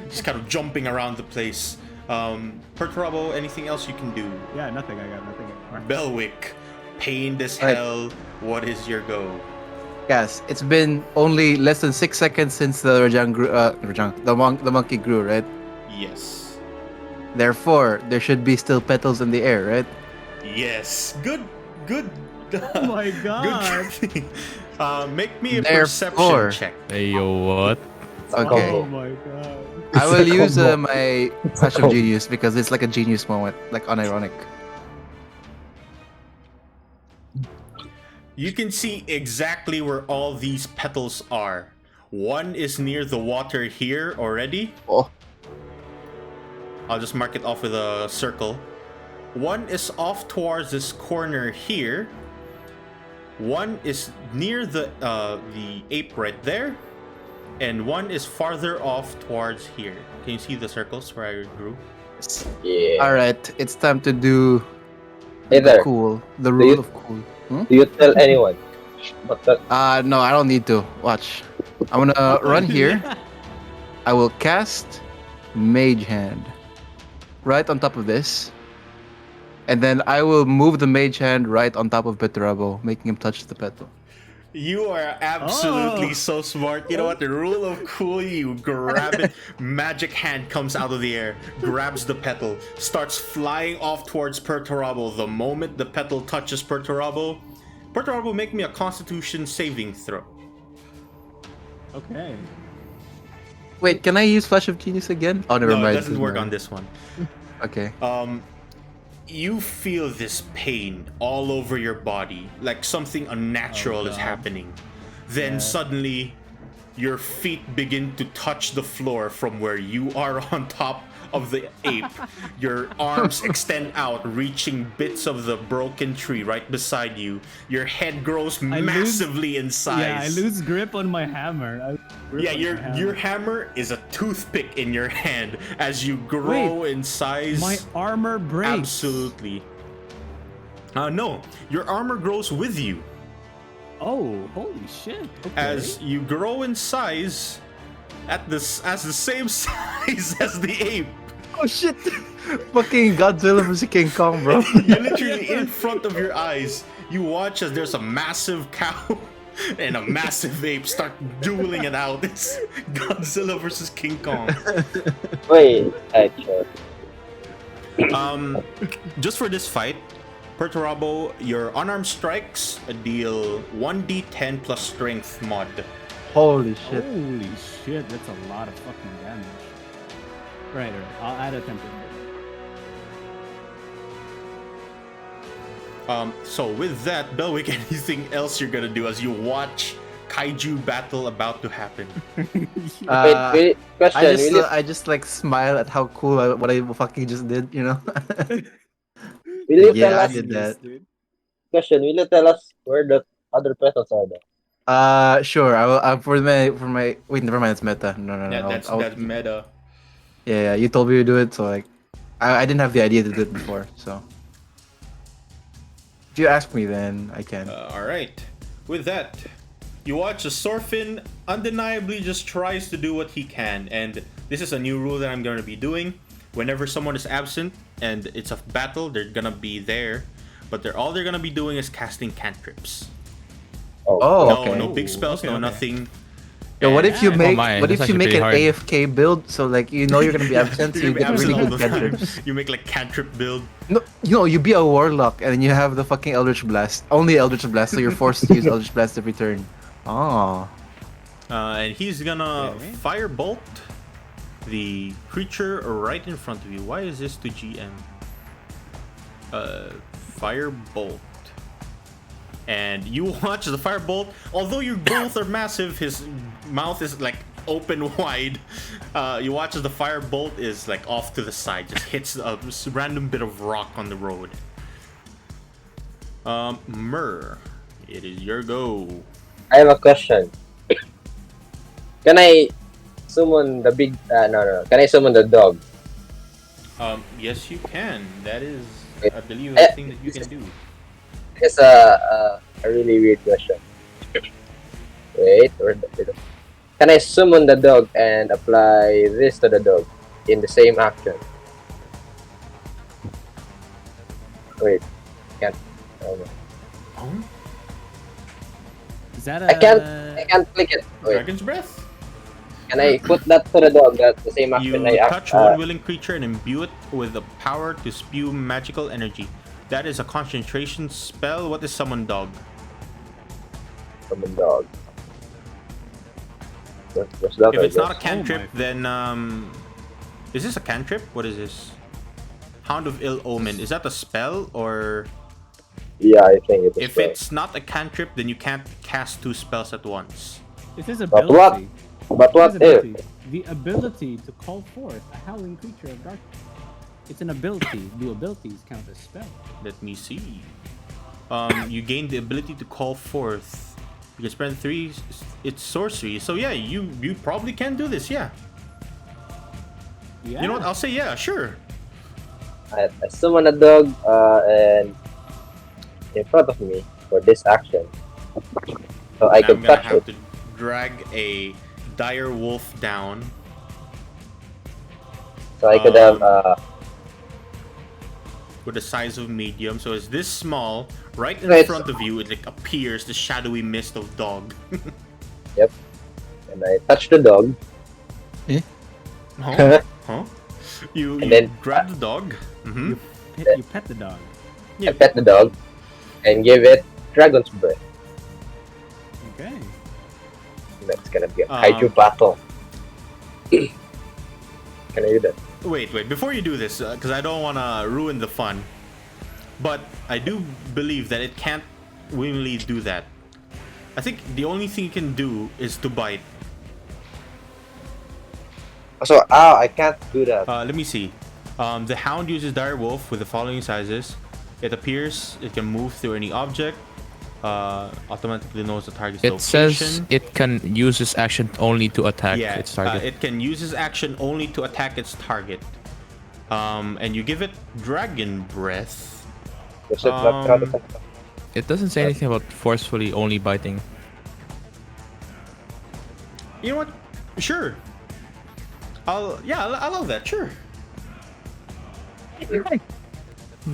just kind of jumping around the place. Perturabo, anything else you can do? Yeah, nothing. I got nothing. Belwick, pained as Right. hell. What is your go? Yes, it's been only less than 6 seconds since the the monkey grew, right? Yes. Therefore, there should be still petals in the air, right? Yes. Good. Oh my God. Good. Make me a Therefore- perception check. Hey, yo, what? Okay. Oh my God. I will use combo. my flash of genius because it's like a genius moment, like unironic. You can see exactly where all these petals are. One is near the water here already. Oh, I'll just mark it off with a circle. One is off towards this corner here. One is near the ape right there. And one is farther off towards here. Can you see the circles where I drew? Yeah. all right. It's time to do Hey there. cool. The Do rule you- of cool. Hmm? Do you tell anyone? But No, I don't need to. Watch. I'm gonna run here. I will cast Mage Hand right on top of this. And then I will move the Mage Hand right on top of Petrabo, making him touch the petal. You are absolutely Oh. so smart. You know what? The rule of cool, you grab it. Magic hand comes out of the air, grabs the petal, starts flying off towards Perturabo. The moment the petal touches Perturabo, make me a Constitution saving throw. Okay. Wait, can I use Flash of Genius again? Oh, never No, mind. it doesn't work on this one. Okay. You feel this pain all over your body, like something unnatural is God. happening. Then Yeah. suddenly, your feet begin to touch the floor from where you are on top of the ape. Your arms extend out, reaching bits of the broken tree right beside you. Your head grows lose- massively in size. Yeah, I lose grip on my hammer. Yeah, your hammer is a toothpick in your hand as you grow in size. My armor breaks. Absolutely. No, your armor grows with you. Oh, holy shit. Okay. As you grow in size, as the same size as the ape. Oh shit! Fucking Godzilla vs King Kong, bro. You're literally in front of your eyes. You watch as there's a massive cow and a massive ape start dueling it out. It's Godzilla versus King Kong. wait, actually. Just for this fight, Perturabo, your unarmed strikes deal 1d10 plus strength mod. Holy shit. Holy shit, that's a lot of fucking damage. Right. I'll add a temper. So with that, Belwick, anything else you're gonna do as you watch kaiju battle about to happen? Wait, question. I just like smile at how cool what I fucking just did, you know? Will you tell Yeah, I us? did that. Question. Will you tell us where the other petals are? Though? Sure. I will. For my. Wait, never mind. It's meta. No. Yeah, that's meta. Yeah. You told me to do it, so like, I didn't have the idea to do it before. So, if you ask me, then I can. Alright. With that, you watch as Sorfin undeniably just tries to do what he can, and this is a new rule that I'm going to be doing. Whenever someone is absent and it's a battle, they're gonna be there, but all they're gonna be doing is casting cantrips. Oh, No, okay. no big spells, okay, no okay. nothing. Yo, what if you Yeah. make my, what that's if you actually make an pretty hard. AFK build so like you know you're gonna be absent, so You're you gonna get be really absent all good the time. cantrips. You make like cantrip build. No, you be a warlock and then you have the fucking Eldritch Blast. Only Eldritch Blast, so you're forced to use Eldritch Blast every turn. Oh. And he's gonna Okay. firebolt the creature right in front of you. Why is this to GM? Firebolt. And you watch the firebolt. Although you both are massive, his mouth is like open wide. You watch as the firebolt is like off to the side, just hits a random bit of rock on the road. Myrrh, it is your go. I have a question. Can I summon the big? No. Can I summon the dog? Yes, you can. That is, I believe, Eh, a thing that you can do. It's a really weird question. Wait, can I summon the dog and apply this to the dog in the same action? Wait, can't. Oh, no. Oh, Is that I can't click it. Wait, Dragon's Breath. can I put that to the dog? That's the same action You I touch one willing creature and imbue it with the power to spew magical energy. That is a concentration spell. What is summon dog? summon dog. What's that? If I it's not a guess? cantrip, then is this a cantrip? What is this? Hound of Ill Omen. Is that a spell or? Yeah, I think it's. If it's not a cantrip, then you can't cast 2 spells at once. It is But what? ability. But what It is if? ability. The ability to call forth a howling creature of darkness. It's an ability. Do abilities count as spell? Let me see. You gain the ability to call forth. You can spend 3. It's sorcery. So yeah, you probably can do this. Yeah. Yeah. You know what? I'll say yeah. Sure. I summon a dog and in front of me for this action, so I And could I'm gonna touch have it. to drag a dire wolf down. So I could have With the size of medium, so it's this small. Right in Right. front of you, it like appears the shadowy mist of dog. and I touch the dog. Huh? Huh? You And then- grab the dog. Mm-hmm. You pet the dog. I pet the dog and give it Dragon's Breath. Okay. That's gonna be a kaiju battle. Can I do that? Wait. Before you do this, because I don't want to ruin the fun, but I do believe that it can't willingly do that. I think the only thing it can do is to bite. So, I can't do that. Let me see. The hound uses dire wolf with the following sizes. It appears it can move through any object. Automatically knows the target's It location. says it can use this action only to attack Yeah, its target. it can use its action only to attack its target. And you give it Dragon Breath. Does it not count as a- It doesn't say anything about forcefully only biting. You know what? Sure. I'll allow that. Sure.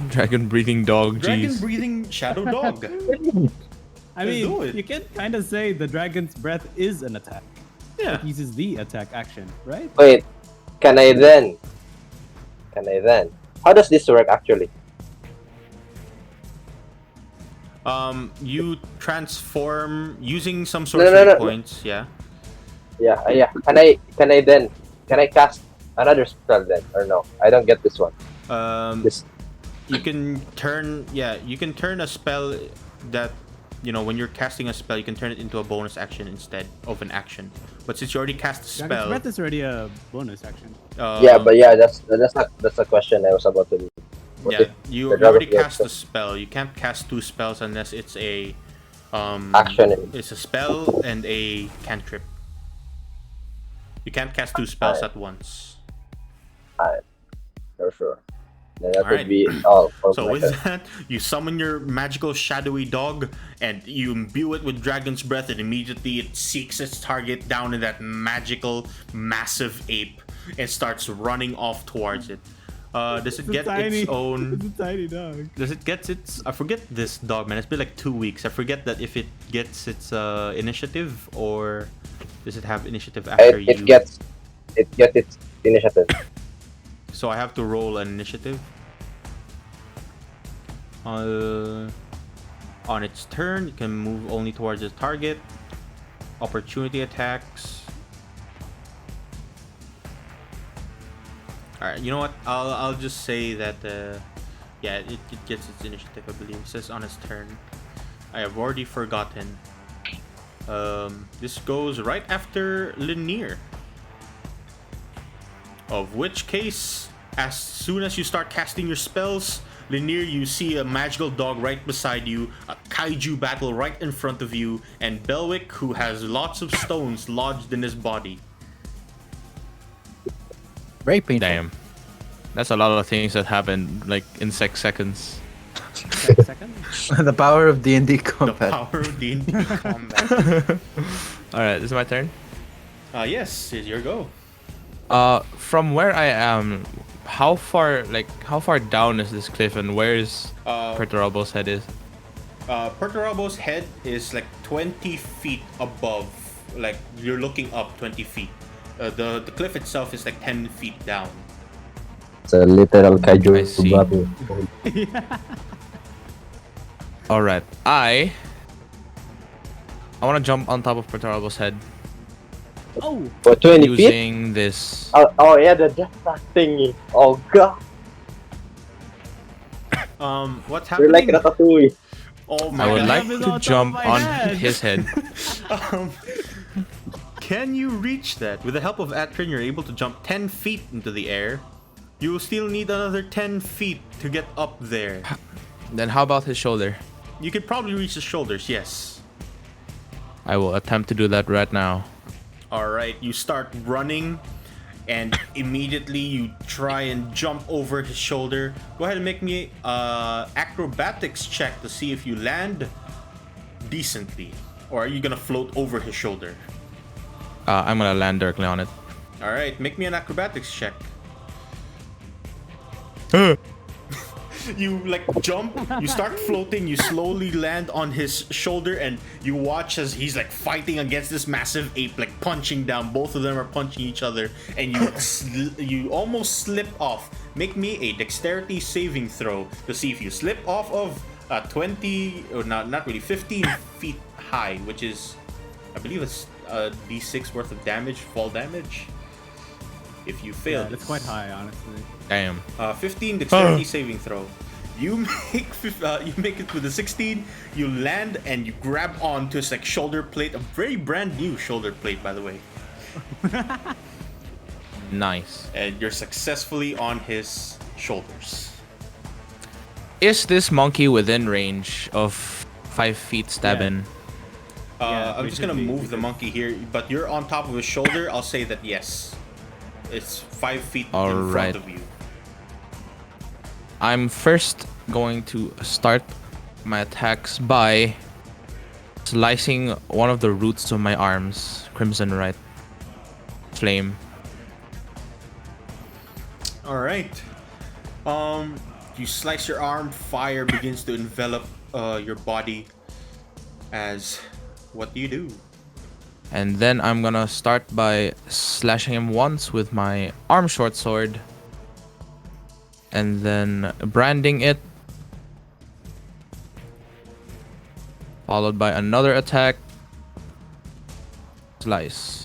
Dragon breathing dog, Dragon jeez. breathing shadow dog. I Let's do mean, it. you can kind of say the dragon's breath is an attack. Yeah. It uses the attack action, right? Wait, can I then? How does this work actually? You transform using some No, sorcery no, no. points. Yeah. Yeah. Can I cast another spell then, or no? I don't get this one. This. You can turn. Yeah, you can turn a spell that. When you're casting a spell, you can turn it into a bonus action instead of an action. But since you already cast a Dragon's spell, breath is already a bonus action. That's not the question I was about to do. yeah, you the already Dragon's cast a Breath spell. You can't cast 2 spells unless it's a action. It's a spell and a cantrip. You can't cast 2 spells at once. For sure. Then that Alright. would be all. For So my with turn. that, you summon your magical shadowy dog and you imbue it with Dragon's Breath, and immediately it seeks its target down in that magical massive ape and starts running off towards it. Does it get its own? It's a tiny dog. Does it get its? I forget this dog, man. It's been like 2 weeks. I forget that if it gets its initiative or Does it have initiative after you? It gets its initiative. So I have to roll an initiative. On its turn, you can move only towards the target. Opportunity attacks. Alright, you know what? I'll just say that yeah, it gets its initiative, I believe. It says on its turn. I have already forgotten. This goes right after Linear. Of which case, as soon as you start casting your spells, Linear, you see a magical dog right beside you, a kaiju battle right in front of you, and Belwick, who has lots of stones lodged in his body. Very painful. Damn. That's a lot of things that happen like in 6 seconds. Seconds? The power of D&D The combat. power of D&D combat. Alright, this is my turn. Yes, it's your go. From where I am, how far down is this cliff, and where is Perturabo's head is? Perturabo's head is like 20 feet above. Like, you're looking up 20 feet. The cliff itself is like 10 feet down. It's a literal I kaiju see. battle. Alright, I want to jump on top of Perturabo's head Oh! For 20 feet? using this. Oh yeah, the jetpack thingy. Oh god, What's you're like happening? Ratatouille. Oh my I would god. like Jump is to on top jump of my on head. his head. Um, can you reach that? With the help of Atrin, you're able to jump 10 feet into the air. You will still need another 10 feet to get up there. Then how about his shoulder? You could probably reach the shoulders, yes. I will attempt to do that right now. Alright, you start running, and immediately you try and jump over his shoulder. Go ahead and make me acrobatics check to see if you land decently. Or are you gonna float over his shoulder? I'm gonna land directly on it. Alright, make me an acrobatics check. You like jump, you start floating, you slowly land on his shoulder, and you watch as he's like fighting against this massive ape, like punching down. Both of them are punching each other, and you almost slip off. Make me a dexterity saving throw to see if you slip off of 20 or not really 15 feet high, which is, I believe, it's d6 worth of damage, fall damage. If you fail, Yeah, that's quite high, honestly. Damn. 15 dexterity saving throw. You make it with a 16. You land and you grab onto his like shoulder plate, a very brand new shoulder plate, by the way. Nice. And you're successfully on his shoulders. Is this monkey within range of 5 feet stabbing? Yeah, I'm we just should gonna be, move the because- monkey here, but you're on top of his shoulder. I'll say that yes, it's 5 feet in Alright. front of you. I'm first going to start my attacks by slicing one of the roots of my arms. Crimson Right. Flame. All right. You slice your arm. Fire begins to envelop your body. As what do you do? And then I'm gonna start by slashing him once with my arm short sword. And then branding it. Followed by another attack. Slice.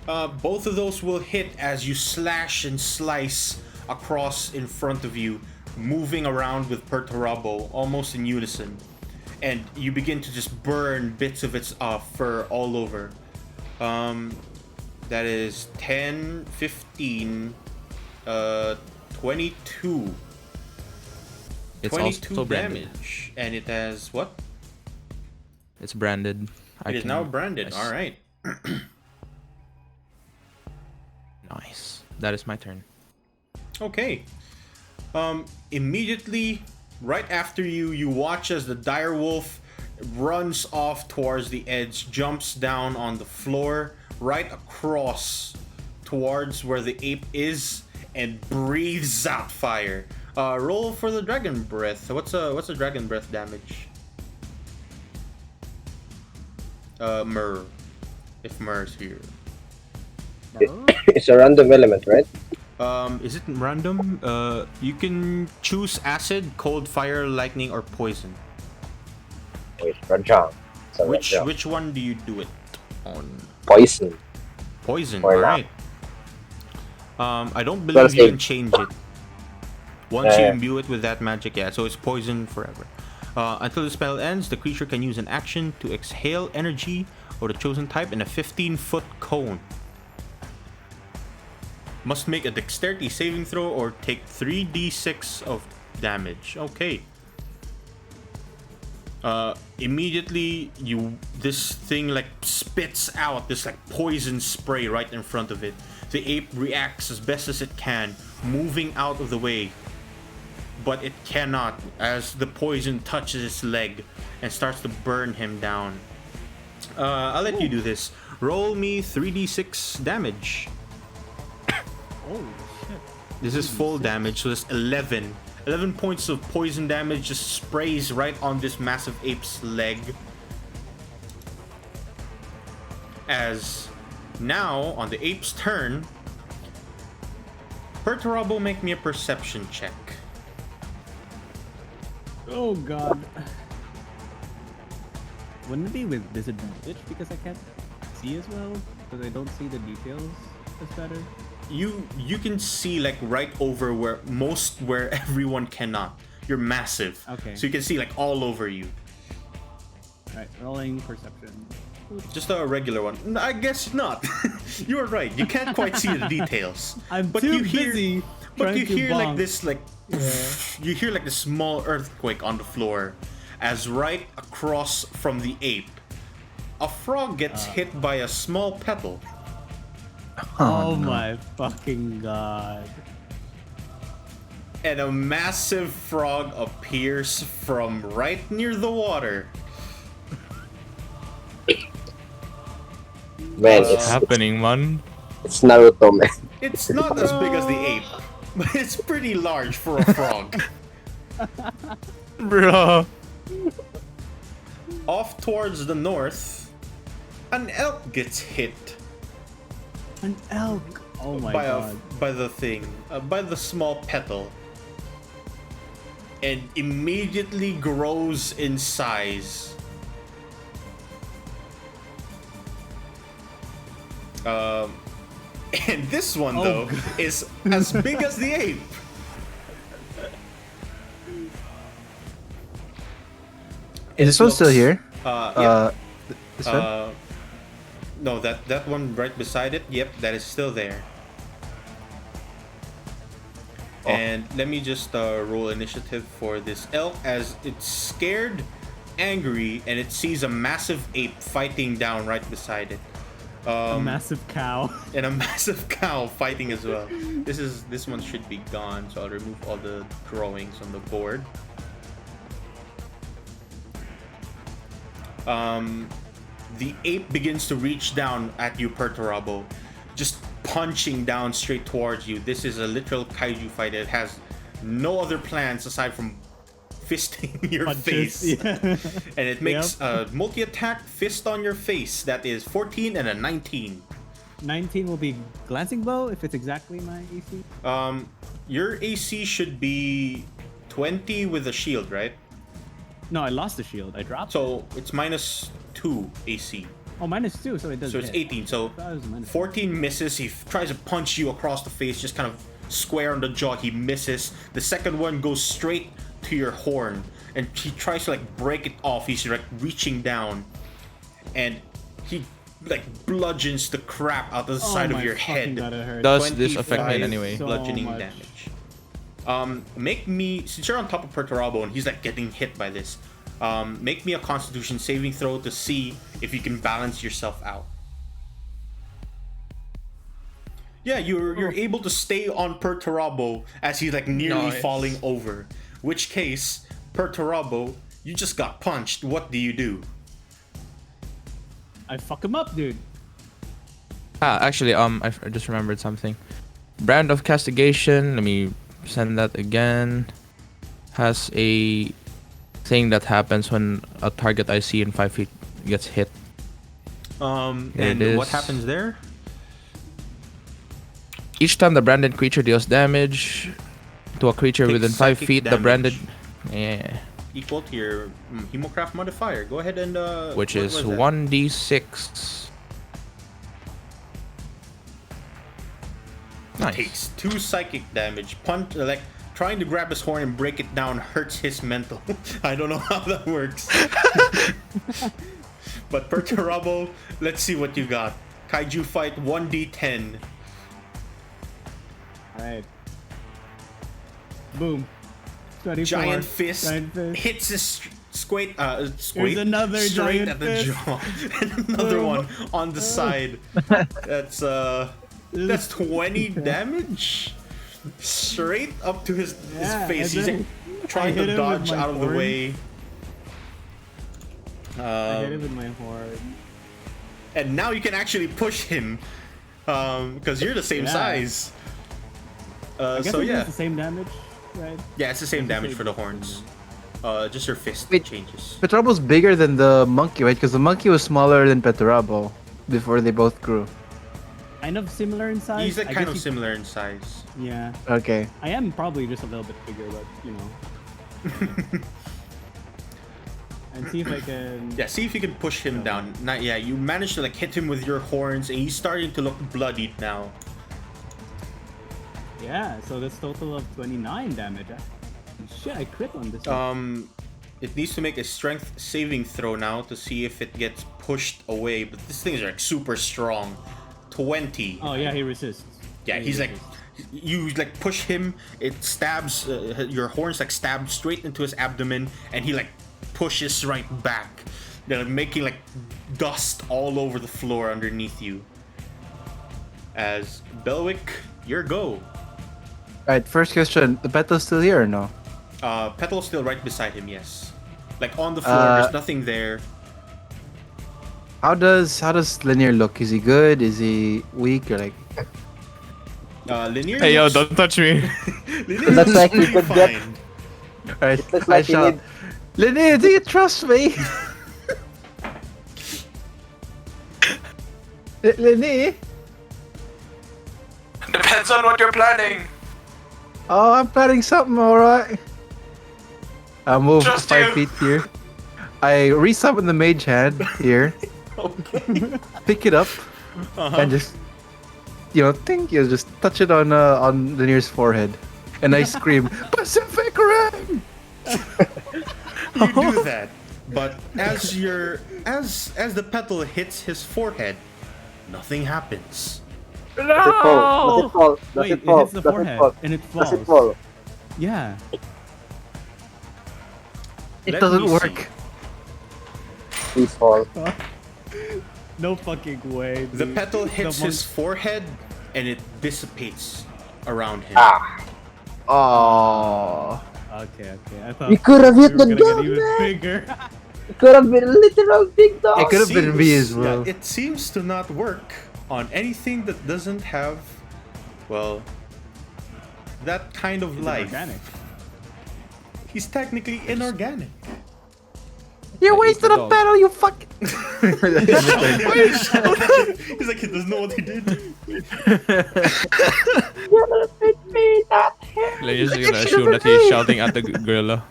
Both of those will hit as you slash and slice across in front of you, moving around with Perturabo almost in unison. And you begin to just burn bits of its fur all over. That is 10, 15, 22. It's 22 also branded. damage. And it has what? It's branded. It is now branded. Nice. Alright. Nice. That is my turn. Okay. Immediately, right after you watch as the dire wolf runs off towards the edge, jumps down on the floor, right across towards where the ape is, and breathes out fire. Roll for the dragon breath. What's a dragon breath damage? Myrrh. If Myrrh's here. It's a random element, right? Is it random? You can choose acid, cold, fire, lightning, or poison. Wait, Rajang. It's a Rajang. Which one do you do it on? Poison. Poison. Or All not. right. I don't believe you can change it. Once you imbue it with that magic, yeah. So it's poison forever. Until the spell ends, the creature can use an action to exhale energy or the chosen type in a 15-foot cone. Must make a dexterity saving throw or take 3d6 of damage. Okay. Immediately this thing like spits out this like poison spray right in front of it. The ape reacts as best as it can, moving out of the way, but it cannot as the poison touches its leg and starts to burn him down. I'll let you do this. Roll me 3d6 damage. Oh shit. This is full damage, so it's 11. 11 points of poison damage just sprays right on this massive ape's leg. As now, on the ape's turn, Perturabo, make me a perception check. Oh god. Wouldn't it be with disadvantage because I can't see as well? Because I don't see the details as better? You can see like right over where everyone cannot. You're massive. Okay. So you can see like all over you. Alright, rolling perception. Just a regular one. No, I guess not. You are right. You can't quite see the details. I'm But too you hear- busy But trying you to hear like bonk. this like you hear like this small earthquake on the floor as right across from the ape a frog gets hit by a small pebble. Oh my fucking god. And a massive frog appears from right near the water. Man, What's happening, man? it's Naruto, man. It's not as big as the ape, but it's pretty large for a frog. Bro. Off towards the north, an elk gets hit An elk. Oh my by god. by the small petal, and immediately grows in size. And this one though God. is as big as the ape. Is this one still here? Yeah. This one? No, that one right beside it. Yep, that is still there. And let me just roll initiative for this elk as it's scared, angry, and it sees a massive ape fighting down right beside it. A massive cow. And a massive cow fighting as well. This one should be gone, so I'll remove all the drawings on the board. The ape begins to reach down at you, Perturabo, just punching down straight towards you. This is a literal kaiju fight. It has no other plans aside from fisting your Punches, face. yeah. And it makes a multi-attack fist on your face. That is 14 and a 19. 19 will be glancing bow if it's exactly my AC. Your AC should be 20 with a shield, right? No, I lost the shield. I dropped. So it's minus 2 AC. Oh, -2, so it does. So it's hit. 18. So That was minus 14 misses. He tries to punch you across the face, just kind of square on the jaw. He misses. The second one goes straight to your horn, and he tries to like break it off. He's like reaching down, and he like bludgeons the crap out of the side of my your fucking head. God, it hurts. Does this affect me in 25 any way? So bludgeoning much. damage. Make me, since you're on top of Perturabo and he's like getting hit by this, make me a Constitution saving throw to see if you can balance yourself out. Yeah, you're able to stay on Perturabo as he's like nearly Nice. falling over. Which case, Perturabo, you just got punched. What do you do? I fuck him up, dude. Actually, I just remembered something. Brand of Castigation. Let me send that again. Has a thing that happens when a target I see in 5 feet gets hit. And It what is. happens there? Each time the branded creature deals damage to a creature Take within 5 psychic feet, the damage. branded. Yeah. Equal to your Hemocraft modifier. Go ahead and Which what is was that? 1d6. Nice. Takes 2 psychic damage. Punch like trying to grab his horn and break it down hurts his mental. I don't know how that works. But Perturabo, let's see what you got. Kaiju fight 1d10. Alright. Boom. 24. Giant fist Giant fist. hits his straight There's another straight giant at the fist. jaw. And another one on the side. That's 20 damage straight up to his face. He's and like trying hit to him dodge with my out of the horn. way. I hit him with my horn. And now you can actually push him because you're the same Yeah. size. I guess So it yeah, does the same damage, right? yeah, it's the same It's the damage same for the horns. Just your fist Wait. changes. Petrabo's bigger than the monkey, right? Because the monkey was smaller than Petrabo before they both grew. Kind of similar in size. He's like I kind guess of you- similar in size. Yeah. Okay. I am probably just a little bit bigger, but you know. And see if I can. Yeah, see if you can push him down. Not yeah, you managed to like hit him with your horns, and he's starting to look bloodied now. Yeah, so that's total of 29 damage. Shit, I crit on this one. It needs to make a strength saving throw now to see if it gets pushed away. But this thing is like super strong. 20. Oh yeah, he resists. Yeah, he's like, you like push him. It stabs your horns like stab straight into his abdomen, and he like pushes right back, making like dust all over the floor underneath you. As Belwick, your go. Alright, first question. The Peto's still here or no? Petal's still right beside him. Yes, like on the floor. There's nothing there. How does Linear look? Is he good? Is he weak? Or like Linear. Hey yo, looks- don't touch me. Linear Looks like pretty we could get- fine. Alright, looks I like he shall. need- Linear, do you trust me? Linear? Depends on what you're planning. Oh, I'm planning something, alright. I'll move Trust 5 you. feet here. I resummon the mage hand here, Okay. pick it up, and just, just touch it on Linear's forehead. And I scream, Pacific Rim! You do that, but as the petal hits his forehead, nothing happens. Does it fall? Does it fall? Does Wait, it fall? hits the Does it forehead fall? and it falls. Does it fall? Yeah. It Let doesn't me work. Please fall. No fucking way. The dude. petal The hits monk- his forehead, and it dissipates around him. Ah, Oh. Okay. I thought we could have we hit were the gonna get dog, even man. bigger. It could have been a literal big dog. It could have been me as Seems- well. yeah, it seems to not work on anything that doesn't have, well, that kind of life. Organic. He's technically inorganic. You I wasted ate the a dog. battle, you fuck. He's like, he doesn't know what he did. Like, just gonna assume that he's shouting at the gorilla.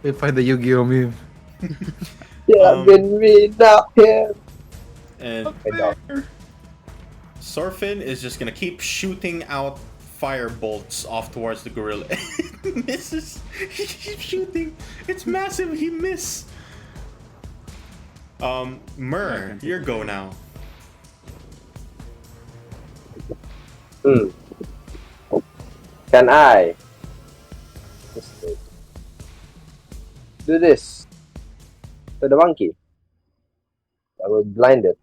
We find the Yu-Gi-Oh meme. Yeah, been me, not him. And My dog. Sorfin is just gonna keep shooting out fire bolts off towards the gorilla. Misses. He keeps shooting. It's massive. He miss. Myrrh, your go now. Can I just do this to the monkey? I will blind it.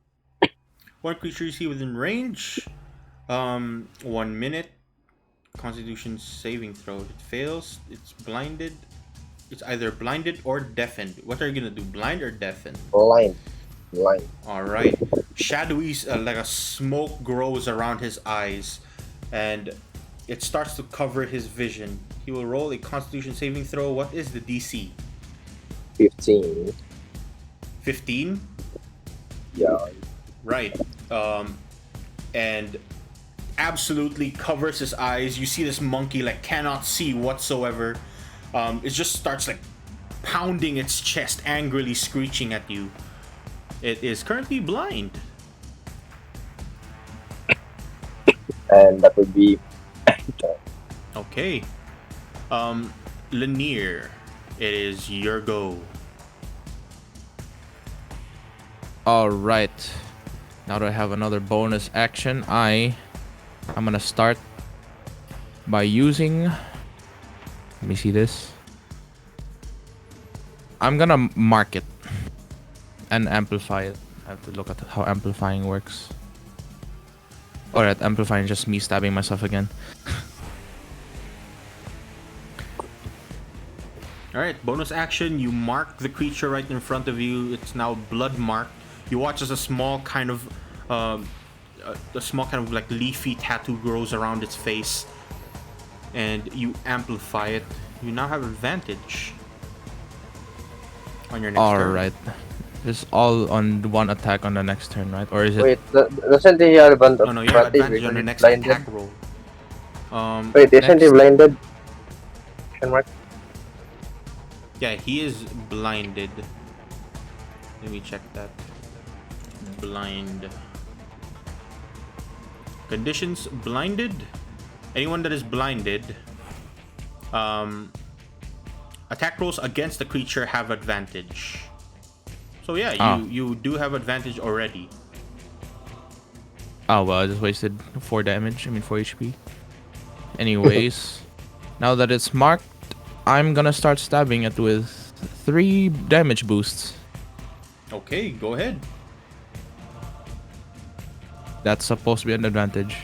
One creature you see within range. 1 minute. Constitution saving throw. It fails. It's blinded. It's either blinded or deafened. What are you gonna do? Blind or deafen? Blind. All right. Shadowy, like a smoke grows around his eyes, and it starts to cover his vision. He will roll a Constitution saving throw. What is the DC? 15. 15. Yeah. Right. And absolutely covers his eyes. You see this monkey like cannot see whatsoever. It just starts like pounding its chest, angrily screeching at you. It is currently blind. And that would be Okay. Lanier, it is your go. All right. Now that I have another bonus action, I'm gonna start by using. Let me see this. I'm gonna mark it and amplify it. I have to look at how amplifying works. Alright, amplifying is just me stabbing myself again. Alright, bonus action. You mark the creature right in front of you. It's now blood marked. You watch as a small kind of like leafy tattoo grows around its face, and you amplify it. You now have advantage on your next turn. Alright. It's all on one attack on the next turn, right? Or is it? wait. Doesn't he have Oh no, you have advantage on the next blinded? attack roll. Wait, isn't he next- blinded? Question mark. Yeah, he is blinded. Let me check that. Blind. Conditions: blinded. Anyone that is blinded, attack rolls against the creature have advantage. So yeah, you do have advantage already. Oh well, I just wasted 4 damage. I mean 4 HP. Anyways, now that it's marked, I'm gonna start stabbing it with 3 damage boosts. Okay, go ahead. That's supposed to be an advantage.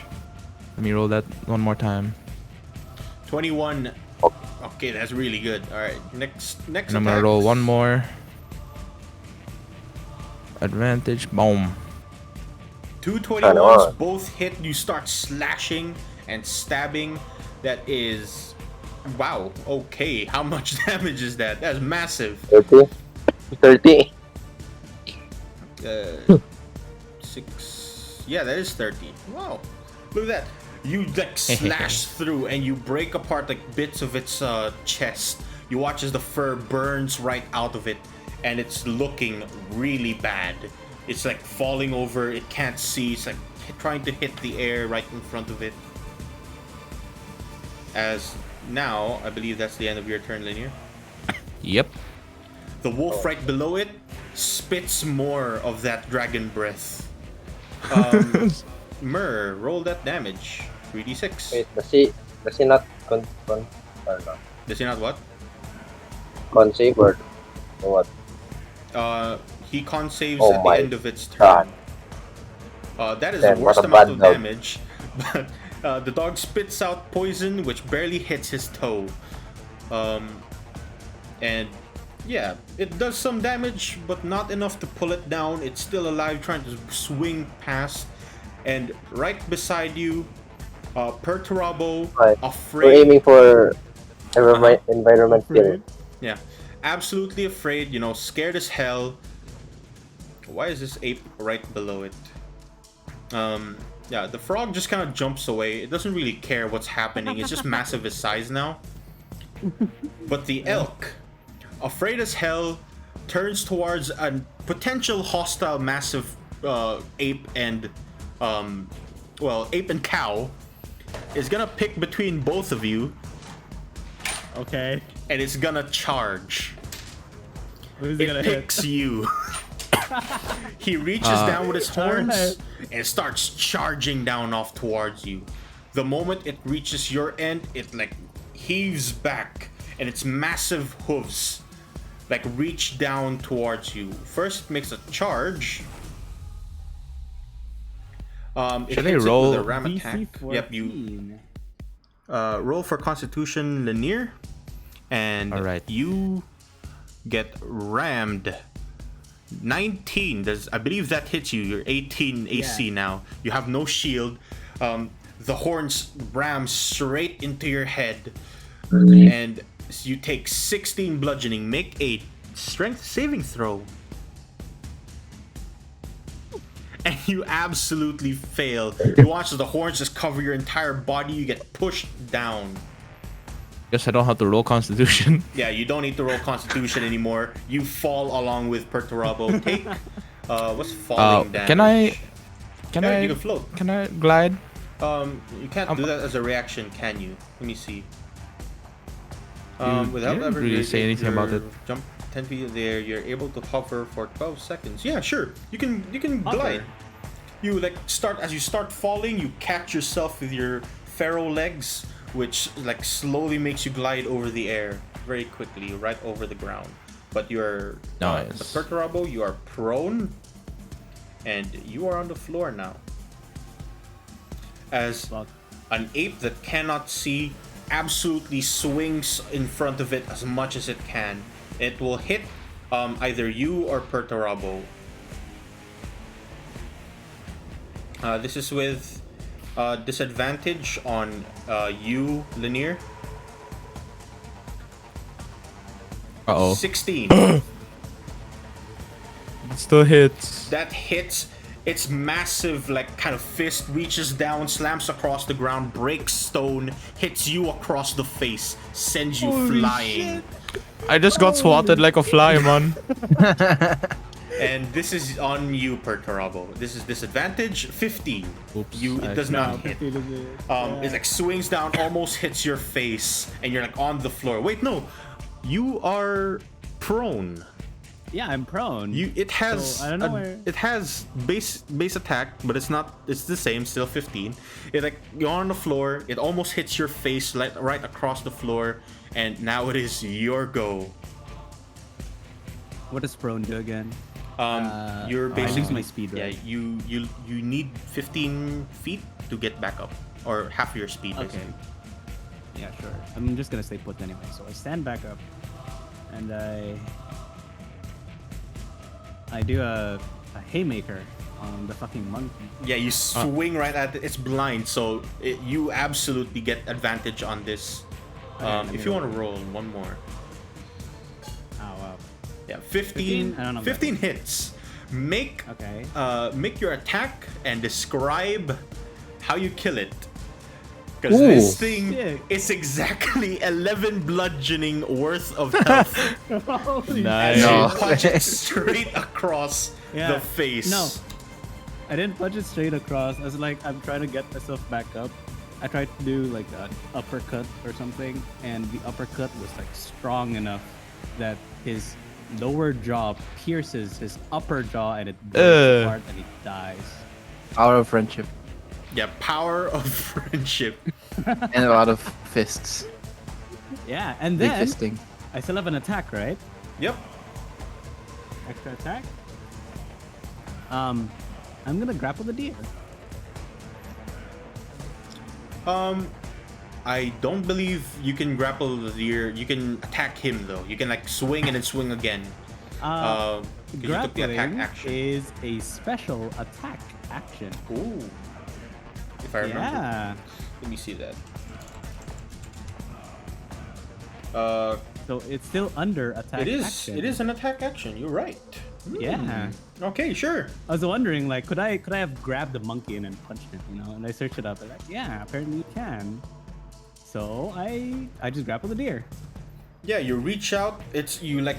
Let me roll that one more time. 21. Okay, that's really good. All right, next And I'm gonna attack. roll one more. Advantage. Boom. 2 21s, both hit. You start slashing and stabbing. That is, wow. Okay, how much damage is that? That's massive. 30. 30. 6. Yeah, that is 13. Wow, look at that. You like slash through and you break apart like bits of its chest. You watch as the fur burns right out of it, and it's looking really bad. It's like falling over. It can't see. It's like trying to hit the air right in front of it. As now, I believe that's the end of your turn, Linear. Yep. The wolf right below it spits more of that dragon breath. Myrrh, roll that damage. 3d6. Wait, does he not or not? Does he not what? Con save or what? He con saves Oh at the my end of its turn. That is Then the what worst a amount bad of dog. damage. But the dog spits out poison, which barely hits his toe. And yeah, it does some damage, but not enough to pull it down. It's still alive, trying to swing past. And right beside you, Perturabo, Right. afraid. We're aiming for environment kill. Yeah, absolutely afraid, scared as hell. Why is this ape right below it? Yeah, the frog just kind of jumps away. It doesn't really care what's happening. It's just massive his size now. But the elk, afraid as hell, turns towards a potential hostile massive ape and ape and cow. Is gonna pick between both of you. Okay. And it's gonna charge. Who's it It gonna hit? picks you. He reaches down with his horns and starts charging down off towards you. The moment it reaches your end, it like heaves back, and its massive hooves like reach down towards you. First, it makes a charge. It Should I hits it roll with a ram DC attack? 14. Yep, you roll for Constitution, Lanier, and Alright. you get rammed. 19. I believe that hits you. You're 18 AC now. You have no shield. The horns ram straight into your head, and you take 16 bludgeoning. Make a strength saving throw. You absolutely fail. You watch as the horns just cover your entire body. You get pushed down. Guess I don't have to roll Constitution. Yeah, you don't need to roll Constitution anymore. You fall along with Perturabo. Take what's falling damage? Can Yeah, I you can float. Can I glide? You can't do that as a reaction, can you? Let me see. You Without didn't ever really say anything about it. Jump 10 feet in the air. You're able to hover for 12 seconds. Yeah, sure. You can glide. You like start as you start falling. You catch yourself with your pharaoh legs, which like slowly makes you glide over the air very quickly, right over the ground. But you're Nice. the Perturabo, you are prone, and you are on the floor now. As Fuck. an ape that cannot see absolutely swings in front of it as much as it can. It will hit either you or Perturabo. This is with disadvantage on you, Lanier. Uh-oh. 16. It still hits. That hits. Its massive, like, kind of fist reaches down, slams across the ground, breaks stone, hits you across the face, sends you flying. I just got swatted like a fly, man. And this is on you, Perturabo. This is disadvantage 15. Oops, It does not hit. It Yeah. like swings down, almost hits your face, and you're like on the floor. Wait, no, you are prone. Yeah, I'm prone. It has So, I don't know where- it has base attack, but it's not. It's the same, still 15. It like you're on the floor. It almost hits your face like right across the floor, and now it is your go. What does prone do again? You're I basically lose my speed, Yeah, right? you need 15 feet to get back up, or half your speed. Okay. Basically. Yeah, sure. I'm just gonna stay put anyway. So I stand back up, and I do a haymaker on the fucking monkey. Yeah, you swing right at it. It's blind, so you absolutely get advantage on this. let me If you want to roll. roll one more. Oh wow. Yeah, 15. 15? I don't know. 15 hits. Make Okay. make your attack and describe how you kill it. Because Ooh. this thing Sick. is exactly 11 bludgeoning worth of health. Nice. You No. punch it straight across Yeah. the face. No. I didn't punch it straight across. I was like, I'm trying to get myself back up. I tried to do like an uppercut or something, and the uppercut was like strong enough that his lower jaw pierces his upper jaw, and it breaks apart, and he dies. Out of friendship Yeah, power of friendship. and a lot of fists. Yeah, and Big then fisting. I still have an attack, right? Yep. Extra attack. I'm gonna grapple the deer. I don't believe you can grapple the deer. You can attack him though. You can like swing and then swing again. 'Cause you took the attack Grappling action. is a special attack action. Ooh. If I remember. Yeah. Let me see that. So it's still under attack It is. action. It is an attack action. You're right. Yeah. Okay, sure. I was wondering, like, could I have grabbed the monkey and then punched it, you know? And I searched it up, and like, yeah, apparently you can. So I just grappled the deer. Yeah, you reach out. You like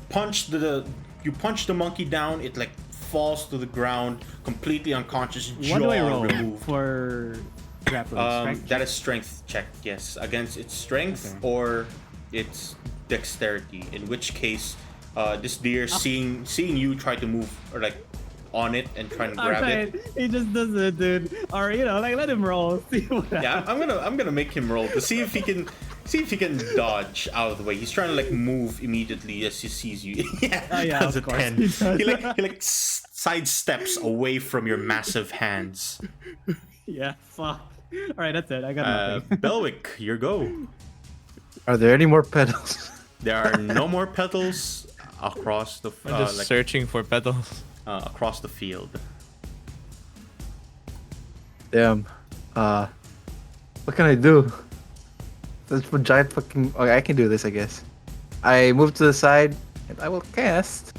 punch you punch the monkey down. It like falls to the ground, completely unconscious. What do I jaw roll removed. for grappling? Strength That is strength check. Yes, against its strength or its dexterity. In which case, this deer seeing you try to move or like on it and trying to grab it. He just does it, dude. Or like let him roll. See what Yeah, happens. I'm gonna make him roll to see if he can dodge out of the way. He's trying to like move immediately as he sees you. Yeah, Oh, yeah, that's of a course 10. he does. He like sidesteps away from your massive hands. Yeah, fuck. All right, that's it. I got nothing. Belwick, your go. Are there any more pedals? There are no more petals across the I'm just searching for petals. across the field. Damn. What can I do? That's a giant fucking. Okay, I can do this, I guess. I move to the side, and I will cast.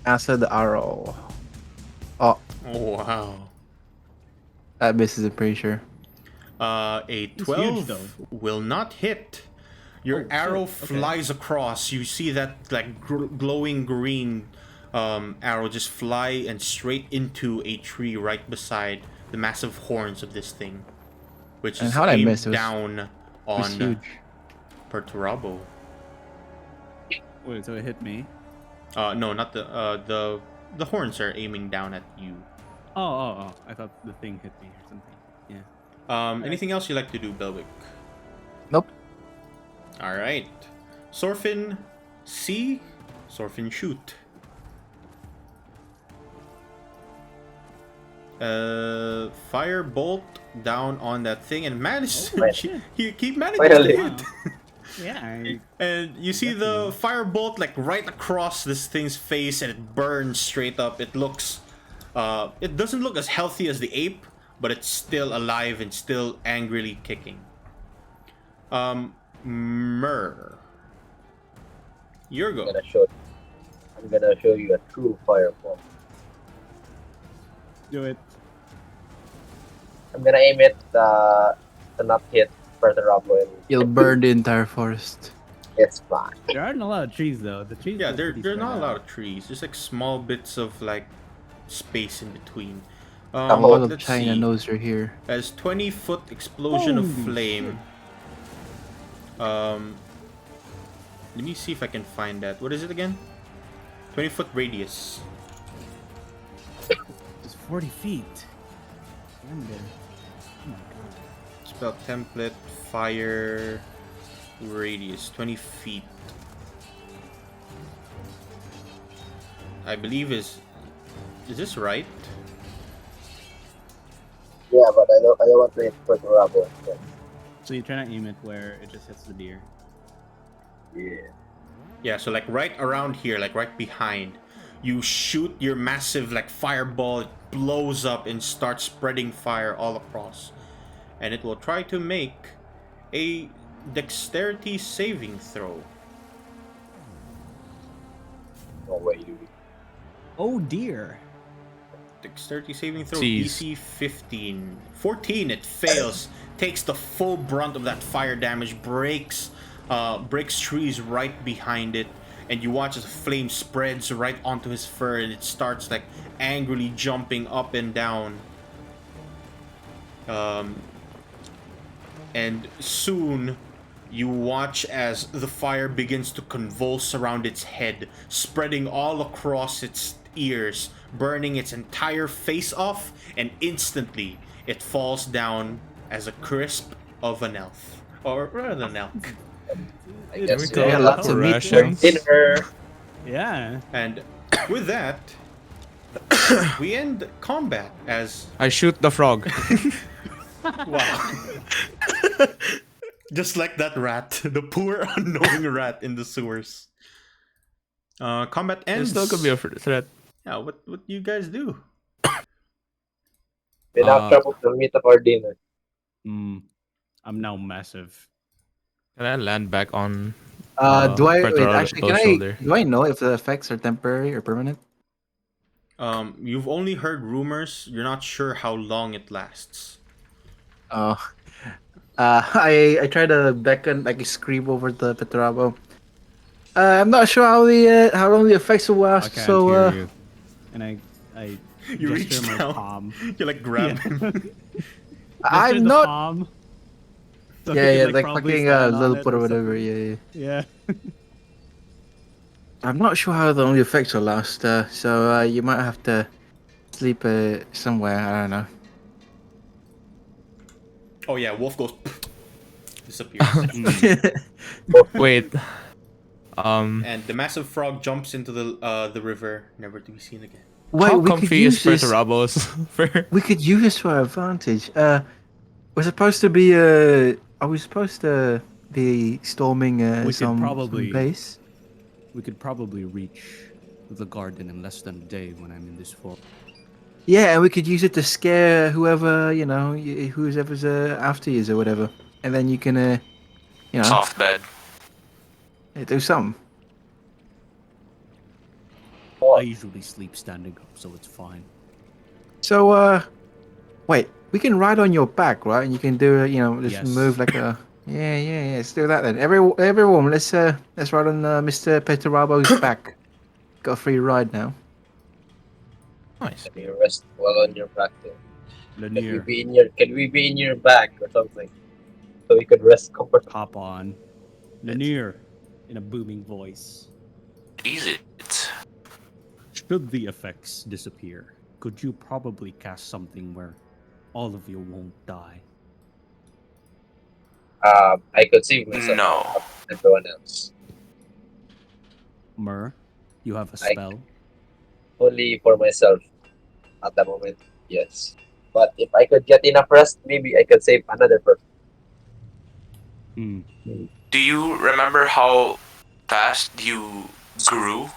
Answer the arrow. Oh, Oh wow. that misses, I'm pretty sure. A It's 12 huge, though. will not hit. Your Oh, arrow shit. Okay. flies across. You see that like glowing green arrow just fly and straight into a tree right beside the massive horns of this thing, which And is how'd I aimed miss? It was down on huge. Perturabo. Wait, so it hit me? No, not the horns are aiming down at you. Oh. I thought the thing hit me or something. Yeah. Anything else you like to do, Belwick? Nope. All right. Sorfin, see. Sorfin, shoot. Fire bolt down on that thing and managed. Oh, he manages Finally. to hit. Yeah. And you see the fire bolt like right across this thing's face, and it burns straight up. It looks, it doesn't look as healthy as the ape, but it's still alive and still angrily kicking. Myrrh. Your go. I'm gonna show you a true fireball. Do it. I'm gonna aim it to not hit Perturabo, and You'll burn the entire forest. it's fine. There aren't a lot of trees though. The trees. Yeah, look there pretty are not a spread lot out. of trees. Just like small bits of like space in between. All of Let's China see. knows you're here. As 20-foot explosion of Holy flame. Let me see if I can find that. What is it again? 20-foot radius. It's 40 feet. Damn there. Oh my god. Spell template, fire, radius, 20 feet. I believe is this right? Yeah, but I don't want to hit Perturabo. So you're trying to aim it where it just hits the deer. Yeah. Yeah, so like right around here, like right behind, you shoot your massive like fireball, it blows up and starts spreading fire all across. And it will try to make a dexterity saving throw. No way, dude. Oh dear. Dexterity saving throw, Jeez. DC 15. 14, it fails. Takes the full brunt of that fire damage, breaks trees right behind it, and you watch as the flame spreads right onto his fur, and it starts like angrily jumping up and down. And soon you watch as the fire begins to convulse around its head, spreading all across its ears, burning its entire face off, and instantly it falls down as a crisp of an elf. Or rather an elk. I It- guess Yeah, lots of meat. Rations. dinner. Yeah. And with that, we end combat as I shoot the frog. wow. Just like that rat, the poor unknowing rat in the sewers. Combat There ends. still could be a threat. Yeah, what do you guys do? Without trouble to meet up our dinner. I'm now massive. Can I land back on? Do I wait? Perturabo Actually, can I? shoulder? Do I know if the effects are temporary or permanent? You've only heard rumors. You're not sure how long it lasts. Oh, I try to beckon, like scream over the Petrabo. I'm not sure how long the effects will I last. can't So hear you. And I You gesture reach my down. palm. You like grab him. Gesture I'm the not. palm. So Yeah, he yeah, can, like probably fucking stand on little it put or something. whatever. Yeah, yeah. Yeah. I'm not sure how long the effects will last. So you might have to sleep somewhere. I don't know. Oh yeah, Wolf goes disappears. Wait. And the massive frog jumps into the river, never to be seen again. Wait, How we could comfy is use this. Perturabo's fur? We could use this to our advantage. We're supposed to be. Are we supposed to be storming We could some probably- base? We could probably reach the garden in less than a day when I'm in this form. Yeah, and we could use it to scare whoever whoever's after you or whatever, and then you can Soft bed. do something. I usually sleep standing up, so it's fine. So, wait, we can ride on your back, right? And you can do, just Yes. move like a. Yeah. Let's do that then. Everyone, let's ride on Mr. Peterabo's back. Got a free ride now. Nice. Can you rest well on your back there? Lanier, Can we be in your back or something? So we could rest comfortably. hop on. Lanier, in a booming voice. Easy. Should the effects disappear, could you probably cast something where all of you won't die? I could save myself. No. From everyone else. Mur, you have a I- spell. Only for myself at the moment. Yes. But if I could get enough rest, maybe I could save another person. Hmm. Do you remember how fast you grew?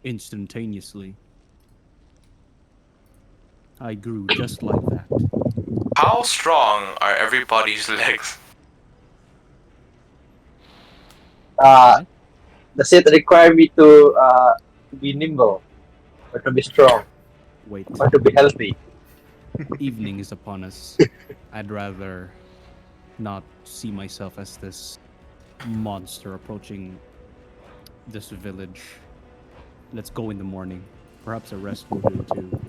Instantaneously. I grew just like that. How strong are everybody's legs? Does it require me to be nimble, or to be strong, Wait, or to be healthy? evening is upon us. I'd rather not see myself as this monster approaching this village. Let's go in the morning. Perhaps a rest will do too.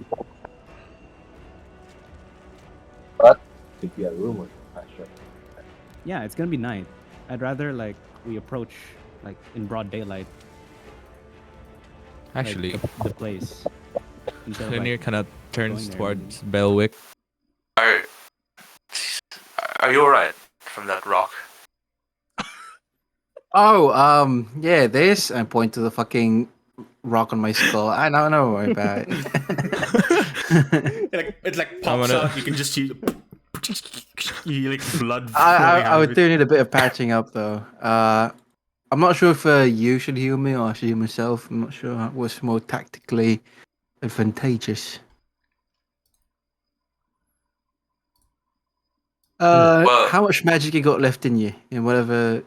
But could be a rumor. Not sure. Yeah, it's gonna be night. I'd rather like we approach like in broad daylight. like, Actually, the place. Instead of, Lanier like, kind of turns going there towards Belwick. Are you alright from that rock? Oh, yeah, this. I point to the fucking rock on my skull. I don't know about it. It I'm pops gonna- out. You can just see you like blood. I flowing out would of do it. need a bit of patching up though. I'm not sure if you should heal me or I should heal myself. I'm not sure what's more tactically advantageous. Well- How much magic you got left in you? In whatever.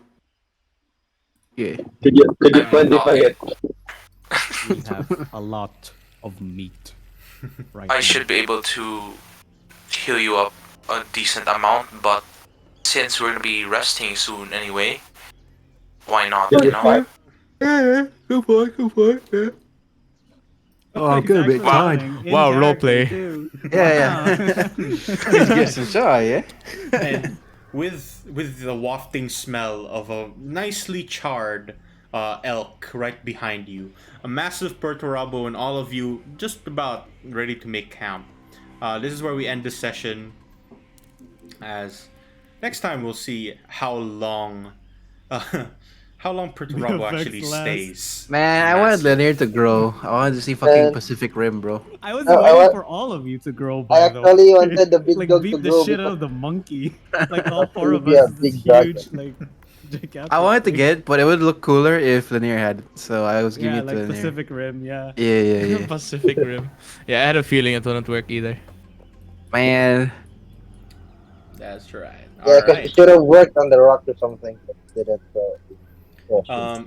Yeah. Could you quantify it? we have a lot of meat. Right. I now. should be able to heal you up a decent amount, but since we're gonna be resting soon anyway, why not, you know? Yeah, go for it, yeah. Oh, I'm getting a bit tired. Wow, roleplay. Yeah. Let's get some try, yeah? And with the wafting smell of a nicely charred elk right behind you, a massive Perturabo, and all of you just about ready to make camp. This is where we end this session. As next time we'll see how long Perturabo effects actually last. stays. Man, I wanted Lanier to grow. I wanted to see fucking Pacific Rim, bro. I was No, I waiting wa- for all of you to grow. I By the way. actually wanted the big like dog beat to the grow shit out because of the monkey. Like all four of Actually be a us. This big dragon. huge, like gigantic I wanted to thing. get, but it would look cooler if Lanier had it. So I was giving Yeah, it to like Lanier. Pacific Rim. Yeah. Yeah. Pacific Rim. Yeah, I had a feeling it wouldn't work either. Man, That's right. yeah, because it should have worked on the rock or something, but it didn't.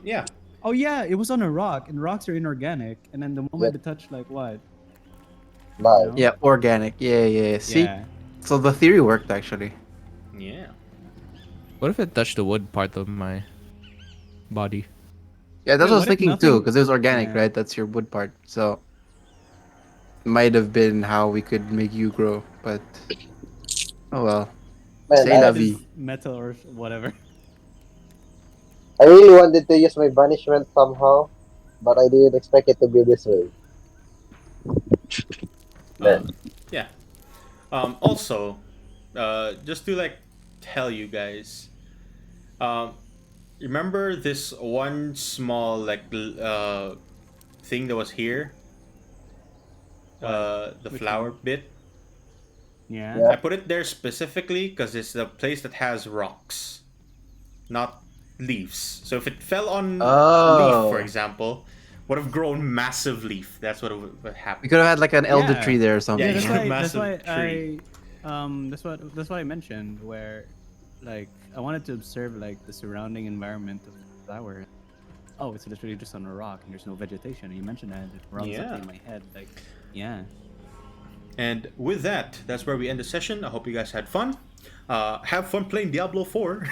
Yeah. Oh yeah, it was on a rock, and rocks are inorganic. And then the moment it touched, like what? Live. know? yeah, organic. Yeah. See, Yeah. so the theory worked actually. Yeah. What if it touched the wood part of my body? Yeah, that's Wait, what I was what if thinking too, nothing- because it was organic, Yeah. right? That's your wood part. So might have been how we could make you grow, but oh well. Man, Say la It is vie. metal or whatever. I really wanted to use my banishment somehow, but I didn't expect it to be this way. Man. Yeah. Also, just to like tell you guys, remember this one small thing that was here? The Which flower one? bit. Yeah. Yeah. I put it there specifically because it's the place that has rocks, not leaves. So if it fell on leaf, for Oh. example, would have grown massive leaf. That's what would happen. We could have had like an elder Yeah. tree there or something. Yeah, that's you why. have a That's why massive tree. That's why I mentioned where, like, I wanted to observe like the surrounding environment of the flower. oh, it's literally just on a rock and there's no vegetation. And you mentioned that, it runs up Yeah. in my head. Like, yeah. And with that, that's where we end the session. I hope you guys had fun. Have fun playing Diablo 4.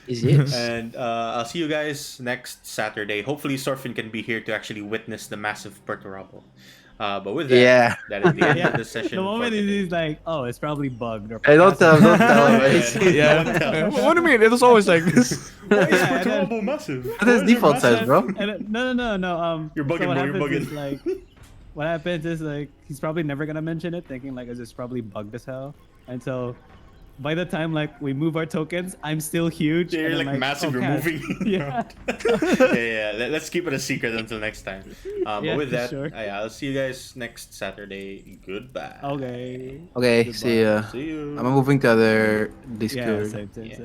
Is it? And I'll see you guys next Saturday. Hopefully, Sorfin can be here to actually witness the massive Perturabo. But with that, Yeah. that is the end Yeah. of the session. The for moment today. he's like, oh, it's probably bugged. Or Hey, don't tell, don't tell. Yeah, It's- yeah, no one tells. What do you mean? It was always like this. Why is Yeah, and then- Perturabo massive? What is default size, bro? No. You're bugging, so what bro, you're happens bugging. is, like, what happens is like he's probably never gonna mention it, thinking like it's probably bugged as hell. And so by the time like we move our tokens, I'm still huge. You're and like then, massive. You're Cat. moving. Yeah. Yeah. Let's keep it a secret until next time. Yeah, but with that, sure. yeah, I'll see you guys next Saturday. Goodbye. Okay. Okay, see ya. See you. I'm moving to other Yeah, Discord. same. Yeah.